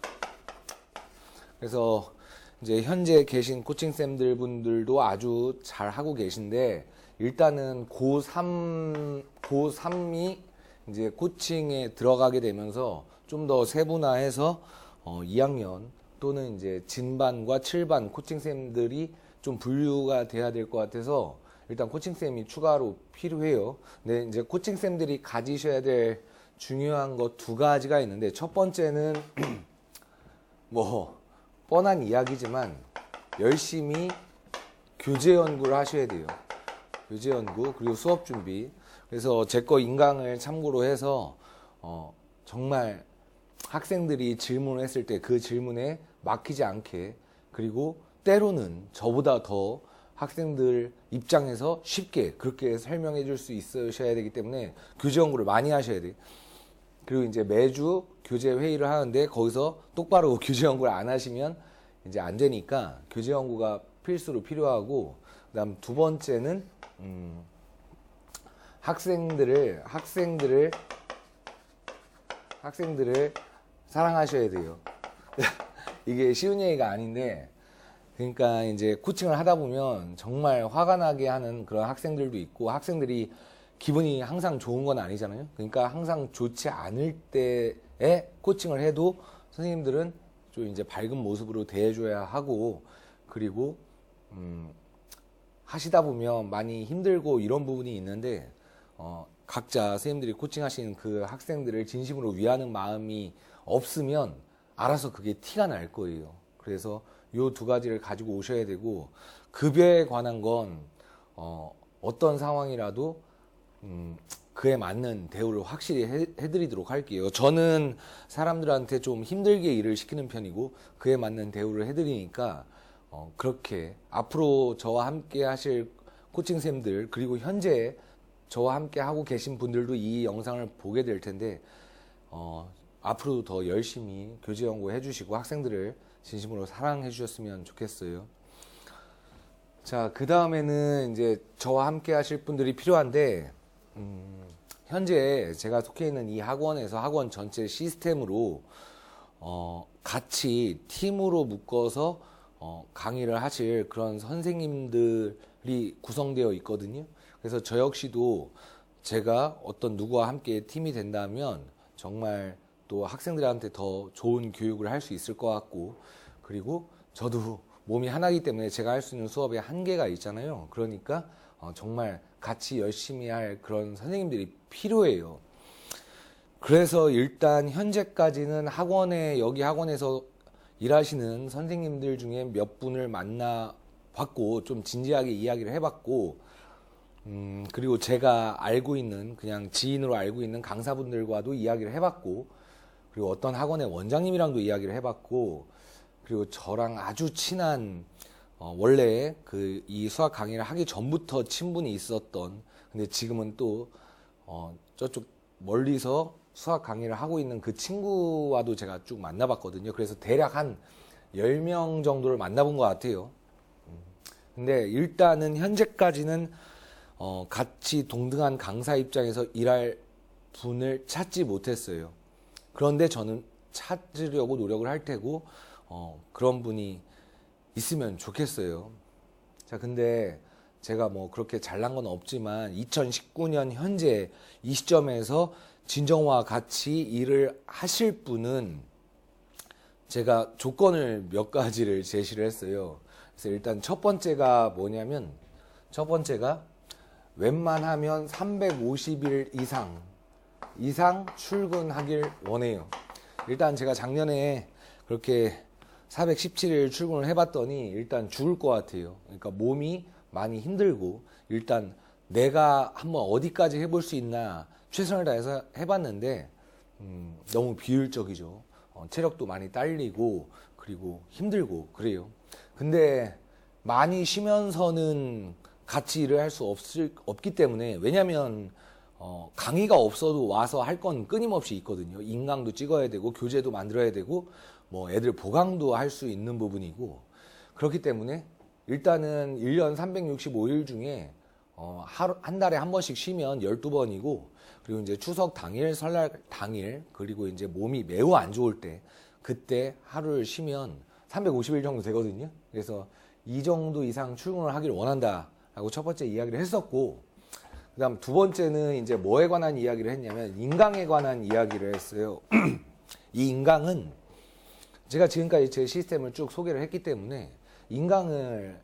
그래서 이제 현재 계신 코칭쌤들 분들도 아주 잘 하고 계신데, 일단은 고3이 이제 코칭에 들어가게 되면서 좀 더 세분화해서 2학년 또는 이제 진반과 7반 코칭쌤들이 좀 분류가 돼야 될 것 같아서 일단 코칭쌤이 추가로 필요해요. 근데 이제 코칭쌤들이 가지셔야 될 중요한 것 두 가지가 있는데, 첫 번째는 뭐 뻔한 이야기지만 열심히 교재 연구를 하셔야 돼요. 교재 연구 그리고 수업 준비. 그래서 제 거 인강을 참고로 해서 정말 학생들이 질문을 했을 때 그 질문에 막히지 않게, 그리고 때로는 저보다 더 학생들 입장에서 쉽게 그렇게 설명해 줄 수 있으셔야 되기 때문에 교재 연구를 많이 하셔야 돼요. 그리고 이제 매주 교재 회의를 하는데 거기서 똑바로 교재 연구를 안 하시면 이제 안 되니까 교재 연구가 필수로 필요하고, 그다음 두 번째는 학생들을 사랑하셔야 돼요. 이게 쉬운 얘기가 아닌데, 그러니까 이제 코칭을 하다 보면 정말 화가 나게 하는 그런 학생들도 있고, 학생들이 기분이 항상 좋은 건 아니잖아요. 그러니까 항상 좋지 않을 때에 코칭을 해도 선생님들은 좀 이제 밝은 모습으로 대해줘야 하고, 그리고 하시다 보면 많이 힘들고 이런 부분이 있는데, 각자 선생님들이 코칭하시는 그 학생들을 진심으로 위하는 마음이 없으면 알아서 그게 티가 날 거예요. 그래서 요 두 가지를 가지고 오셔야 되고, 급여에 관한 건 어떤 상황이라도 그에 맞는 대우를 확실히 해드리도록 할게요. 저는 사람들한테 좀 힘들게 일을 시키는 편이고 그에 맞는 대우를 해드리니까 그렇게 앞으로 저와 함께 하실 코칭쌤들, 그리고 현재 저와 함께 하고 계신 분들도 이 영상을 보게 될 텐데 앞으로도 더 열심히 교재 연구해 주시고 학생들을 진심으로 사랑해 주셨으면 좋겠어요. 자, 그 다음에는 이제 저와 함께 하실 분들이 필요한데, 현재 제가 속해 있는 이 학원에서 학원 전체 시스템으로 같이 팀으로 묶어서 강의를 하실 그런 선생님들이 구성되어 있거든요. 그래서 저 역시도 제가 어떤 누구와 함께 팀이 된다면 정말 또 학생들한테 더 좋은 교육을 할 수 있을 것 같고, 그리고 저도 몸이 하나이기 때문에 제가 할 수 있는 수업에 한계가 있잖아요. 그러니까 정말 같이 열심히 할 그런 선생님들이 필요해요. 그래서 일단 현재까지는 여기 학원에서 일하시는 선생님들 중에 몇 분을 만나봤고 좀 진지하게 이야기를 해봤고, 그리고 제가 알고 있는, 그냥 지인으로 알고 있는 강사분들과도 이야기를 해봤고, 그리고 어떤 학원의 원장님이랑도 이야기를 해봤고, 그리고 저랑 아주 친한 원래 이 수학 강의를 하기 전부터 친분이 있었던, 근데 지금은 또 저쪽 멀리서 수학 강의를 하고 있는 그 친구와도 제가 쭉 만나봤거든요. 그래서 대략 한 10명 정도를 만나본 것 같아요. 근데 일단은 현재까지는 같이 동등한 강사 입장에서 일할 분을 찾지 못했어요. 그런데 저는 찾으려고 노력을 할 테고 그런 분이 있으면 좋겠어요. 자, 근데 제가 뭐 그렇게 잘난 건 없지만 2019년 현재 이 시점에서 진정과 같이 일을 하실 분은 제가 조건을 몇 가지를 제시를 했어요. 그래서 일단 첫 번째가 뭐냐면, 첫 번째가 웬만하면 350일 이상 출근하길 원해요. 일단 제가 작년에 그렇게 417일 출근을 해봤더니 일단 죽을 것 같아요. 그러니까 몸이 많이 힘들고, 일단 내가 한번 어디까지 해볼 수 있나 최선을 다해서 해봤는데 너무 비효율적이죠. 체력도 많이 딸리고 그리고 힘들고 그래요. 근데 많이 쉬면서는 같이 일을 할 수 없기 때문에, 왜냐면 강의가 없어도 와서 할 건 끊임없이 있거든요. 인강도 찍어야 되고 교재도 만들어야 되고 뭐 애들 보강도 할 수 있는 부분이고, 그렇기 때문에 일단은 1년 365일 중에 한 달에 한 번씩 쉬면 12번이고, 그리고 이제 추석 당일, 설날 당일, 그리고 이제 몸이 매우 안 좋을 때, 그때 하루를 쉬면 350일 정도 되거든요. 그래서 이 정도 이상 출근을 하길 원한다라고 첫 번째 이야기를 했었고, 그다음 두 번째는 이제 뭐에 관한 이야기를 했냐면 인강에 관한 이야기를 했어요. 이 인강은 제가 지금까지 제 시스템을 쭉 소개를 했기 때문에 인강을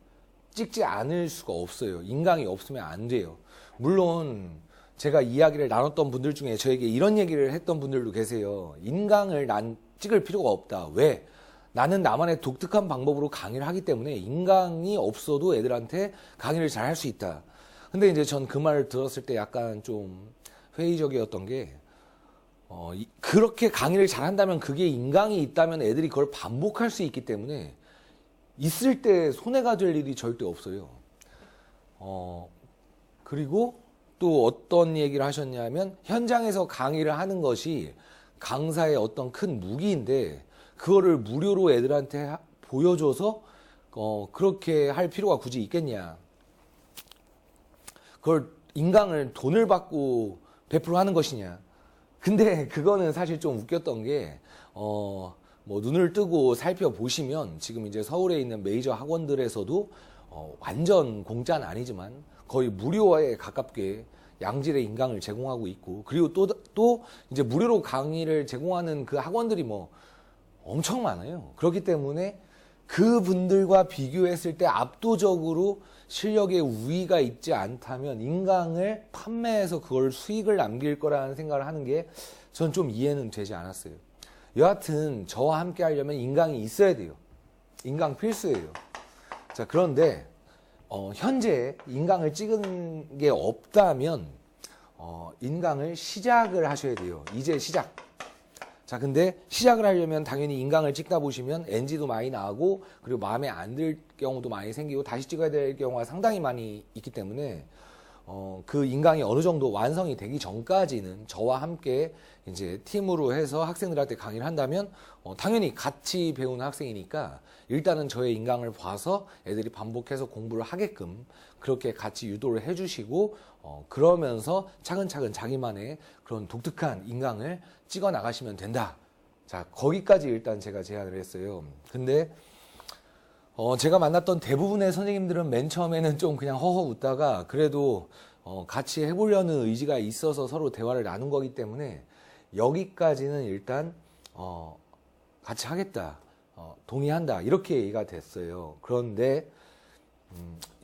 찍지 않을 수가 없어요. 인강이 없으면 안 돼요. 물론 제가 이야기를 나눴던 분들 중에 저에게 이런 얘기를 했던 분들도 계세요. 인강을 난 찍을 필요가 없다. 왜? 나는 나만의 독특한 방법으로 강의를 하기 때문에 인강이 없어도 애들한테 강의를 잘 할 수 있다. 근데 이제 전 그 말을 들었을 때 약간 좀 회의적이었던 게, 그렇게 강의를 잘한다면 그게 인강이 있다면 애들이 그걸 반복할 수 있기 때문에 있을 때 손해가 될 일이 절대 없어요. 그리고 또 어떤 얘기를 하셨냐면 현장에서 강의를 하는 것이 강사의 어떤 큰 무기인데 그거를 무료로 애들한테 보여줘서 그렇게 할 필요가 굳이 있겠냐. 그걸 인강을 돈을 받고 베풀어 하는 것이냐. 근데 그거는 사실 좀 웃겼던 게 뭐 눈을 뜨고 살펴보시면 지금 이제 서울에 있는 메이저 학원들에서도 완전 공짜는 아니지만 거의 무료에 가깝게 양질의 인강을 제공하고 있고, 그리고 또 이제 무료로 강의를 제공하는 그 학원들이 뭐 엄청 많아요. 그렇기 때문에 그분들과 비교했을 때 압도적으로 실력에 우위가 있지 않다면 인강을 판매해서 그걸 수익을 남길 거라는 생각을 하는 게 전 좀 이해는 되지 않았어요. 여하튼 저와 함께 하려면 인강이 있어야 돼요. 인강 필수예요. 자, 그런데 현재 인강을 찍은 게 없다면 인강을 시작을 하셔야 돼요. 이제 시작. 자, 근데 시작을 하려면 당연히 인강을 찍다 보시면 NG도 많이 나오고 그리고 마음에 안 들 경우도 많이 생기고 다시 찍어야 될 경우가 상당히 많이 있기 때문에 그 인강이 어느 정도 완성이 되기 전까지는 저와 함께 이제 팀으로 해서 학생들한테 강의를 한다면 당연히 같이 배우는 학생이니까 일단은 저의 인강을 봐서 애들이 반복해서 공부를 하게끔 그렇게 같이 유도를 해주시고 그러면서 차근차근 자기만의 그런 독특한 인강을 찍어 나가시면 된다. 자, 거기까지 일단 제가 제안을 했어요. 근데 제가 만났던 대부분의 선생님들은 맨 처음에는 좀 그냥 허허 웃다가 그래도 같이 해보려는 의지가 있어서 서로 대화를 나눈 거기 때문에 여기까지는 일단 같이 하겠다, 동의한다 이렇게 얘기가 됐어요. 그런데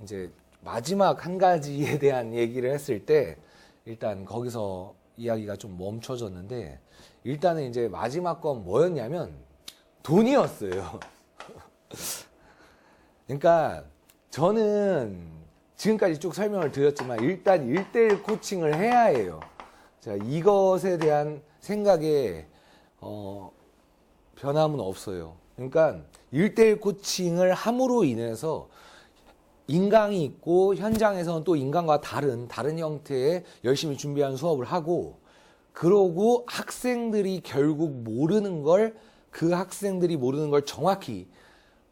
이제 마지막 한 가지에 대한 얘기를 했을 때 일단 거기서 이야기가 좀 멈춰졌는데, 일단은 이제 마지막 건 뭐였냐면 돈이었어요. 그러니까 저는 지금까지 쭉 설명을 드렸지만 일단 1:1 코칭을 해야 해요. 자, 이것에 대한 생각에 변함은 없어요. 그러니까 1:1 코칭을 함으로 인해서 인강이 있고 현장에서는 또 인강과 다른 형태의 열심히 준비한 수업을 하고, 그러고 학생들이 결국 모르는 걸, 그 학생들이 모르는 걸 정확히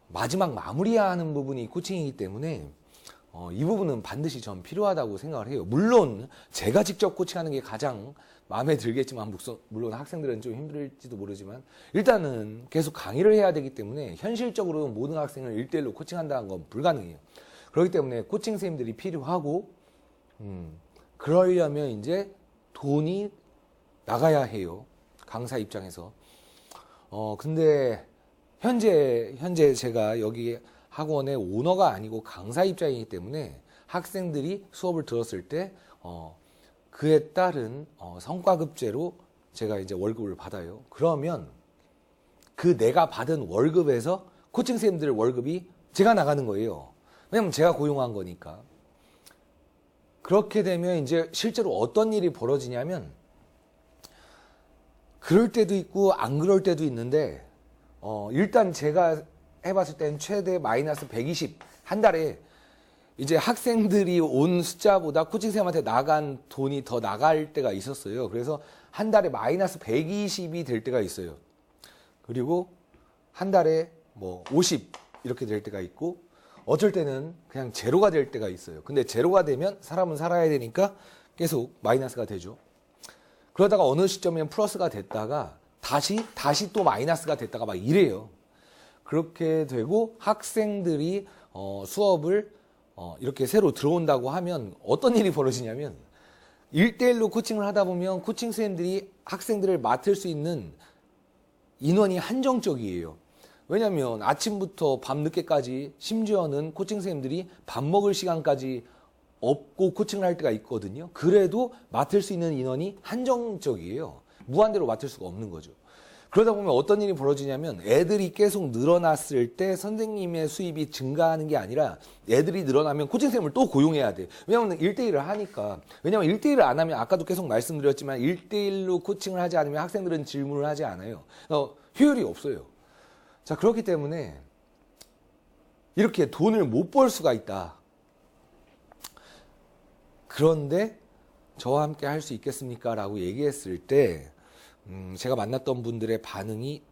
마지막 마무리하는 부분이 코칭이기 때문에 이 부분은 반드시 전 필요하다고 생각을 해요. 물론 제가 직접 코칭하는 게 가장 마음에 들겠지만 물론 학생들은 좀 힘들지도 모르지만 일단은 계속 강의를 해야 되기 때문에 현실적으로 모든 학생을 1:1로 코칭한다는 건 불가능해요. 그렇기 때문에 코칭 선생님들이 필요하고 그러려면 이제 돈이 나가야 해요. 강사 입장에서. 근데 현재 제가 여기 학원의 오너가 아니고 강사 입장이기 때문에 학생들이 수업을 들었을 때 그에 따른 성과급제로 제가 이제 월급을 받아요. 그러면 그 내가 받은 월급에서 코칭 선생님들의 월급이 제가 나가는 거예요. 왜냐면 제가 고용한 거니까. 그렇게 되면 이제 실제로 어떤 일이 벌어지냐면, 그럴 때도 있고 안 그럴 때도 있는데, 일단 제가 해봤을 때는 최대 마이너스 120, 한 달에 이제 학생들이 온 숫자보다 코칭쌤한테 나간 돈이 더 나갈 때가 있었어요. 그래서 한 달에 마이너스 120이 될 때가 있어요. 그리고 한 달에 뭐 50 이렇게 될 때가 있고, 어쩔 때는 그냥 제로가 될 때가 있어요. 근데 제로가 되면 사람은 살아야 되니까 계속 마이너스가 되죠. 그러다가 어느 시점에는 플러스가 됐다가 다시 또 마이너스가 됐다가 막 이래요. 그렇게 되고 학생들이 수업을 이렇게 새로 들어온다고 하면 어떤 일이 벌어지냐면, 1대1로 코칭을 하다 보면 코칭 선생님들이 학생들을 맡을 수 있는 인원이 한정적이에요. 왜냐면 아침부터 밤늦게까지, 심지어는 코칭 선생님들이 밥 먹을 시간까지 없고 코칭을 할 때가 있거든요. 그래도 맡을 수 있는 인원이 한정적이에요. 무한대로 맡을 수가 없는 거죠. 그러다 보면 어떤 일이 벌어지냐면, 애들이 계속 늘어났을 때 선생님의 수입이 증가하는 게 아니라, 애들이 늘어나면 코칭 선생님을 또 고용해야 돼. 왜냐면 1대1을 하니까. 왜냐면 1대1을 안 하면, 아까도 계속 말씀드렸지만 1대1로 코칭을 하지 않으면 학생들은 질문을 하지 않아요. 효율이 없어요. 자, 그렇기 때문에 이렇게 돈을 못 벌 수가 있다. 그런데 저와 함께 할 수 있겠습니까? 라고 얘기했을 때 제가 만났던 분들의 반응이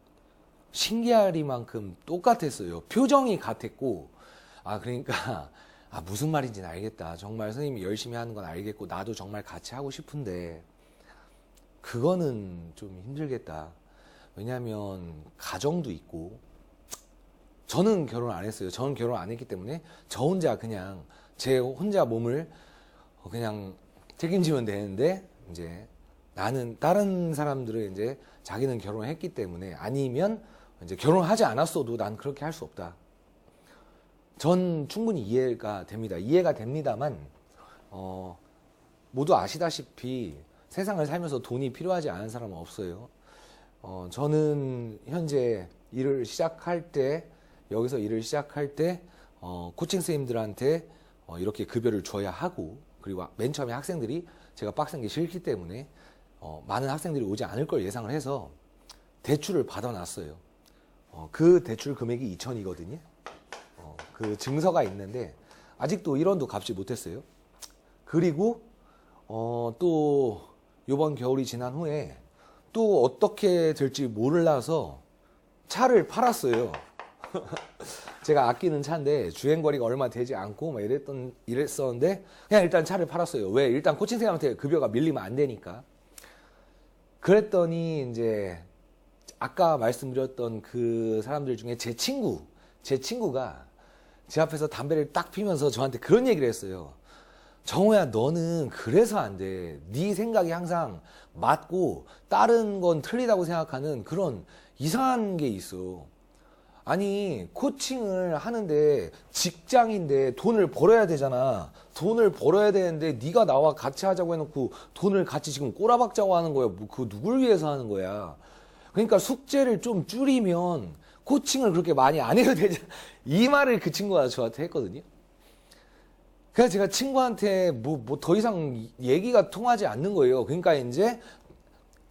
신기하리만큼 똑같았어요. 표정이 같았고, 그러니까 무슨 말인지는 알겠다. 정말 선생님이 열심히 하는 건 알겠고 나도 정말 같이 하고 싶은데 그거는 좀 힘들겠다. 왜냐하면 가정도 있고, 저는 결혼 안 했어요. 저는 결혼 안 했기 때문에 저 혼자 그냥 제 혼자 몸을 그냥 책임지면 되는데, 이제 나는, 다른 사람들은 이제 자기는 결혼했기 때문에, 아니면 이제 결혼하지 않았어도 난 그렇게 할 수 없다. 전 충분히 이해가 됩니다. 이해가 됩니다만, 모두 아시다시피 세상을 살면서 돈이 필요하지 않은 사람은 없어요. 저는 현재 일을 시작할 때, 여기서 일을 시작할 때, 코칭 선생님들한테 이렇게 급여를 줘야 하고, 그리고 맨 처음에 학생들이 제가 빡센 게 싫기 때문에 많은 학생들이 오지 않을 걸 예상을 해서 대출을 받아놨어요. 그 대출 금액이 2,000이거든요. 그 증서가 있는데 아직도 1원도 갚지 못했어요. 그리고 또 이번 겨울이 지난 후에 또 어떻게 될지 몰라서 차를 팔았어요. 제가 아끼는 차인데 주행거리가 얼마 되지 않고 막 이랬었는데 그냥 일단 차를 팔았어요. 왜? 일단 코칭 선생님한테 급여가 밀리면 안 되니까. 그랬더니 이제 아까 말씀드렸던 그 사람들 중에 제 친구가 제 앞에서 담배를 딱 피면서 저한테 그런 얘기를 했어요. 정호야, 너는 그래서 안 돼. 네 생각이 항상 맞고 다른 건 틀리다고 생각하는 그런 이상한 게 있어. 아니, 코칭을 하는데 직장인데 돈을 벌어야 되잖아. 돈을 벌어야 되는데 네가 나와 같이 하자고 해놓고 돈을 같이 지금 꼬라박자고 하는 거야. 뭐 그거 누굴 위해서 하는 거야. 그러니까 숙제를 좀 줄이면 코칭을 그렇게 많이 안 해도 되잖아. 이 말을 그 친구가 저한테 했거든요. 그래서 제가 친구한테 뭐 더 이상 얘기가 통하지 않는 거예요. 그러니까 이제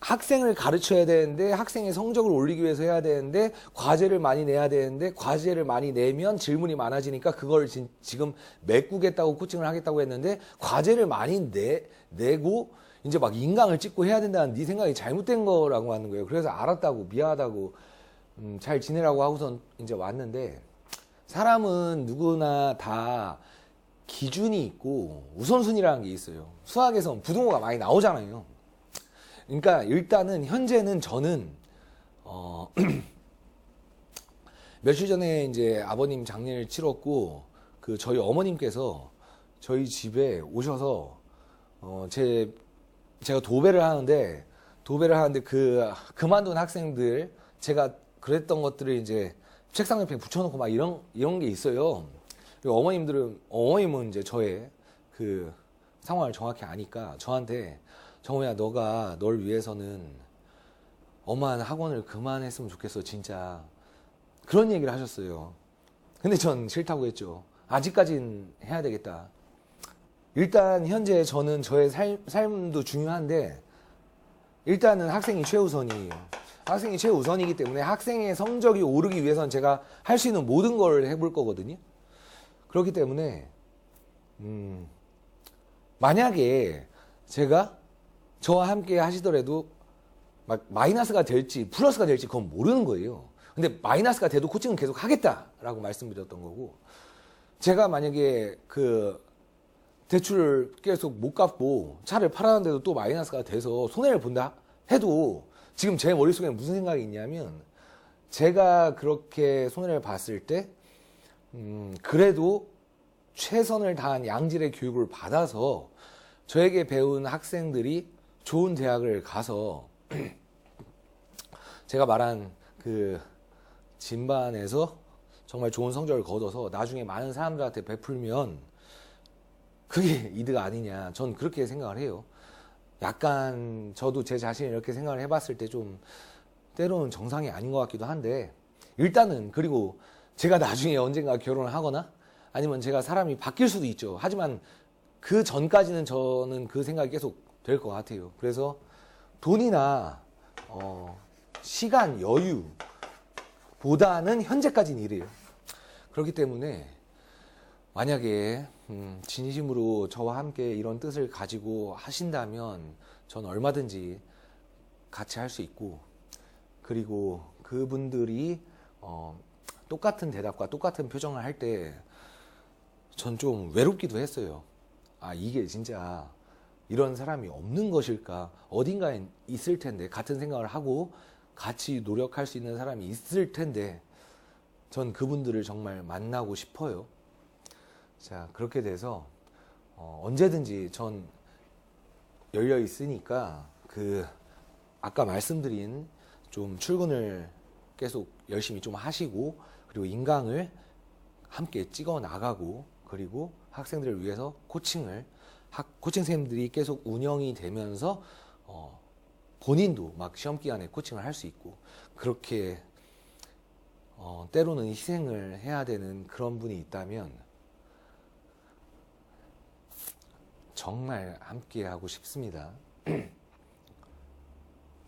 학생을 가르쳐야 되는데, 학생의 성적을 올리기 위해서 해야 되는데, 과제를 많이 내야 되는데, 과제를 많이 내면 질문이 많아지니까 그걸 지금 메꾸겠다고 코칭을 하겠다고 했는데, 과제를 많이 내고 이제 막 인강을 찍고 해야 된다는 네 생각이 잘못된 거라고 하는 거예요. 그래서 알았다고, 미안하다고, 잘 지내라고 하고선 이제 왔는데, 사람은 누구나 다 기준이 있고 우선순위라는 게 있어요. 수학에선 부등호가 많이 나오잖아요. 그러니까 일단은 현재는 저는 며칠 전에 이제 아버님 장례를 치렀고, 그 저희 어머님께서 저희 집에 오셔서 제가 도배를 하는데 그만둔 학생들, 제가 그랬던 것들을 이제 책상 옆에 붙여놓고 막 이런 게 있어요. 그리고 어머님은 이제 저의 그 상황을 정확히 아니까 저한테, 정우야, 너가 널 위해서는 엄한 학원을 그만했으면 좋겠어, 진짜. 그런 얘기를 하셨어요. 근데 전 싫다고 했죠. 아직까진 해야 되겠다. 일단 현재 저는 저의 삶도 중요한데 일단은 학생이 최우선이에요. 학생이 최우선이기 때문에 학생의 성적이 오르기 위해서는 제가 할 수 있는 모든 걸 해볼 거거든요. 그렇기 때문에 만약에 제가 저와 함께 하시더라도 막 마이너스가 될지 플러스가 될지 그건 모르는 거예요. 근데 마이너스가 돼도 코칭은 계속 하겠다라고 말씀드렸던 거고, 제가 만약에 그 대출을 계속 못 갚고 차를 팔았는데도 또 마이너스가 돼서 손해를 본다 해도 지금 제 머릿속에 무슨 생각이 있냐면, 제가 그렇게 손해를 봤을 때 그래도 최선을 다한 양질의 교육을 받아서 저에게 배운 학생들이 좋은 대학을 가서 제가 말한 그 진반에서 정말 좋은 성적을 거둬서 나중에 많은 사람들한테 베풀면 그게 이득 아니냐, 전 그렇게 생각을 해요. 약간 저도 제 자신이 이렇게 생각을 해봤을 때 좀 때로는 정상이 아닌 것 같기도 한데, 일단은 그리고 제가 나중에 언젠가 결혼을 하거나 아니면 제가 사람이 바뀔 수도 있죠. 하지만 그 전까지는 저는 그 생각이 계속 될 것 같아요. 그래서 돈이나 시간 여유보다는 현재까지는 이래요. 그렇기 때문에 만약에 진심으로 저와 함께 이런 뜻을 가지고 하신다면 전 얼마든지 같이 할 수 있고, 그리고 그분들이 똑같은 대답과 똑같은 표정을 할 때 전 좀 외롭기도 했어요. 아, 이게 진짜 이런 사람이 없는 것일까? 어딘가에 있을 텐데, 같은 생각을 하고 같이 노력할 수 있는 사람이 있을 텐데, 전 그분들을 정말 만나고 싶어요. 자, 그렇게 돼서 언제든지 전 열려 있으니까 그 아까 말씀드린 좀 출근을 계속 열심히 좀 하시고, 그리고 인강을 함께 찍어 나가고, 그리고 학생들을 위해서 코칭 선생님들이 계속 운영이 되면서 본인도 막 시험 기간에 코칭을 할 수 있고, 그렇게 때로는 희생을 해야 되는 그런 분이 있다면 정말 함께 하고 싶습니다.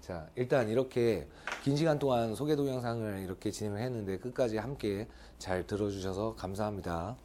자, 일단 이렇게 긴 시간 동안 소개 동영상을 이렇게 진행을 했는데 끝까지 함께 잘 들어주셔서 감사합니다.